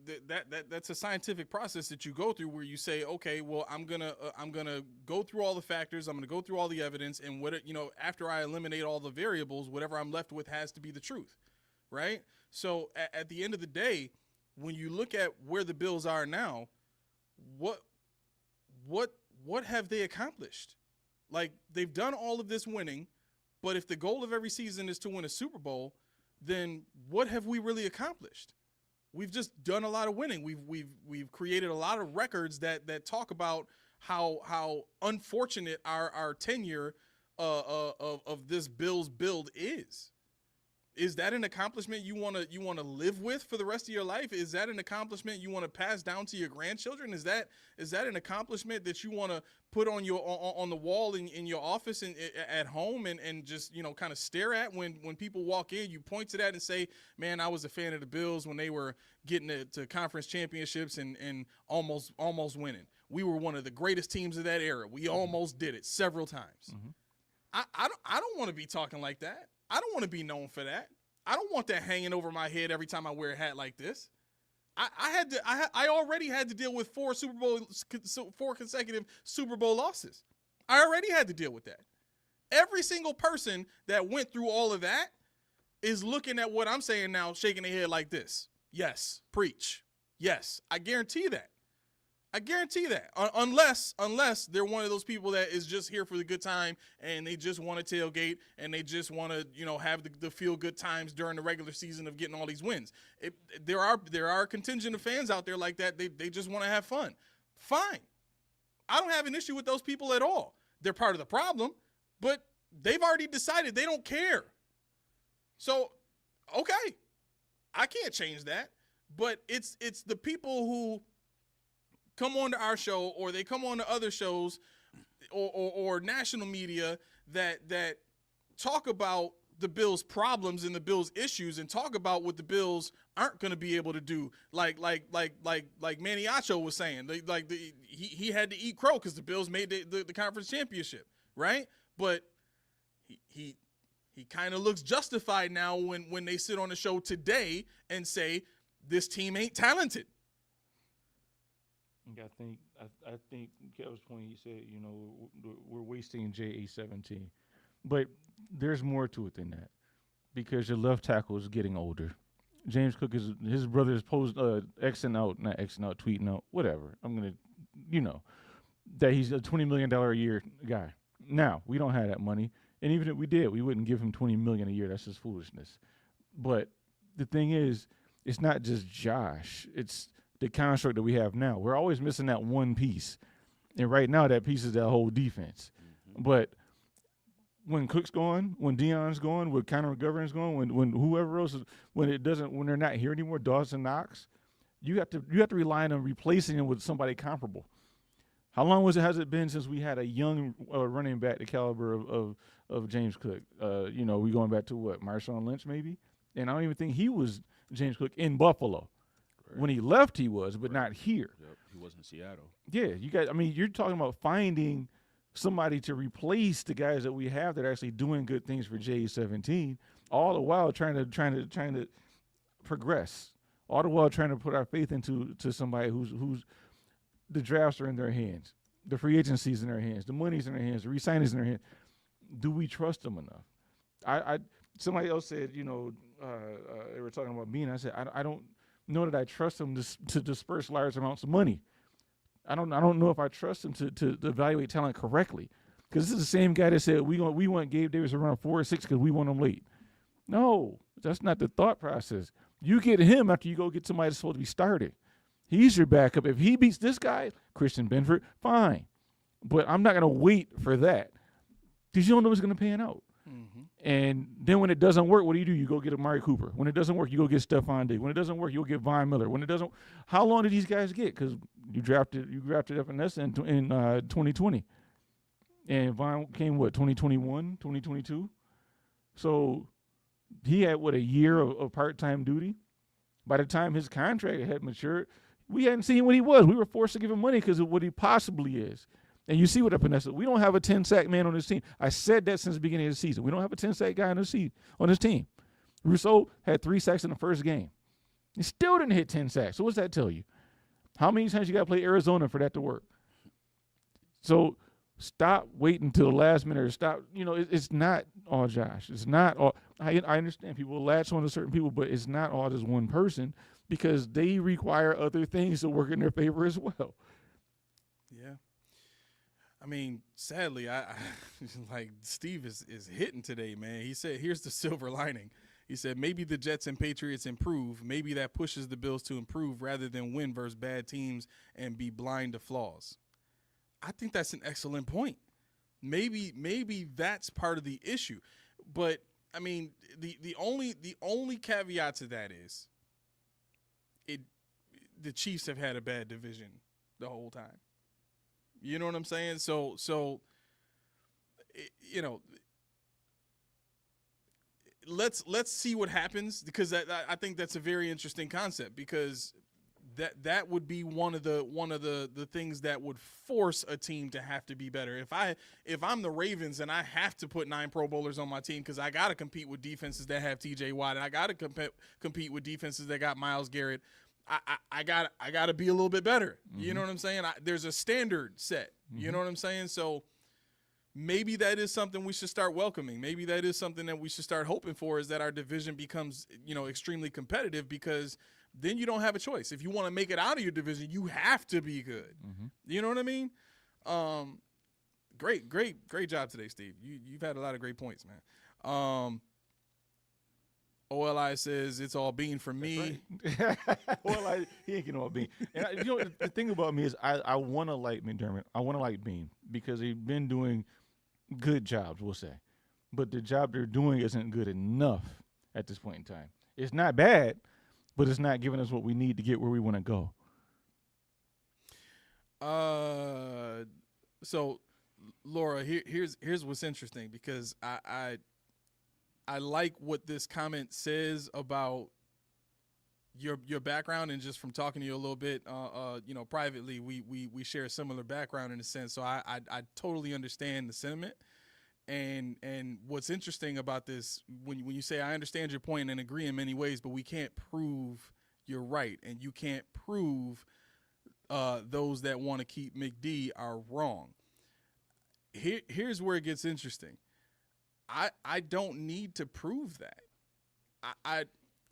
that's a scientific process that you go through where you say, okay, well, I'm gonna go through all the factors, I'm gonna go through all the evidence, and after I eliminate all the variables, whatever I'm left with has to be the truth, right? So at the end of the day, when you look at where the Bills are now, what have they accomplished? Like, they've done all of this winning, but if the goal of every season is to win a Super Bowl, then what have we really accomplished? We've just done a lot of winning. We've created a lot of records that talk about how unfortunate our tenure of this Bills build is. Is that an accomplishment you want to live with for the rest of your life? Is that an accomplishment you want to pass down to your grandchildren? Is that an accomplishment that you want to put on the wall in your office and at home and just kind of stare at when people walk in? You point to that and say, "Man, I was a fan of the Bills when they were getting to conference championships and almost winning. We were one of the greatest teams of that era. We almost did it several times." Mm-hmm. I don't want to be talking like that. I don't want to be known for that. I don't want that hanging over my head every time I wear a hat like this. I already had to deal with 4 consecutive Super Bowl losses. I already had to deal with that. Every single person that went through all of that is looking at what I'm saying now, shaking their head like this. Yes, preach. Yes, I guarantee that. I guarantee that. Unless they're one of those people that is just here for the good time and they just want to tailgate and they just want to, have the feel good times during the regular season of getting all these wins. There are a contingent of fans out there like that. They just want to have fun. Fine. I don't have an issue with those people at all. They're part of the problem, but they've already decided they don't care. So, okay, I can't change that. But it's the people who come on to our show or they come on to other shows or national media that talk about the Bills' problems and the Bills' issues and talk about what the Bills aren't going to be able to do. Like Manny Acho was saying, he had to eat crow because the Bills made the conference championship, right? But he kind of looks justified now when they sit on the show today and say this team ain't talented. I think Kevin's point, he said, we're wasting JA-17. But there's more to it than that because your left tackle is getting older. James Cook his brother is tweeting out, whatever. I'm going to, that he's a $20 million a year guy. Now, we don't have that money. And even if we did, we wouldn't give him $20 million a year. That's just foolishness. But the thing is, it's not just Josh. It's the construct that we have now. We're always missing that one piece. And right now that piece is that whole defense. Mm-hmm. But when Cook's gone, when Dion's gone, when Conor McGovern's gone, when whoever else is, when they're not here anymore, Dawson Knox, you have to rely on replacing him with somebody comparable. How long has it been since we had a young running back the caliber of James Cook? We going back to what, Marshawn Lynch maybe? And I don't even think he was James Cook in Buffalo. Right. When he left, he was, but not here. Yep. He was in Seattle. Yeah, you're talking about finding somebody to replace the guys that we have that are actually doing good things for J17, all the while trying to progress, all the while trying to put our faith into somebody who's the drafts are in their hands, the free agency's in their hands, the money's in their hands, the re-signing's in their hands. Do we trust them enough? Somebody else said, they were talking about Bean. I said, I don't know that I trust them to disperse large amounts of money. I don't know if I trust him to evaluate talent correctly, because this is the same guy that said we want Gabe Davis around 4 or 6 because we want him late. No, that's not the thought process. You get him after you go get somebody that's supposed to be starting. He's your backup. If he beats this guy, Christian Benford, fine, but I'm not going to wait for that because you don't know what's going to pan out. Mm-hmm. And then when it doesn't work, what do? You go get Amari Cooper. When it doesn't work, you go get Stephon Diggs. When it doesn't work, you'll get Von Miller. When it doesn't, how long did these guys get? Because you drafted FNS in 2020, and Von came 2021, 2022. So he had a year of part-time duty. By the time his contract had matured, we hadn't seen what he was. We were forced to give him money because of what he possibly is. And you see what happened. We don't have a 10-sack man on this team. I said that since the beginning of the season. We don't have a 10-sack guy on this team. Rousseau had 3 sacks in the first game. He still didn't hit 10 sacks. So what's that tell you? How many times you got to play Arizona for that to work? So stop waiting till the last minute. Or stop. It's not all Josh. It's not all. I understand people latch on to certain people, but it's not all just one person because they require other things to work in their favor as well. Yeah. I mean, sadly, I like Steve is hitting today, man. He said, here's the silver lining. He said, maybe the Jets and Patriots improve. Maybe that pushes the Bills to improve rather than win versus bad teams and be blind to flaws. I think that's an excellent point. Maybe that's part of the issue. But, I mean, the only caveat to that is the Chiefs have had a bad division the whole time. You know what I'm saying? So let's see what happens, because I think that's a very interesting concept, because that would be one of the things that would force a team to have to be better. If I'm the Ravens and I have to put 9 Pro Bowlers on my team because I got to compete with defenses that have TJ Watt, and I got to compete with defenses that got Myles Garrett, I got to be a little bit better. Mm-hmm. You know what I'm saying? There's a standard set. Mm-hmm. You know what I'm saying? So maybe that is something we should start welcoming. Maybe that is something that we should start hoping for, is that our division becomes, extremely competitive, because then you don't have a choice. If you want to make it out of your division, you have to be good. Mm-hmm. You know what I mean? Great job today, Steve. You've had a lot of great points, man. OLI says it's all Bean for me. Right. OLI, he ain't getting all Bean. And the thing about me is I want to like McDermott. I want to like Bean because they've been doing good jobs, we'll say. But the job they're doing isn't good enough at this point in time. It's not bad, but it's not giving us what we need to get where we want to go. So, Laura, here's what's interesting, because I like what this comment says about your background, and just from talking to you a little bit, privately, we share a similar background in a sense. So I totally understand the sentiment, and what's interesting about this, when you say I understand your point and agree in many ways, but we can't prove you're right, and you can't prove those that want to keep McD are wrong. Here's where it gets interesting. I don't need to prove that.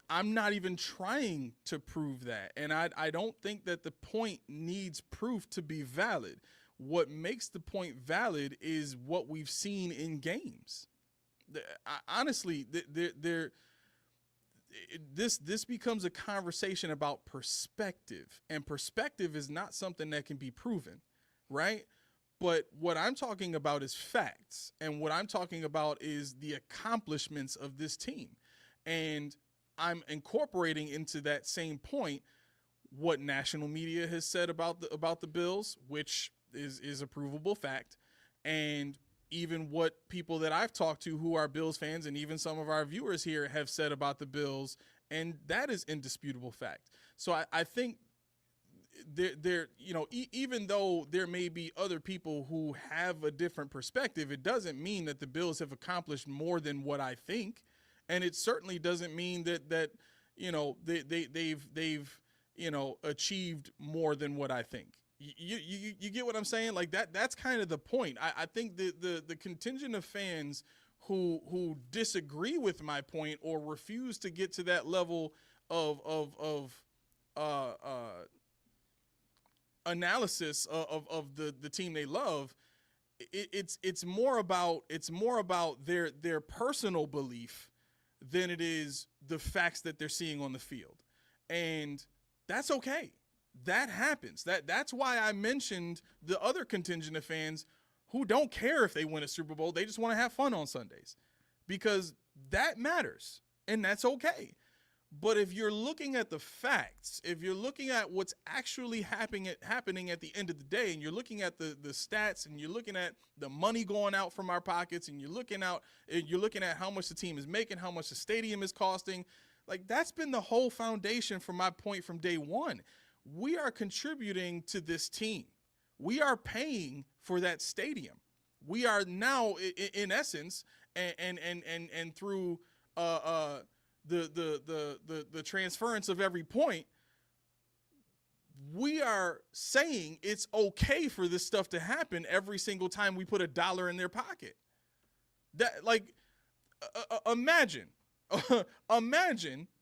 I'm not even trying to prove that. And I don't think that the point needs proof to be valid. What makes the point valid is what we've seen in games. Honestly, this becomes a conversation about perspective. And perspective is not something that can be proven, right? But what I'm talking about is facts, and what I'm talking about is the accomplishments of this team. And I'm incorporating into that same point what national media has said about the Bills, which is a provable fact, and even what people that I've talked to who are Bills fans and even some of our viewers here have said about the Bills, and that is indisputable fact. So I think there, even though there may be other people who have a different perspective, it doesn't mean that the Bills have accomplished more than what I think, and it certainly doesn't mean that they've achieved more than what I think. You get what I'm saying? Like that's kind of the point. I think the contingent of fans who disagree with my point or refuse to get to that level of analysis of the team they love, it's more about their personal belief than it is the facts that they're seeing on the field. And that's okay. That happens. That's why I mentioned the other contingent of fans who don't care if they win a Super Bowl. They just want to have fun on Sundays, because that matters, and that's okay. But if you're looking at the facts, if you're looking at what's actually happening at the end of the day, and you're looking at the stats, and you're looking at the money going out from our pockets, and you're looking at how much the team is making, how much the stadium is costing, like that's been the whole foundation for my point from day one. We are contributing to this team. We are paying for that stadium. We are now, in essence, and through the transference of every point, we are saying it's okay for this stuff to happen every single time we put $1 in their pocket. That, like, imagine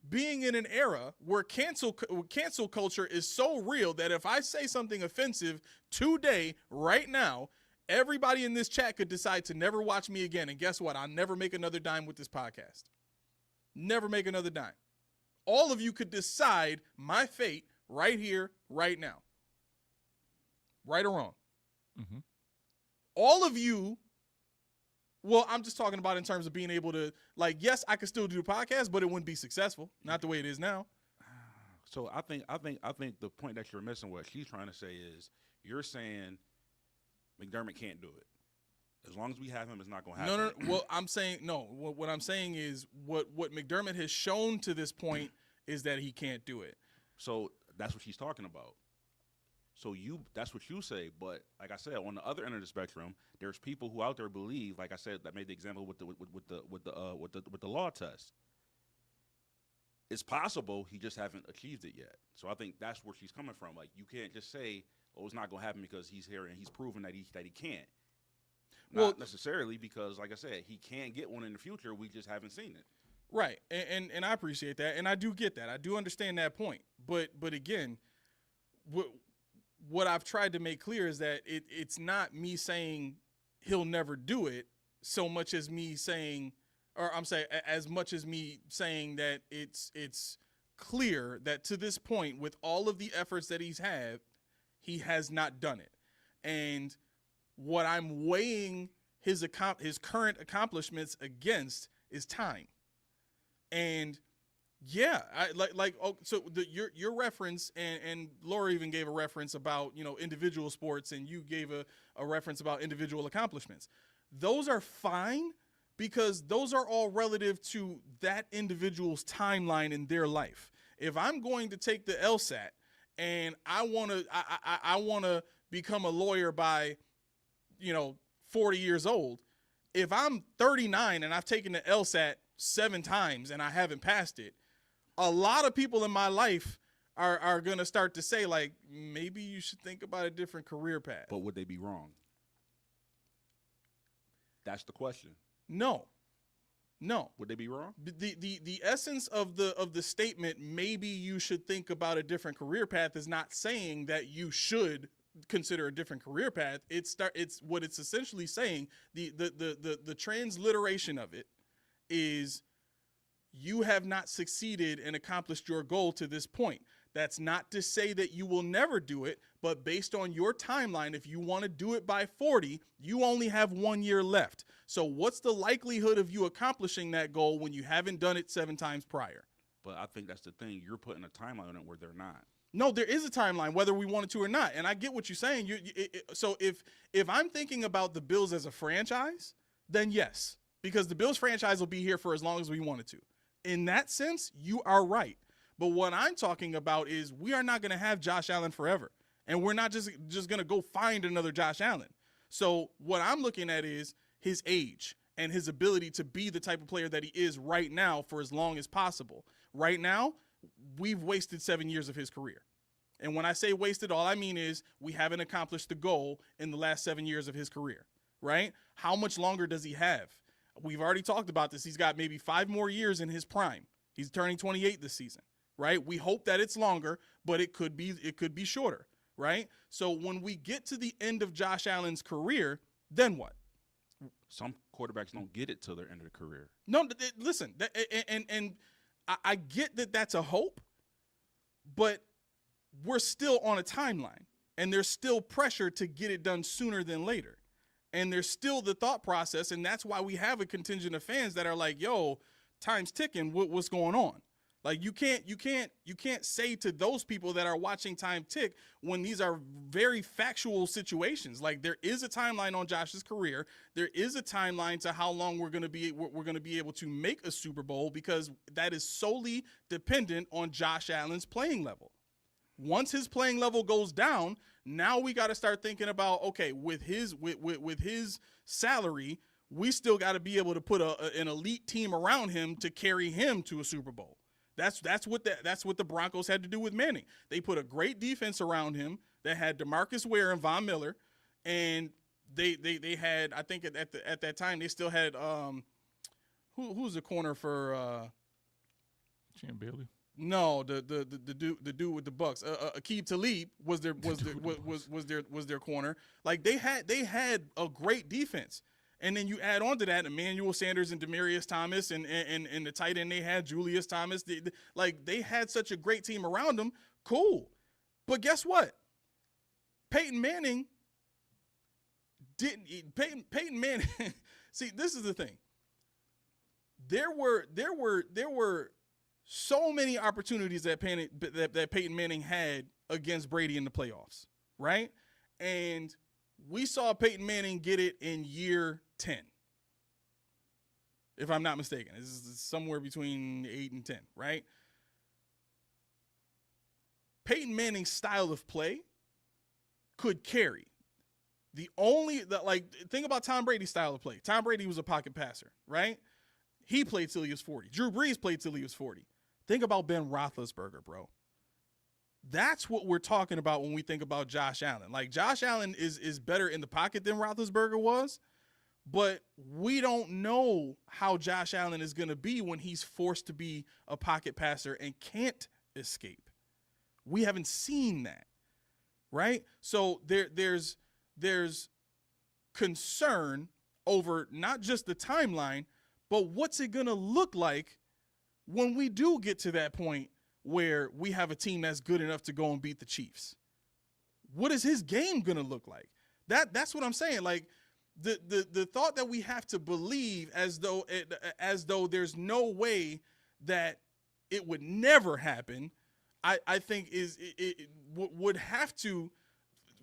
being in an era where cancel culture is so real that if I say something offensive today, right now, everybody in this chat could decide to never watch me again. And guess what? I'll never make another dime with this podcast. Never make another dime. All of you could decide my fate right here, right now. Right or wrong. Mm-hmm. All of you. Well, I'm just talking about in terms of being able to, like, yes, I could still do the podcast, but it wouldn't be successful. Not the way it is now. So I think the point that you're missing, what she's trying to say is, you're saying McDermott can't do it. As long as we have him, it's not going to happen. No. Well, I'm saying no. What I'm saying is what McDermott has shown to this point is that he can't do it. So that's what she's talking about. So that's what you say, but like I said, on the other end of the spectrum, there's people who out there believe, like I said, that made the example with the law test. It's possible he just haven't achieved it yet. So I think that's where she's coming from. Like, you can't just say, "Oh, it's not going to happen because he's here and he's proven that he can't." Not necessarily, because, like I said, he can get one in the future. We just haven't seen it. Right, and I appreciate that, and I do get that. I do understand that point. But again, what I've tried to make clear is that it's not me saying he'll never do it so much as me saying, or I'm saying as much as me saying that it's clear that to this point, with all of the efforts that he's had, he has not done it. And what I'm weighing his current accomplishments against is time. And yeah, your reference, and Laura even gave a reference about, individual sports, and you gave a reference about individual accomplishments. Those are fine because those are all relative to that individual's timeline in their life. If I'm going to take the LSAT and I want to become a lawyer by 40 years old, if I'm 39 and I've taken the LSAT 7 times and I haven't passed it, a lot of people in my life are going to start to say, like, maybe you should think about a different career path. But would they be wrong? That's the question. No. Would they be wrong? The essence of the statement, maybe you should think about a different career path, is not saying that you should consider a different career path. It's what it's essentially saying. The transliteration of it is, you have not succeeded and accomplished your goal to this point. That's not to say that you will never do it, but based on your timeline, if you want to do it by 40, you only have 1 year left. So what's the likelihood of you accomplishing that goal when you haven't done it 7 times prior? But I think that's the thing. You're putting a timeline on it where they're not. No, there is a timeline, whether we wanted to or not. And I get what you're saying. So if I'm thinking about the Bills as a franchise, then yes, because the Bills franchise will be here for as long as we wanted to. In that sense, you are right. But what I'm talking about is we are not going to have Josh Allen forever. And we're not just going to go find another Josh Allen. So what I'm looking at is his age and his ability to be the type of player that he is right now for as long as possible. Right now, we've wasted 7 years of his career. And when I say wasted, all I mean is we haven't accomplished the goal in the last 7 years of his career, right? How much longer does he have? We've already talked about this. He's got maybe 5 more years in his prime. He's turning 28 this season, right? We hope that it's longer, but it could be shorter, right? So when we get to the end of Josh Allen's career, then what? Some quarterbacks don't get it till their end of the career. No, listen, and I get that that's a hope, but we're still on a timeline, and there's still pressure to get it done sooner than later. And there's still the thought process, and that's why we have a contingent of fans that are like, yo, time's ticking, what's going on? Like you can't say to those people that are watching time tick when these are very factual situations. Like there is a timeline on Josh's career. There is a timeline to how long we're going to be able to make a Super Bowl, because that is solely dependent on Josh Allen's playing level. Once his playing level goes down, now we got to start thinking about, okay, with his salary, we still got to be able to put an elite team around him to carry him to a Super Bowl. That's what the Broncos had to do with Manning. They put a great defense around him that had DeMarcus Ware and Von Miller, and they had, I think at that time they still had who's the corner for Champ Bailey. No, the dude with the Bucks. Aqib Talib was their corner. Like they had a great defense. And then you add on to that Emmanuel Sanders and Demaryius Thomas and the tight end they had, Julius Thomas. They had such a great team around them. Cool. But guess what? Peyton Manning didn't. Peyton Manning. See, this is the thing. There were so many opportunities that Peyton Manning had against Brady in the playoffs, right? And we saw Peyton Manning get it in year 10, if I'm not mistaken. This is somewhere between 8 and 10, right? Peyton Manning's style of play could carry. Think about Tom Brady's style of play. Tom Brady was a pocket passer, right? He played till he was 40. Drew Brees played till he was 40. Think about Ben Roethlisberger, bro. That's what we're talking about when we think about Josh Allen. Like, Josh Allen is better in the pocket than Roethlisberger was, but we don't know how Josh Allen is going to be when he's forced to be a pocket passer and can't escape. We haven't seen that, right? So there's concern over not just the timeline, but what's it going to look like when we do get to that point where we have a team that's good enough to go and beat the Chiefs. What is his game going to look like? That's what I'm saying. Like the thought that we have to believe as though there's no way that it would never happen, I think would have to,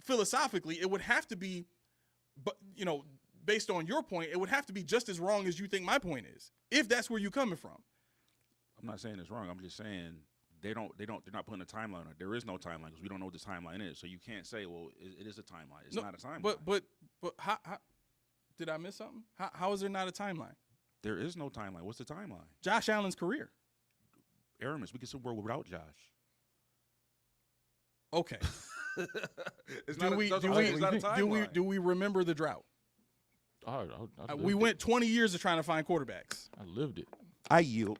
philosophically, it would have to be, but based on your point, it would have to be just as wrong as you think my point is, if that's where you're coming from. I'm not saying it's wrong. I'm just saying they're not putting a timeline on it. There is no timeline because we don't know what the timeline is. So you can't say, well, it is a timeline. It's not a timeline. But how did I miss something? How is there not a timeline? There is no timeline. What's the timeline? Josh Allen's career. Aramis, we get Super Bowl without Josh. Okay. Do we remember the drought? I We went 20 years of trying to find quarterbacks. I lived it. I yield.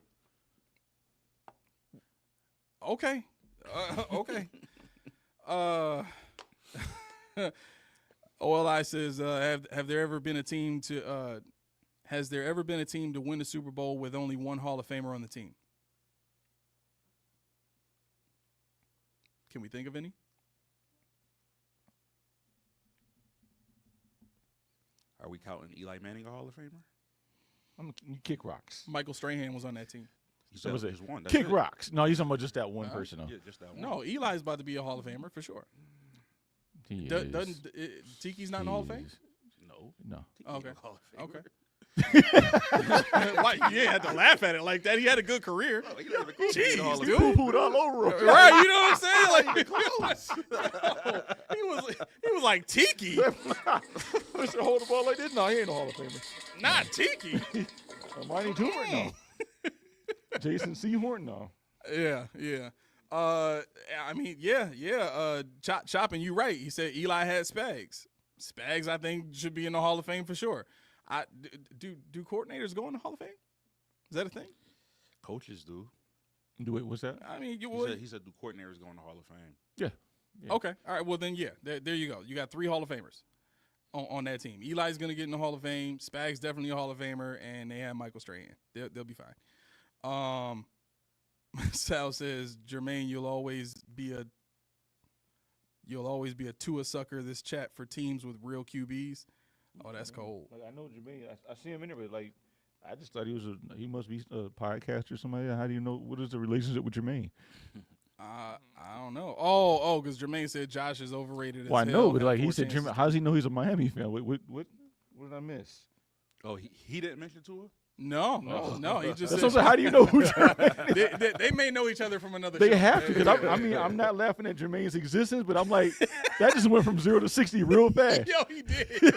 Okay. Okay. OLI says, has there ever been a team to win the Super Bowl with only one Hall of Famer on the team? Can we think of any? Are we counting Eli Manning a Hall of Famer? You kick rocks. Michael Strahan was on that team. So was it He's one. That's kick it. rocks? No, he's talking about just that one person. Though. Yeah, just that one. No, Eli's about to be a Hall of Famer for sure. He Doesn't Tiki's not in the Hall of Fame? No. Okay. Hall of Famer. Okay. Why, you had to laugh at it like that. He had a good career. Oh, he not even Jeez, in the Hall of dude. Fame. Poo-pooed all over him. Right, you know what I'm saying? Like he was like Tiki, Mr. Hold the ball like this? No, he ain't a Hall of Famer. not Tiki. Marty Toomer? No. Jason Sehorn? No. Yeah. I mean, yeah. Chopping, you right. He said Eli had Spags. Spags, I think, should be in the Hall of Fame for sure. Do coordinators go in the Hall of Fame? Is that a thing? Coaches do. Do it. What's that? I mean, you He would. said do coordinators go in the Hall of Fame? Yeah. Okay. All right. Well, then, yeah. There you go. You got 3 Hall of Famers on that team. Eli's going to get in the Hall of Fame. Spags definitely a Hall of Famer, and they have Michael Strahan. They'll be fine. Sal says, Jermaine, you'll always be a Tua sucker. This chat for teams with real QBs. Oh, that's cold. Like, I know Jermaine. I see him anyway. Like, I just thought he must be a podcaster or somebody. How do you know? What is the relationship with Jermaine? I don't know. Oh, because Jermaine said Josh is overrated. Well, I as know, hell, but had like he 4 said, chances. Jermaine, how does he know he's a Miami fan? What did I miss? Oh, he didn't mention Tua? No. He just That's said what I'm saying. How do you know who Jermaine? they may know each other from another. They show. have to, because I mean, I'm not laughing at Jermaine's existence, but I'm like, that just went from 0 to 60 real fast. Yo, he did.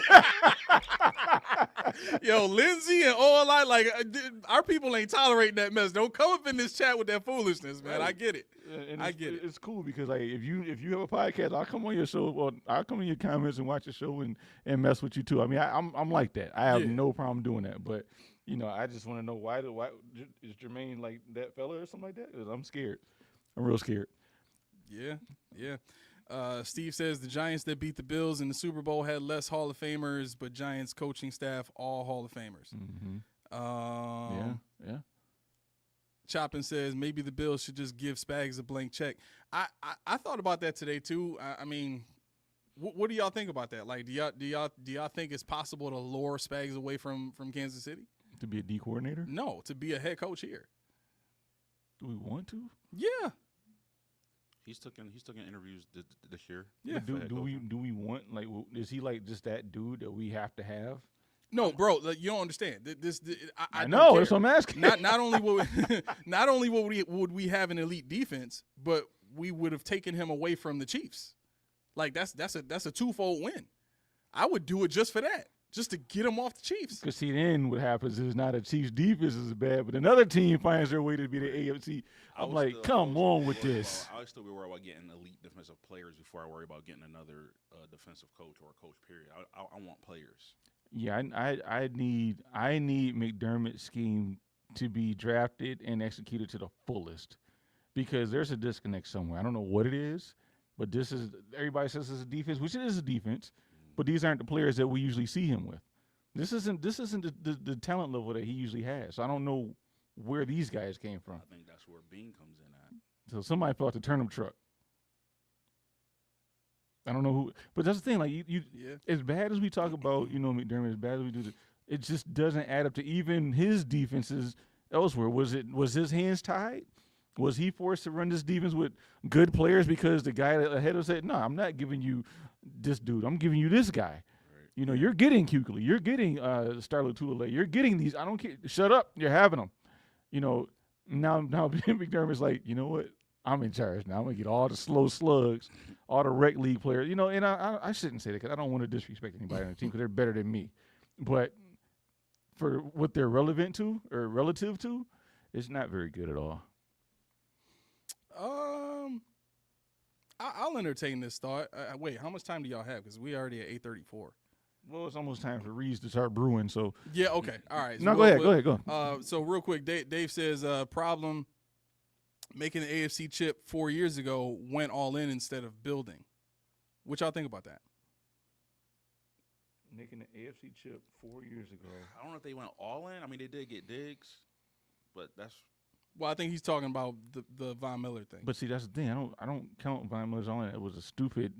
Yo, Lindsay and all our people ain't tolerating that mess. Don't come up in this chat with that foolishness, man. I get it. And I get it. It's cool because like if you have a podcast, I'll come on your show. Well, I'll come in your comments and watch your show and mess with you too. I mean, I'm like that. I have no problem doing that. But you know, I just want to know why is Jermaine like that fella or something like that? 'Cause I'm scared. I'm real scared. Yeah. Steve says the Giants that beat the Bills in the Super Bowl had less Hall of Famers, but Giants coaching staff all Hall of Famers. Mm-hmm. Yeah. Choppin says maybe the Bills should just give Spags a blank check. I thought about that today too. I mean, what do y'all think about that? Like, do y'all think it's possible to lure Spags away from Kansas City? To be a D coordinator? No, to be a head coach here. Do we want to? Yeah. He's taking interviews this year. Yeah. Do we want, like, is he like just that dude that we have to have? No, bro, like, you don't understand. I know. don't care. That's what I'm asking. Not only would we have an elite defense, but we would have taken him away from the Chiefs. Like that's a twofold win. I would do it just for that, just to get him off the Chiefs. Because see, then what happens is not a Chiefs defense is bad, but another team finds their way to be the AFC. I'm like, come on with this. I would still be worried about getting elite defensive players before I worry about getting another defensive coach or a coach. Period. I want players. Yeah, I need McDermott's scheme to be drafted and executed to the fullest, because there's a disconnect somewhere. I don't know what it is, but everybody says it's a defense, which it is a defense, but these aren't the players that we usually see him with. This isn't the talent level that he usually has. So I don't know where these guys came from. I think that's where Bean comes in at. So somebody felt the turnip truck. I don't know who, but that's the thing. Like you as bad as we talk about, McDermott, as bad as we do, it just doesn't add up to even his defenses elsewhere. Was his hands tied? Was he forced to run this defense with good players because the guy ahead of him said, "No, I'm not giving you this dude. I'm giving you this guy." Right. You're getting Kuechly, you're getting Starlo Tulele, you're getting these. I don't care. Shut up. You're having them. Now McDermott's like, you know what? I'm in charge now. I'm going to get all the slow slugs, all the rec league players. And I shouldn't say that because I don't want to disrespect anybody on the team because they're better than me. But for what they're relevant to or relative to, it's not very good at all. I'll entertain this thought. Wait, how much time do y'all have? Because we already at 8:34. Well, it's almost time for Reeds to start brewing. So yeah, okay, all right. So no, go ahead. So real quick, Dave says problem. Making the AFC chip 4 years ago went all in instead of building. What y'all think about that? Making the AFC chip 4 years ago. I don't know if they went all in. I mean, they did get Diggs, but that's Well, I think he's talking about the Von Miller thing. But see, that's the thing. I don't count Von Miller's on it. It was a stupid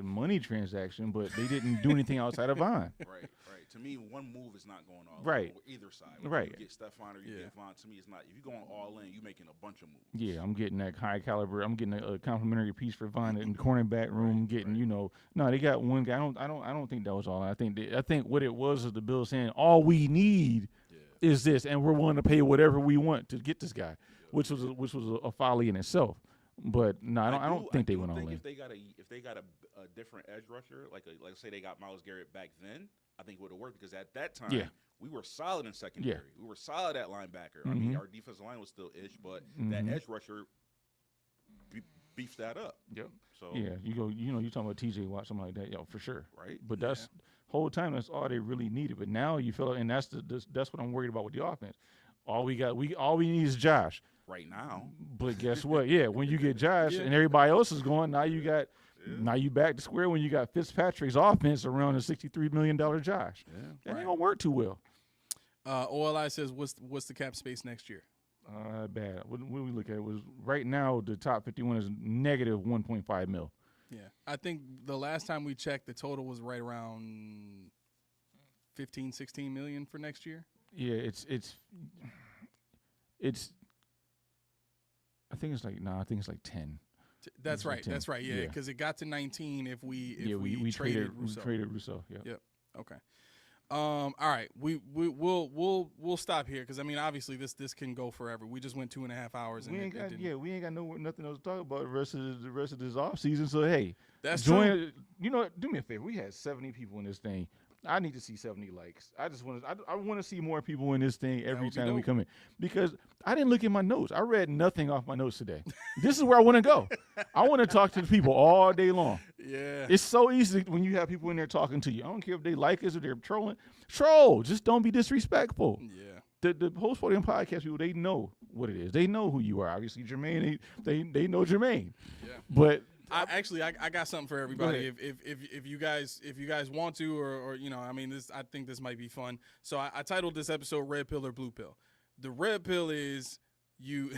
money transaction, but they didn't do anything outside of Von. Right. To me, one move is not going all Right. in on either side. Right. You get Stephon or you get Von. To me, it's not. If you're going all in, you're making a bunch of moves. Yeah, I'm getting that high caliber. I'm getting a complimentary piece for Von in the cornerback room. No, they got one guy. I don't think that was all. I think what it was is the Bills saying all we need is this, and we're willing to pay whatever we want to get this guy, which was a folly in itself. But no, I don't think they went all in. If they got a different edge rusher, like say they got Myles Garrett back then, I think it would have worked because at that time we were solid in secondary. Yeah. We were solid at linebacker. I mean, our defensive line was still ish, but that edge rusher beefs that up. Yep. So you talking about TJ Watt, something like that, for sure. Right. But that's whole time that's all they really needed. But now you feel like, and that's what I'm worried about with the offense. All we need is Josh. Right now. But guess what? Yeah, when you get Josh and everybody else is going, now you back to square when you got Fitzpatrick's offense around a $63 million Josh. Yeah. That ain't gonna work too well. OLI says, what's the cap space next year? Bad. When we look at it, was right now the top 51 is negative 1.5 mil. Yeah, I think the last time we checked, the total was right around 15, 16 million for next year. Yeah, it's. I think it's like 10. That's right. 10. That's right. Yeah, because it got to 19 if we traded Rousseau. We traded Rousseau. Yeah. Yep. Okay. All right. We'll stop here because I mean obviously this can go forever. We just went 2.5 hours and we ain't got nothing else to talk about the rest of this off season. So hey, that's true. You know, do me a favor. We had 70 people in this thing. I need to see 70 likes. I want to see more people in this thing every time we come in because I didn't look at my notes. I read nothing off my notes today. This is where I want to go. I want to talk to the people all day long. Yeah. It's so easy when you have people in there talking to you. I don't care if they like us or they're trolling. Troll. Just don't be disrespectful. Yeah. The Post Podium Podcast people, they know what it is. They know who you are. Obviously, Jermaine, they know Jermaine. Yeah. But I got something for everybody. If you guys want to, or I mean this. I think this might be fun. So I titled this episode "Red Pill or Blue Pill." The red pill is you.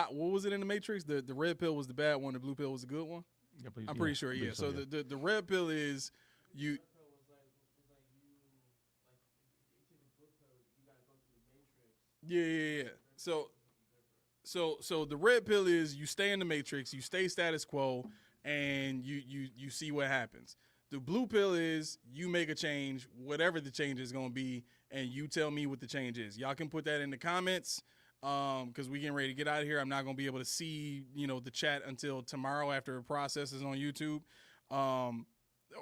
What was it in the Matrix? The red pill was the bad one. The blue pill was the good one. I'm pretty sure. Yeah. So the red pill is you. Yeah. So the red pill is you stay in the Matrix, you stay status quo, and you see what happens. The blue pill is you make a change, whatever the change is going to be, and you tell me what the change is. Y'all can put that in the comments because we getting ready to get out of here. I'm not going to be able to see the chat until tomorrow after it processes on YouTube.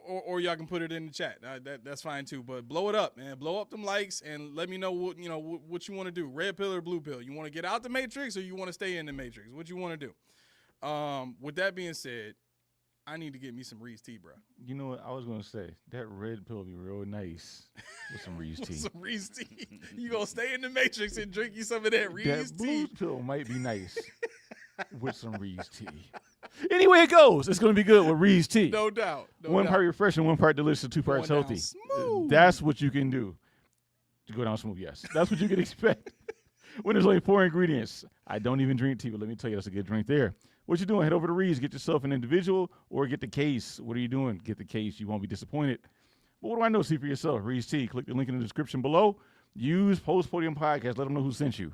Or y'all can put it in the chat. That's fine too. But blow it up, man. Blow up them likes and let me know what you want to do. Red pill or blue pill? You want to get out the Matrix or you want to stay in the Matrix? What you want to do? With that being said, I need to get me some Reed's tea, bro. You know what I was gonna say? That red pill would be real nice with some Reed's tea. Some Reed's tea. You gonna stay in the Matrix and drink you some of that Reed's that tea? blue pill might be nice with some Reed's tea. Anyway it goes, it's gonna be good with Reed's tea. No doubt. One part refreshing, one part delicious, two parts healthy. Smooth. That's what you can do to go down smooth. Yes, that's what you can expect. When there's only 4 ingredients. I don't even drink tea, but let me tell you, that's a good drink there. What you doing? Head over to Reed's, get yourself an individual, or get the case. What are you doing? Get the case. You won't be disappointed. But what do I know? See for yourself. Reed's Tea. Click the link in the description below. Use Post Podium Podcast. Let them know who sent you.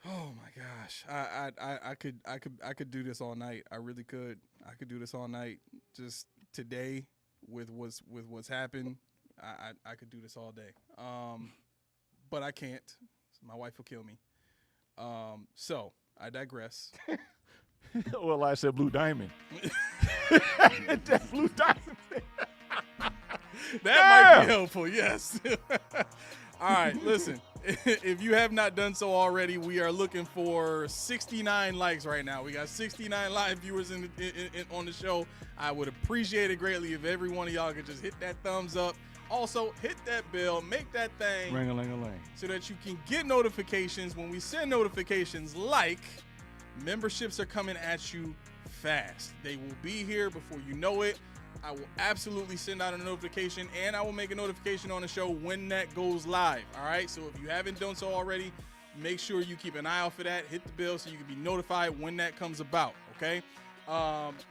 Oh my gosh, I could do this all night. I really could. I could do this all night. Just today, with what's happened, I could do this all day. But I can't. My wife will kill me. So I digress. Well, I said Blue Diamond. That Blue Diamond. That might be helpful. Yes. All right, listen. If you have not done so already, we are looking for 69 likes right now. We got 69 live viewers on the show. I would appreciate it greatly if every one of y'all could just hit that thumbs up. Also, hit that bell, make that thing Ring-a-ling-a-ling, so that you can get notifications when we send notifications. Like memberships are coming at you fast. They will be here before you know it. I will absolutely send out a notification, and I will make a notification on the show when that goes live. All right. So if you haven't done so already, make sure you keep an eye out for that. Hit the bell so you can be notified when that comes about. Okay.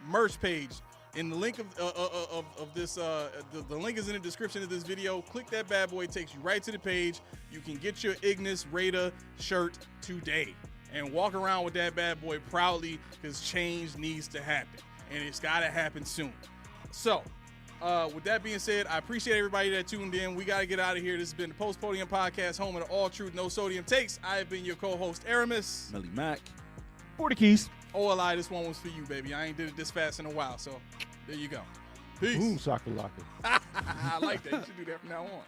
Merch page. In the link of this, the link is in the description of this video. Click that bad boy, it takes you right to the page. You can get your Ignis Raider shirt today and walk around with that bad boy proudly, because change needs to happen, and it's got to happen soon. So, with that being said, I appreciate everybody that tuned in. We got to get out of here. This has been the Post Podium Podcast, home of the All Truth, No Sodium Takes. I have been your co-host, Aramis. Millie Mack. 40 keys. OLI, this one was for you, baby. I ain't did it this fast in a while, so there you go. Peace. Ooh, soccer locker. I like that. You should do that from now on.